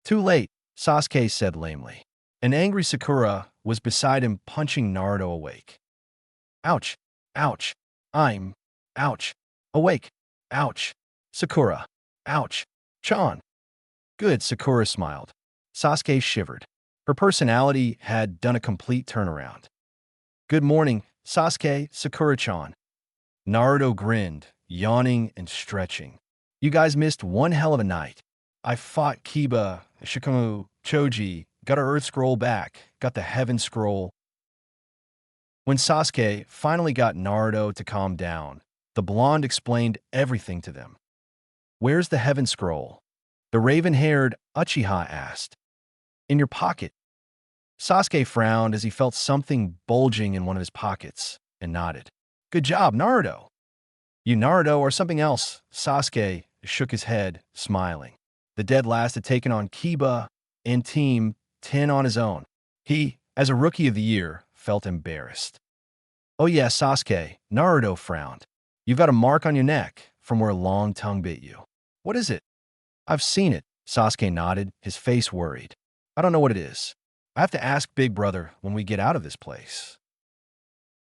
Too late, Sasuke said lamely. An angry Sakura was beside him, punching Naruto awake. Ouch. Ouch. Ouch. Awake. Ouch. Sakura. Ouch. Chan. Good, Sakura smiled. Sasuke shivered. Her personality had done a complete turnaround. Good morning, Sasuke, Sakura-chan. Naruto grinned, yawning and stretching. You guys missed one hell of a night. I fought Kiba, Shikamu, Choji, got our Earth Scroll back, got the Heaven Scroll. When Sasuke finally got Naruto to calm down, the blonde explained everything to them. Where's the Heaven Scroll? The raven-haired Uchiha asked. In your pocket. Sasuke frowned as he felt something bulging in one of his pockets and nodded. Good job, Naruto. You Naruto or something else? Sasuke shook his head, smiling. The dead last had taken on Kiba and Team 10 on his own. He, as a Rookie of the Year, felt embarrassed. Oh yeah, Sasuke, Naruto frowned. You've got a mark on your neck from where a long tongue bit you. What is it? I've seen it, Sasuke nodded, his face worried. I don't know what it is. I have to ask Big Brother when we get out of this place.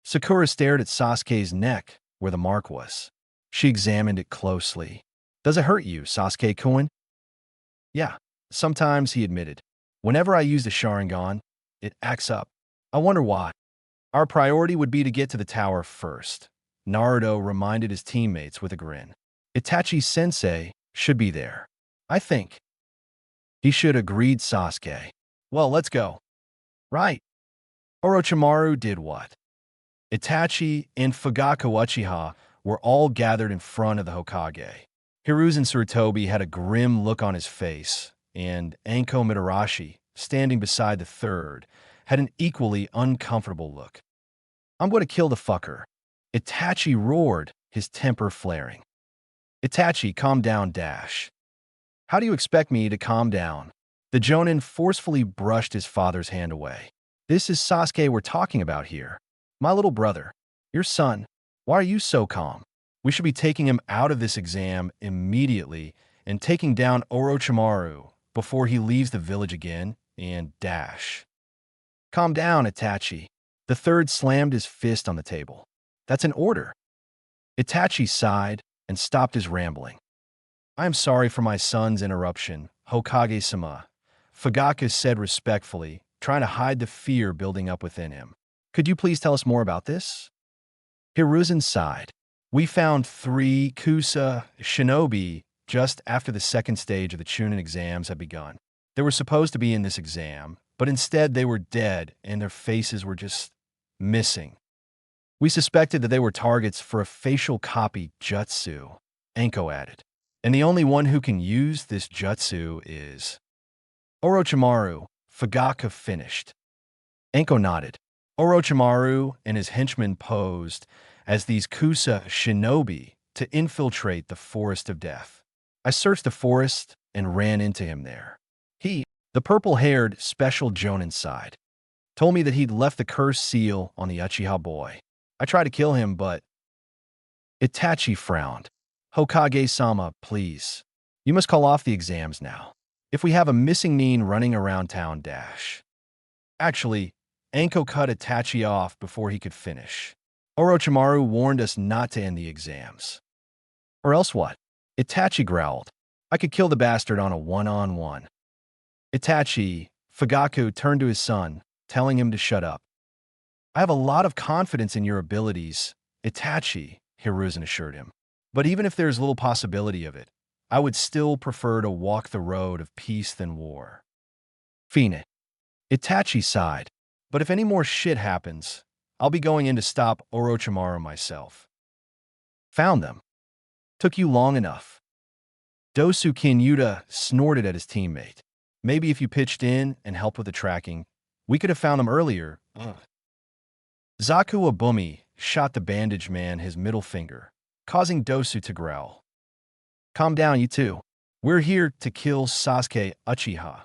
Sakura stared at Sasuke's neck where the mark was. She examined it closely. Does it hurt you, Sasuke-kun? Yeah, sometimes, he admitted. Whenever I use the Sharingan, it acts up. I wonder why. Our priority would be to get to the tower first, Naruto reminded his teammates with a grin. Itachi sensei should be there. I think. He should, agreed Sasuke. Well, let's go. Right. Orochimaru did what? Itachi and Fugaku Uchiha were all gathered in front of the Hokage. Hiruzen Sarutobi had a grim look on his face, and Anko Mitarashi, standing beside the third, had an equally uncomfortable look. I'm going to kill the fucker. Itachi roared, his temper flaring. Itachi, calm down, Dash. How do you expect me to calm down? The Jonin forcefully brushed his father's hand away. This is Sasuke we're talking about here. My little brother. Your son. Why are you so calm? We should be taking him out of this exam immediately and taking down Orochimaru before he leaves the village again and Dash. Calm down, Itachi. The third slammed his fist on the table. That's an order. Itachi sighed and stopped his rambling. I am sorry for my son's interruption, Hokage-sama, Fugaku said respectfully, trying to hide the fear building up within him. Could you please tell us more about this? Hiruzen sighed. We found 3 Kusa shinobi just after the second stage of the Chunin exams had begun. They were supposed to be in this exam, but instead they were dead and their faces were just missing. We suspected that they were targets for a facial copy jutsu, Anko added. And the only one who can use this jutsu is Orochimaru, Fugaku finished. Anko nodded. Orochimaru and his henchmen posed as these Kusa shinobi to infiltrate the Forest of Death. I searched the forest and ran into him there. He, the purple-haired special Jonin side, told me that he'd left the cursed seal on the Uchiha boy. I tried to kill him, but... Itachi frowned. Hokage-sama, please. You must call off the exams now. If we have a missing nin running around town, Dash. Actually, Anko cut Itachi off before he could finish. Orochimaru warned us not to end the exams. Or else what? Itachi growled. I could kill the bastard on a one-on-one. Itachi, Fugaku turned to his son, telling him to shut up. I have a lot of confidence in your abilities, Itachi, Hiruzen assured him. But even if there's little possibility of it, I would still prefer to walk the road of peace than war. Fine. Itachi sighed. But if any more shit happens, I'll be going in to stop Orochimaru myself. Found them. Took you long enough. Dosu Kinyuta snorted at his teammate. Maybe if you pitched in and helped with the tracking, we could have found them earlier. Zaku Abumi shot the bandage man his middle finger, causing Dosu to growl. Calm down, you two. We're here to kill Sasuke Uchiha,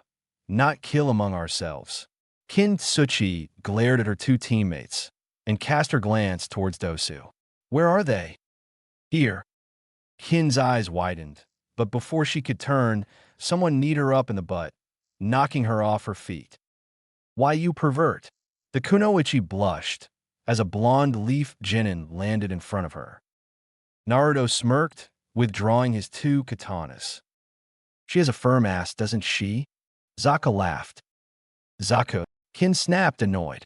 not kill among ourselves. Kin Tsuchi glared at her 2 teammates and cast her glance towards Dosu. Where are they? Here. Kin's eyes widened, but before she could turn, someone kneed her up in the butt, knocking her off her feet. Why, you pervert? The Kunoichi blushed as a blonde leaf genin landed in front of her. Naruto smirked, withdrawing his 2 katanas. She has a firm ass, doesn't she? Zaka laughed. Zaku. Kin snapped, annoyed.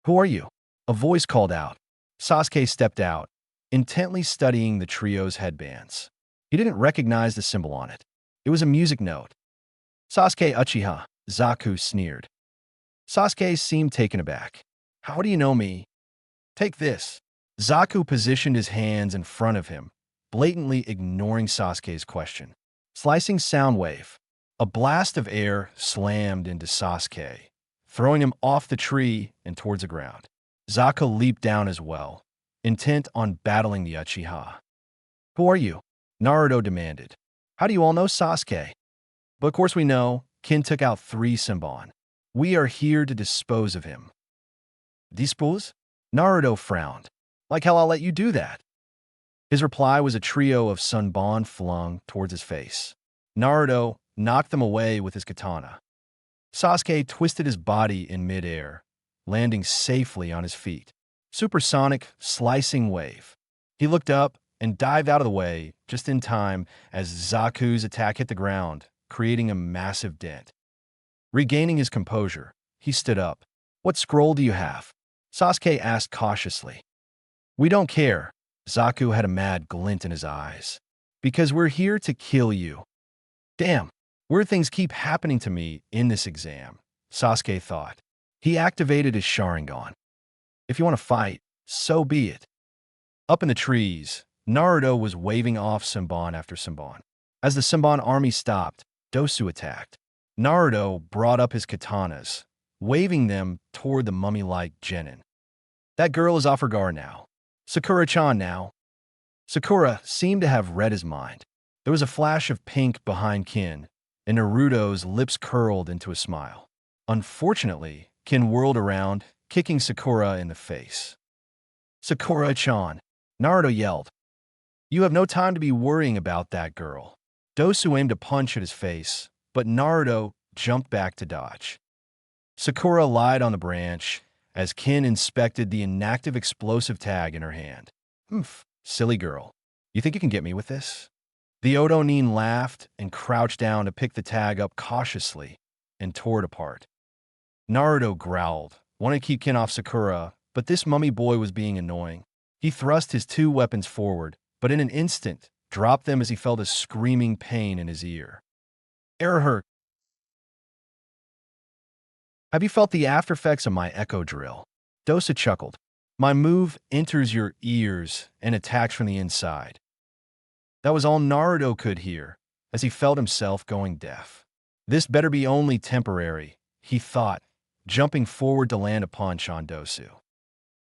Who are you? A voice called out. Sasuke stepped out, intently studying the trio's headbands. He didn't recognize the symbol on it. It was a music note. Sasuke Uchiha, Zaku sneered. Sasuke seemed taken aback. How do you know me? Take this. Zaku positioned his hands in front of him, blatantly ignoring Sasuke's question. Slicing sound wave. A blast of air slammed into Sasuke, throwing him off the tree and towards the ground. Zaku leaped down as well, intent on battling the Uchiha. Who are you? Naruto demanded. How do you all know Sasuke? But of course we know. Kin took out 3 Senbon. We are here to dispose of him. Dispose? Naruto frowned. Like hell I'll let you do that. His reply was a trio of Senbon flung towards his face. Naruto knocked them away with his katana. Sasuke twisted his body in midair, landing safely on his feet. Supersonic, slicing wave. He looked up and dived out of the way just in time as Zaku's attack hit the ground, creating a massive dent. Regaining his composure, he stood up. What scroll do you have? Sasuke asked cautiously. We don't care. Zaku had a mad glint in his eyes. Because we're here to kill you. Damn, weird things keep happening to me in this exam, Sasuke thought. He activated his Sharingan. If you want to fight, so be it. Up in the trees, Naruto was waving off Senbon after Senbon. As the Senbon army stopped, Dosu attacked. Naruto brought up his katanas, waving them toward the mummy-like genin. That girl is off her guard now. Sakura-chan now. Sakura seemed to have read his mind. There was a flash of pink behind Kin, and Naruto's lips curled into a smile. Unfortunately, Kin whirled around, kicking Sakura in the face. Sakura-chan, Naruto yelled. You have no time to be worrying about that girl. Dosu aimed a punch at his face, but Naruto jumped back to dodge. Sakura lied on the branch as Kin inspected the inactive explosive tag in her hand. Humph, silly girl. You think you can get me with this? The Odonin laughed and crouched down to pick the tag up cautiously and tore it apart. Naruto growled, wanted to keep Kin off Sakura, but this mummy boy was being annoying. He thrust his 2 weapons forward, but in an instant, dropped them as he felt a screaming pain in his ear. Error hurt. Have you felt the aftereffects of my echo drill? Dosa chuckled. My move enters your ears and attacks from the inside. That was all Naruto could hear, as he felt himself going deaf. This better be only temporary, he thought, jumping forward to land a punch on Dosu.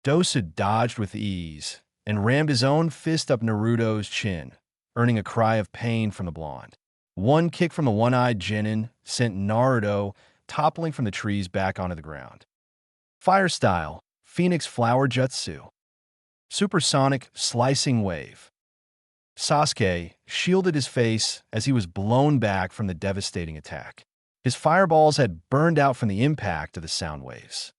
Dosu dodged with ease and rammed his own fist up Naruto's chin, earning a cry of pain from the blonde. One kick from the one-eyed genin sent Naruto toppling from the trees back onto the ground. Fire style, Phoenix Flower Jutsu. Supersonic slicing wave. Sasuke shielded his face as he was blown back from the devastating attack. His fireballs had burned out from the impact of the sound waves.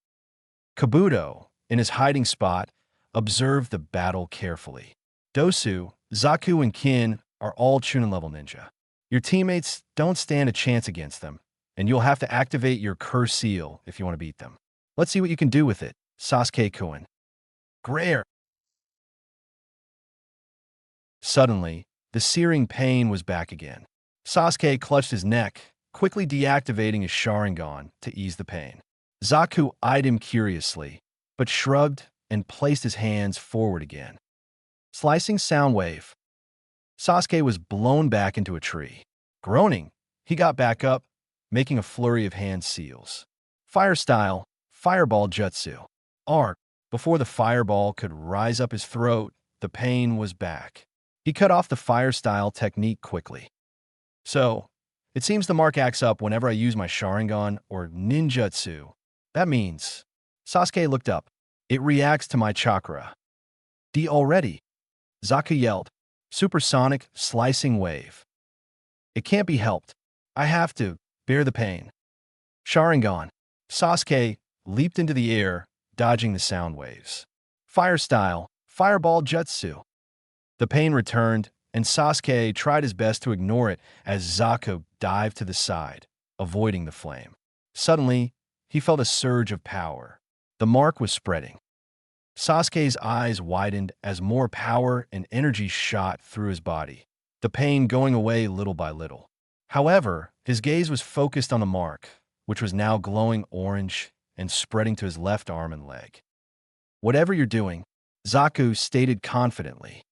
Kabuto, in his hiding spot, observed the battle carefully. Dosu, Zaku, and Kin are all Chunin-level ninja. Your teammates don't stand a chance against them, and you'll have to activate your curse seal if you want to beat them. Let's see what you can do with it, Sasuke-kun. Grare! Suddenly, the searing pain was back again. Sasuke clutched his neck, quickly deactivating his Sharingan to ease the pain. Zaku eyed him curiously, but shrugged and placed his hands forward again. Slicing sound wave. Sasuke was blown back into a tree. Groaning, he got back up, making a flurry of hand seals. Fire style, Fireball Jutsu. Arc. Before the fireball could rise up his throat, the pain was back. He cut off the fire style technique quickly. So, it seems the mark acts up whenever I use my Sharingan or ninjutsu. That means... Sasuke looked up. It reacts to my chakra. D already. Zaku yelled. Supersonic slicing wave. It can't be helped. I have to bear the pain. Sharingan. Sasuke leaped into the air, dodging the sound waves. Fire style, Fireball Jutsu. The pain returned, and Sasuke tried his best to ignore it as Zaku dived to the side, avoiding the flame. Suddenly, he felt a surge of power. The mark was spreading. Sasuke's eyes widened as more power and energy shot through his body, the pain going away little by little. However, his gaze was focused on the mark, which was now glowing orange and spreading to his left arm and leg. Whatever you're doing, Zaku stated confidently,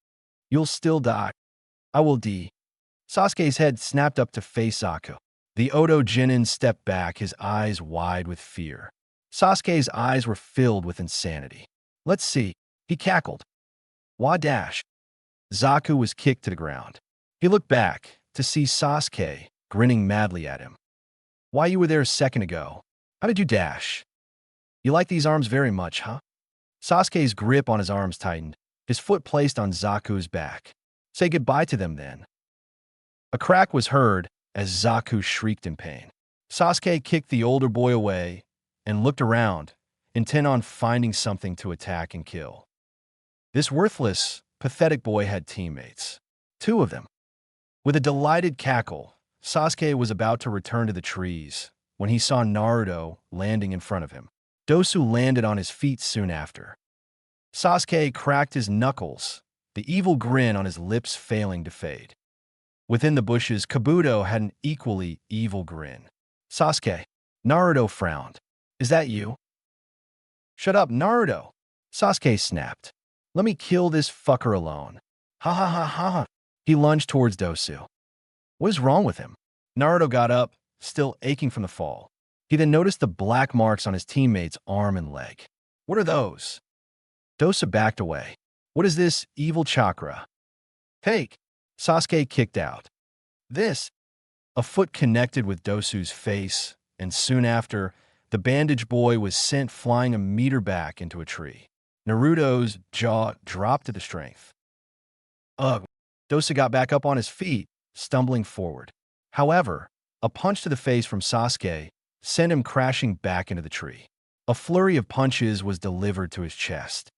you'll still die. I will die. Sasuke's head snapped up to face Zaku. The Oto Genin stepped back, his eyes wide with fear. Sasuke's eyes were filled with insanity. Let's see, he cackled. Wah dash. Zaku was kicked to the ground. He looked back to see Sasuke grinning madly at him. Why, you were there a second ago. How did you dash? You like these arms very much, huh? Sasuke's grip on his arms tightened, his foot placed on Zaku's back. Say goodbye to them then. A crack was heard as Zaku shrieked in pain. Sasuke kicked the older boy away and looked around, intent on finding something to attack and kill. This worthless, pathetic boy had teammates. 2 of them. With a delighted cackle, Sasuke was about to return to the trees when he saw Naruto landing in front of him. Dosu landed on his feet soon after. Sasuke cracked his knuckles, the evil grin on his lips failing to fade. Within the bushes, Kabuto had an equally evil grin. Sasuke. Naruto frowned. Is that you? Shut up, Naruto. Sasuke snapped. Let me kill this fucker alone. Ha ha ha ha. He lunged towards Dosu. What is wrong with him? Naruto got up, still aching from the fall. He then noticed the black marks on his teammate's arm and leg. What are those? Dosu backed away. What is this evil chakra? Take. Sasuke kicked out. This. A foot connected with Dosu's face, and soon after, the bandaged boy was sent flying a meter back into a tree. Naruto's jaw dropped to the strength. Ugh. Dosu got back up on his feet, stumbling forward. However, a punch to the face from Sasuke sent him crashing back into the tree. A flurry of punches was delivered to his chest.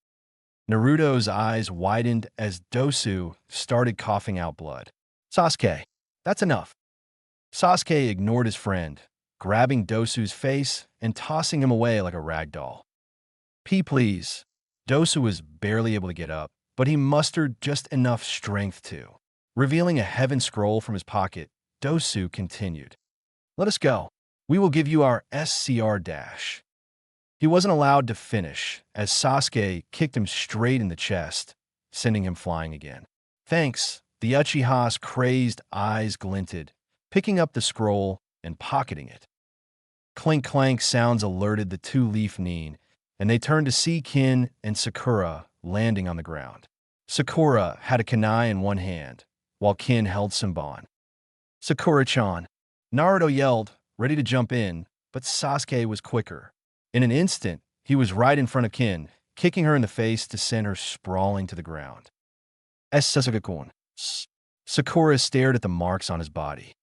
Naruto's eyes widened as Dosu started coughing out blood. Sasuke, that's enough. Sasuke ignored his friend, grabbing Dosu's face and tossing him away like a rag doll. Please. Dosu was barely able to get up, but he mustered just enough strength to. Revealing a heaven scroll from his pocket, Dosu continued. Let us go. We will give you our SCR dash. He wasn't allowed to finish, as Sasuke kicked him straight in the chest, sending him flying again. Thanks, the Uchiha's crazed eyes glinted, picking up the scroll and pocketing it. Clink-clank sounds alerted the 2-leaf nin, and they turned to see Kin and Sakura landing on the ground. Sakura had a kunai in one hand, while Kin held Senbon. Sakura-chan. Naruto yelled, ready to jump in, but Sasuke was quicker. In an instant, he was right in front of Kin, kicking her in the face to send her sprawling to the ground. Sasuke-kun. Sakura stared at the marks on his body.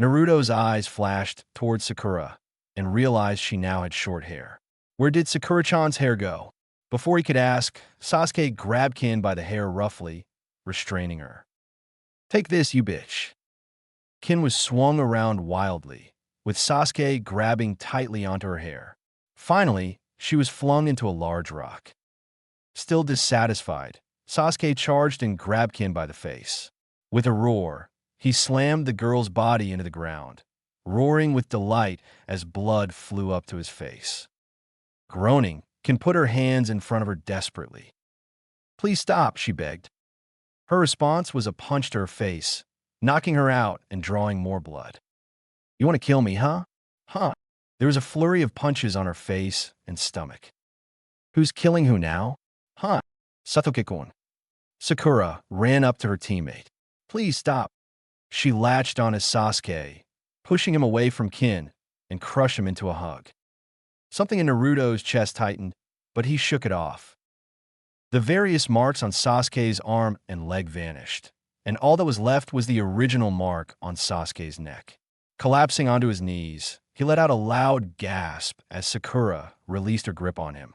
Naruto's eyes flashed towards Sakura and realized she now had short hair. Where did Sakura-chan's hair go? Before he could ask, Sasuke grabbed Kin by the hair roughly, restraining her. Take this, you bitch. Kin was swung around wildly, with Sasuke grabbing tightly onto her hair. Finally, she was flung into a large rock. Still dissatisfied, Sasuke charged and grabbed Kin by the face. With a roar, he slammed the girl's body into the ground, roaring with delight as blood flew up to his face. Groaning, Kin put her hands in front of her desperately. Please stop, she begged. Her response was a punch to her face, knocking her out and drawing more blood. You want to kill me, huh? Huh. There was a flurry of punches on her face and stomach. Who's killing who now? Huh. Sasuke-kun. Sakura ran up to her teammate. Please stop. She latched onto Sasuke, pushing him away from Kin and crushed him into a hug. Something in Naruto's chest tightened, but he shook it off. The various marks on Sasuke's arm and leg vanished, and all that was left was the original mark on Sasuke's neck. Collapsing onto his knees, he let out a loud gasp as Sakura released her grip on him.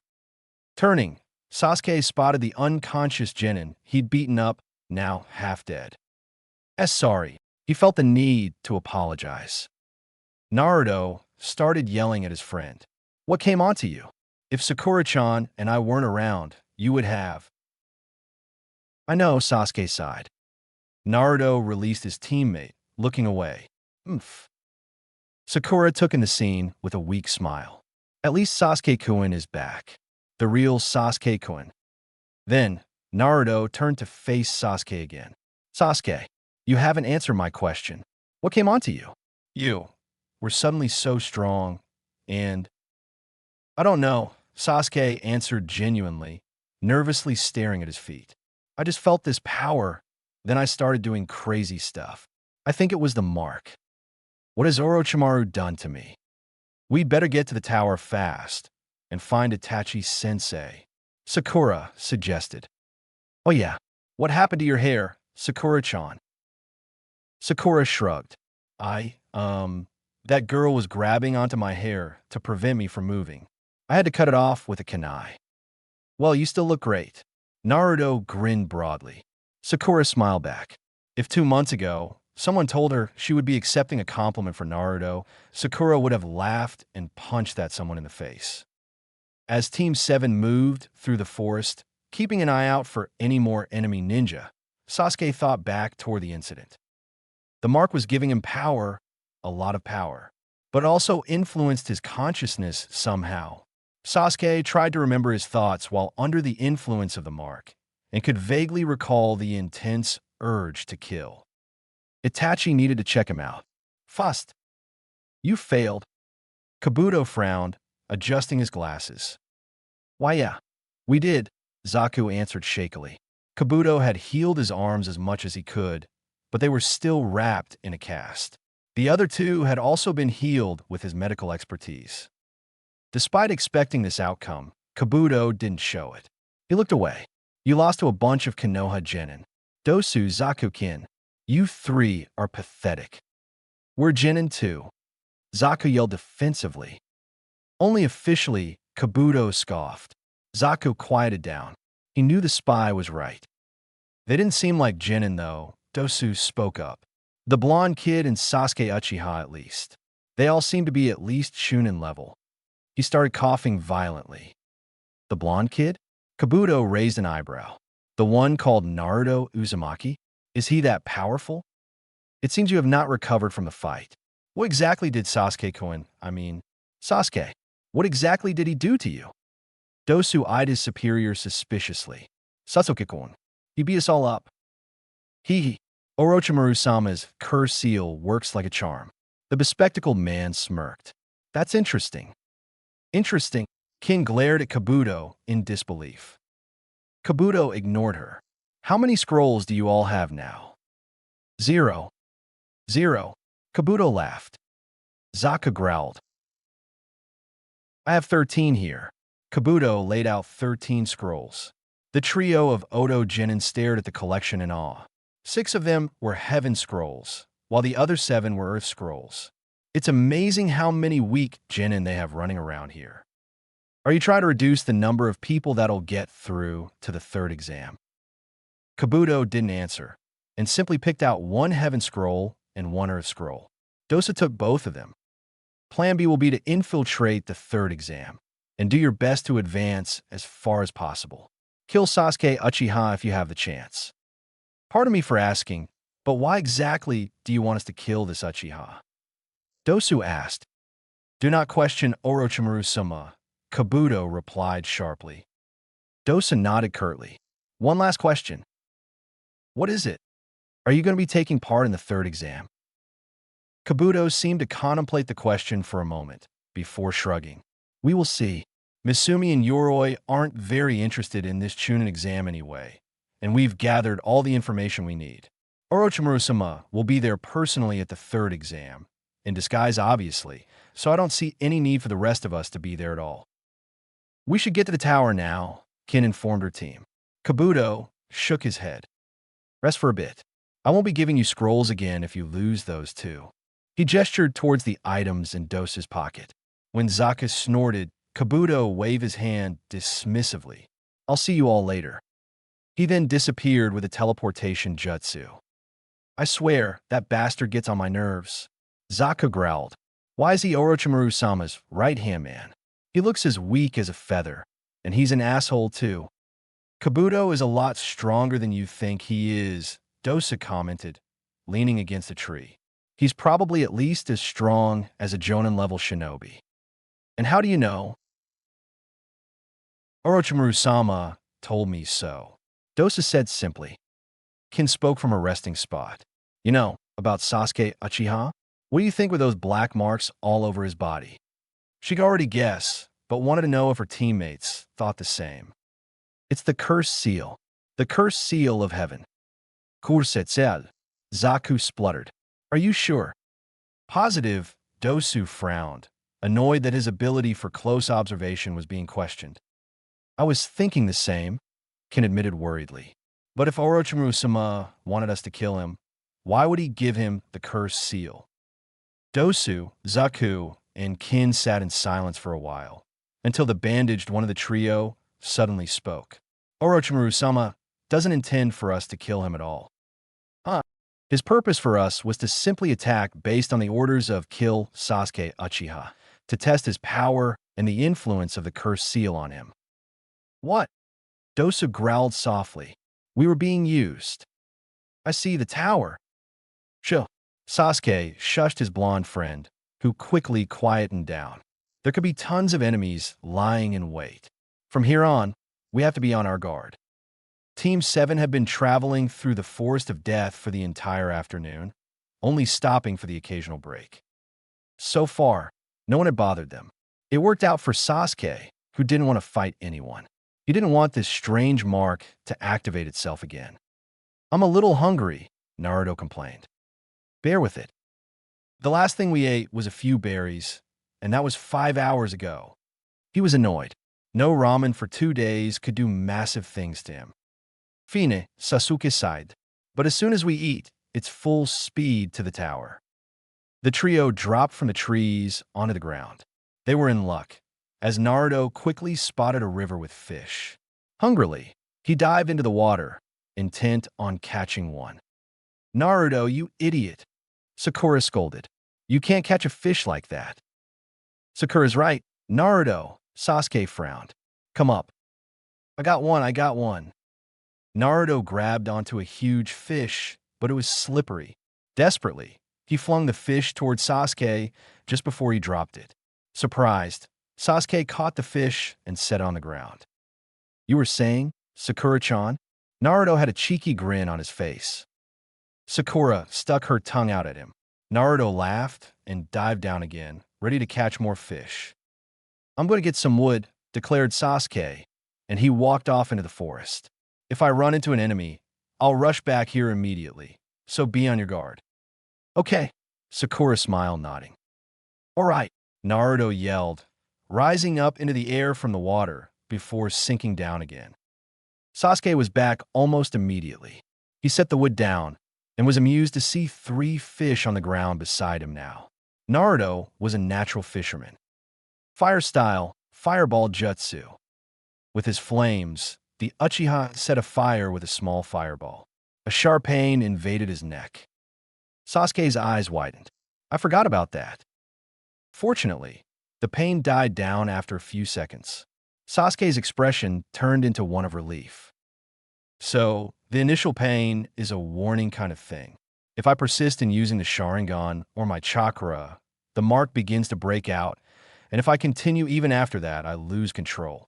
Turning, Sasuke spotted the unconscious genin he'd beaten up, now half dead. Sorry, he felt the need to apologize. Naruto started yelling at his friend. What came onto you? If Sakura-chan and I weren't around, you would have. I know, Sasuke sighed. Naruto released his teammate, looking away. Oomph. Sakura took in the scene with a weak smile. At least Sasuke-kun is back. The real Sasuke-kun. Then, Naruto turned to face Sasuke again. Sasuke, you haven't answered my question. What came onto you? You were suddenly so strong, and I don't know, Sasuke answered genuinely, nervously staring at his feet. I just felt this power, then I started doing crazy stuff. I think it was the mark. What has Orochimaru done to me? We'd better get to the tower fast and find Itachi sensei, Sakura suggested. Oh yeah, what happened to your hair, Sakura-chan? Sakura shrugged. That girl was grabbing onto my hair to prevent me from moving. I had to cut it off with a kunai. Well, you still look great. Naruto grinned broadly. Sakura smiled back. If 2 months ago, someone told her she would be accepting a compliment for Naruto, Sakura would have laughed and punched that someone in the face. As Team 7 moved through the forest, keeping an eye out for any more enemy ninja, Sasuke thought back toward the incident. The mark was giving him power, a lot of power, but also influenced his consciousness somehow. Sasuke tried to remember his thoughts while under the influence of the mark, and could vaguely recall the intense urge to kill. Itachi needed to check him out. Fast. You failed. Kabuto frowned, adjusting his glasses. Why yeah, we did, Zaku answered shakily. Kabuto had healed his arms as much as he could, but they were still wrapped in a cast. The other two had also been healed with his medical expertise. Despite expecting this outcome, Kabuto didn't show it. He looked away. You lost to a bunch of Konoha genin. Dosu Zaku-kin. You three are pathetic. We're genin too. Zaku yelled defensively. Only officially, Kabuto scoffed. Zaku quieted down. He knew the spy was right. They didn't seem like genin though, Dosu spoke up. The blonde kid and Sasuke Uchiha at least. They all seemed to be at least Shunin level. He started coughing violently. The blonde kid? Kabuto raised an eyebrow. The one called Naruto Uzumaki? Is he that powerful? It seems you have not recovered from the fight. What exactly did Sasuke-kun, Sasuke, what exactly did he do to you? Dosu eyed his superior suspiciously. Sasuke-kun, he beat us all up. Orochimaru-sama's curse seal works like a charm. The bespectacled man smirked. That's interesting. Interesting. Kin glared at Kabuto in disbelief. Kabuto ignored her. How many scrolls do you all have now? 0. 0. Kabuto laughed. Zaku growled. I have 13 here. Kabuto laid out 13 scrolls. The trio of Oto genin stared at the collection in awe. 6 of them were heaven scrolls, while the other 7 were earth scrolls. It's amazing how many weak genin they have running around here. Are you trying to reduce the number of people that'll get through to the 3rd exam? Kabuto didn't answer, and simply picked out 1 heaven scroll and 1 earth scroll. Dosa took both of them. Plan B will be to infiltrate the 3rd exam, and do your best to advance as far as possible. Kill Sasuke Uchiha if you have the chance. Pardon me for asking, but why exactly do you want us to kill this Uchiha? Dosu asked. Do not question Orochimaru-sama, Kabuto replied sharply. Dosa nodded curtly. One last question. What is it? Are you going to be taking part in the 3rd exam? Kabuto seemed to contemplate the question for a moment, before shrugging. We will see. Misumi and Yoroi aren't very interested in this Chunin exam anyway, and we've gathered all the information we need. Orochimaru-sama will be there personally at the 3rd exam, in disguise obviously, so I don't see any need for the rest of us to be there at all. We should get to the tower now, Kin informed her team. Kabuto shook his head. Rest for a bit. I won't be giving you scrolls again if you lose those too. He gestured towards the items in Dosa's pocket. When Zaku snorted, Kabuto waved his hand dismissively. I'll see you all later. He then disappeared with a teleportation jutsu. I swear, that bastard gets on my nerves. Zaku growled. Why is he Orochimaru-sama's right-hand man? He looks as weak as a feather, and he's an asshole too. Kabuto is a lot stronger than you think he is, Dosa commented, leaning against a tree. He's probably at least as strong as a Jonin-level shinobi. And how do you know? Orochimaru-sama told me so. Dosa said simply. Kin spoke from a resting spot. You know, about Sasuke Uchiha? What do you think with those black marks all over his body? She could already guess, but wanted to know if her teammates thought the same. It's the cursed seal. The cursed seal of heaven. Kursetzel. Zaku spluttered. Are you sure? Positive, Dosu frowned, annoyed that his ability for close observation was being questioned. I was thinking the same, Kin admitted worriedly. But if Orochimaru-sama wanted us to kill him, why would he give him the cursed seal? Dosu, Zaku, and Kin sat in silence for a while, until the bandaged one of the trio suddenly spoke. Orochimaru-sama doesn't intend for us to kill him at all. His purpose for us was to simply attack based on the orders of kill Sasuke Uchiha, to test his power and the influence of the cursed seal on him. What? Dosu growled softly. We were being used. I see the tower. Chill. Sasuke shushed his blonde friend, who quickly quietened down. There could be tons of enemies lying in wait. From here on, we have to be on our guard. Team 7 had been traveling through the forest of death for the entire afternoon, only stopping for the occasional break. So far, no one had bothered them. It worked out for Sasuke, who didn't want to fight anyone. He didn't want this strange mark to activate itself again. I'm a little hungry, Naruto complained. Bear with it. The last thing we ate was a few berries, and that was 5 hours ago. He was annoyed. No ramen for 2 days could do massive things to him. Fine, Sasuke sighed. But as soon as we eat, it's full speed to the tower. The trio dropped from the trees onto the ground. They were in luck, as Naruto quickly spotted a river with fish. Hungrily, he dived into the water, intent on catching one. Naruto, you idiot! Sakura scolded. You can't catch a fish like that. Sakura's right. Naruto, Sasuke frowned. Come up. I got one. Naruto grabbed onto a huge fish, but it was slippery. Desperately, he flung the fish toward Sasuke just before he dropped it. Surprised, Sasuke caught the fish and set it on the ground. You were saying, Sakura-chan? Naruto had a cheeky grin on his face. Sakura stuck her tongue out at him. Naruto laughed and dived down again, ready to catch more fish. I'm going to get some wood, declared Sasuke, and he walked off into the forest. If I run into an enemy, I'll rush back here immediately, so be on your guard. Okay, Sakura smiled, nodding. All right, Naruto yelled, rising up into the air from the water before sinking down again. Sasuke was back almost immediately. He set the wood down and was amused to see 3 fish on the ground beside him now. Naruto was a natural fisherman. Fire style, fireball jutsu. With his flames, the Uchiha set a fire with a small fireball. A sharp pain invaded his neck. Sasuke's eyes widened. I forgot about that. Fortunately, the pain died down after a few seconds. Sasuke's expression turned into one of relief. So, the initial pain is a warning kind of thing. If I persist in using the Sharingan or my chakra, the mark begins to break out, and if I continue even after that, I lose control.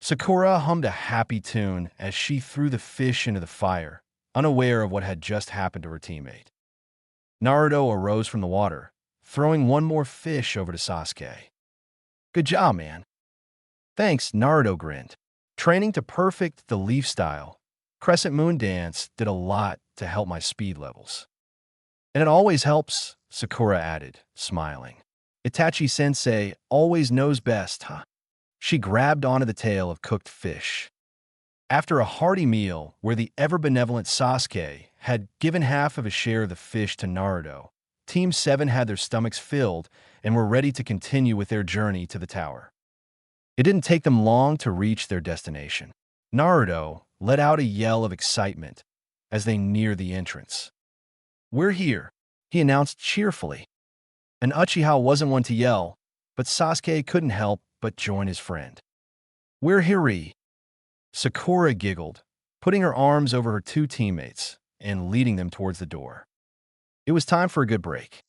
Sakura hummed a happy tune as she threw the fish into the fire, unaware of what had just happened to her teammate. Naruto arose from the water, throwing one more fish over to Sasuke. Good job, man. Thanks, Naruto grinned. Training to perfect the leaf style, Crescent Moon Dance did a lot to help my speed levels. And it always helps, Sakura added, smiling. Itachi sensei always knows best, huh? She grabbed onto the tail of cooked fish. After a hearty meal where the ever-benevolent Sasuke had given half of a share of the fish to Naruto, Team 7 had their stomachs filled and were ready to continue with their journey to the tower. It didn't take them long to reach their destination. Naruto let out a yell of excitement as they neared the entrance. We're here, he announced cheerfully. An Uchiha wasn't one to yell, but Sasuke couldn't help but join his friend. We're here. Sakura giggled, putting her arms over her 2 teammates and leading them towards the door. It was time for a good break.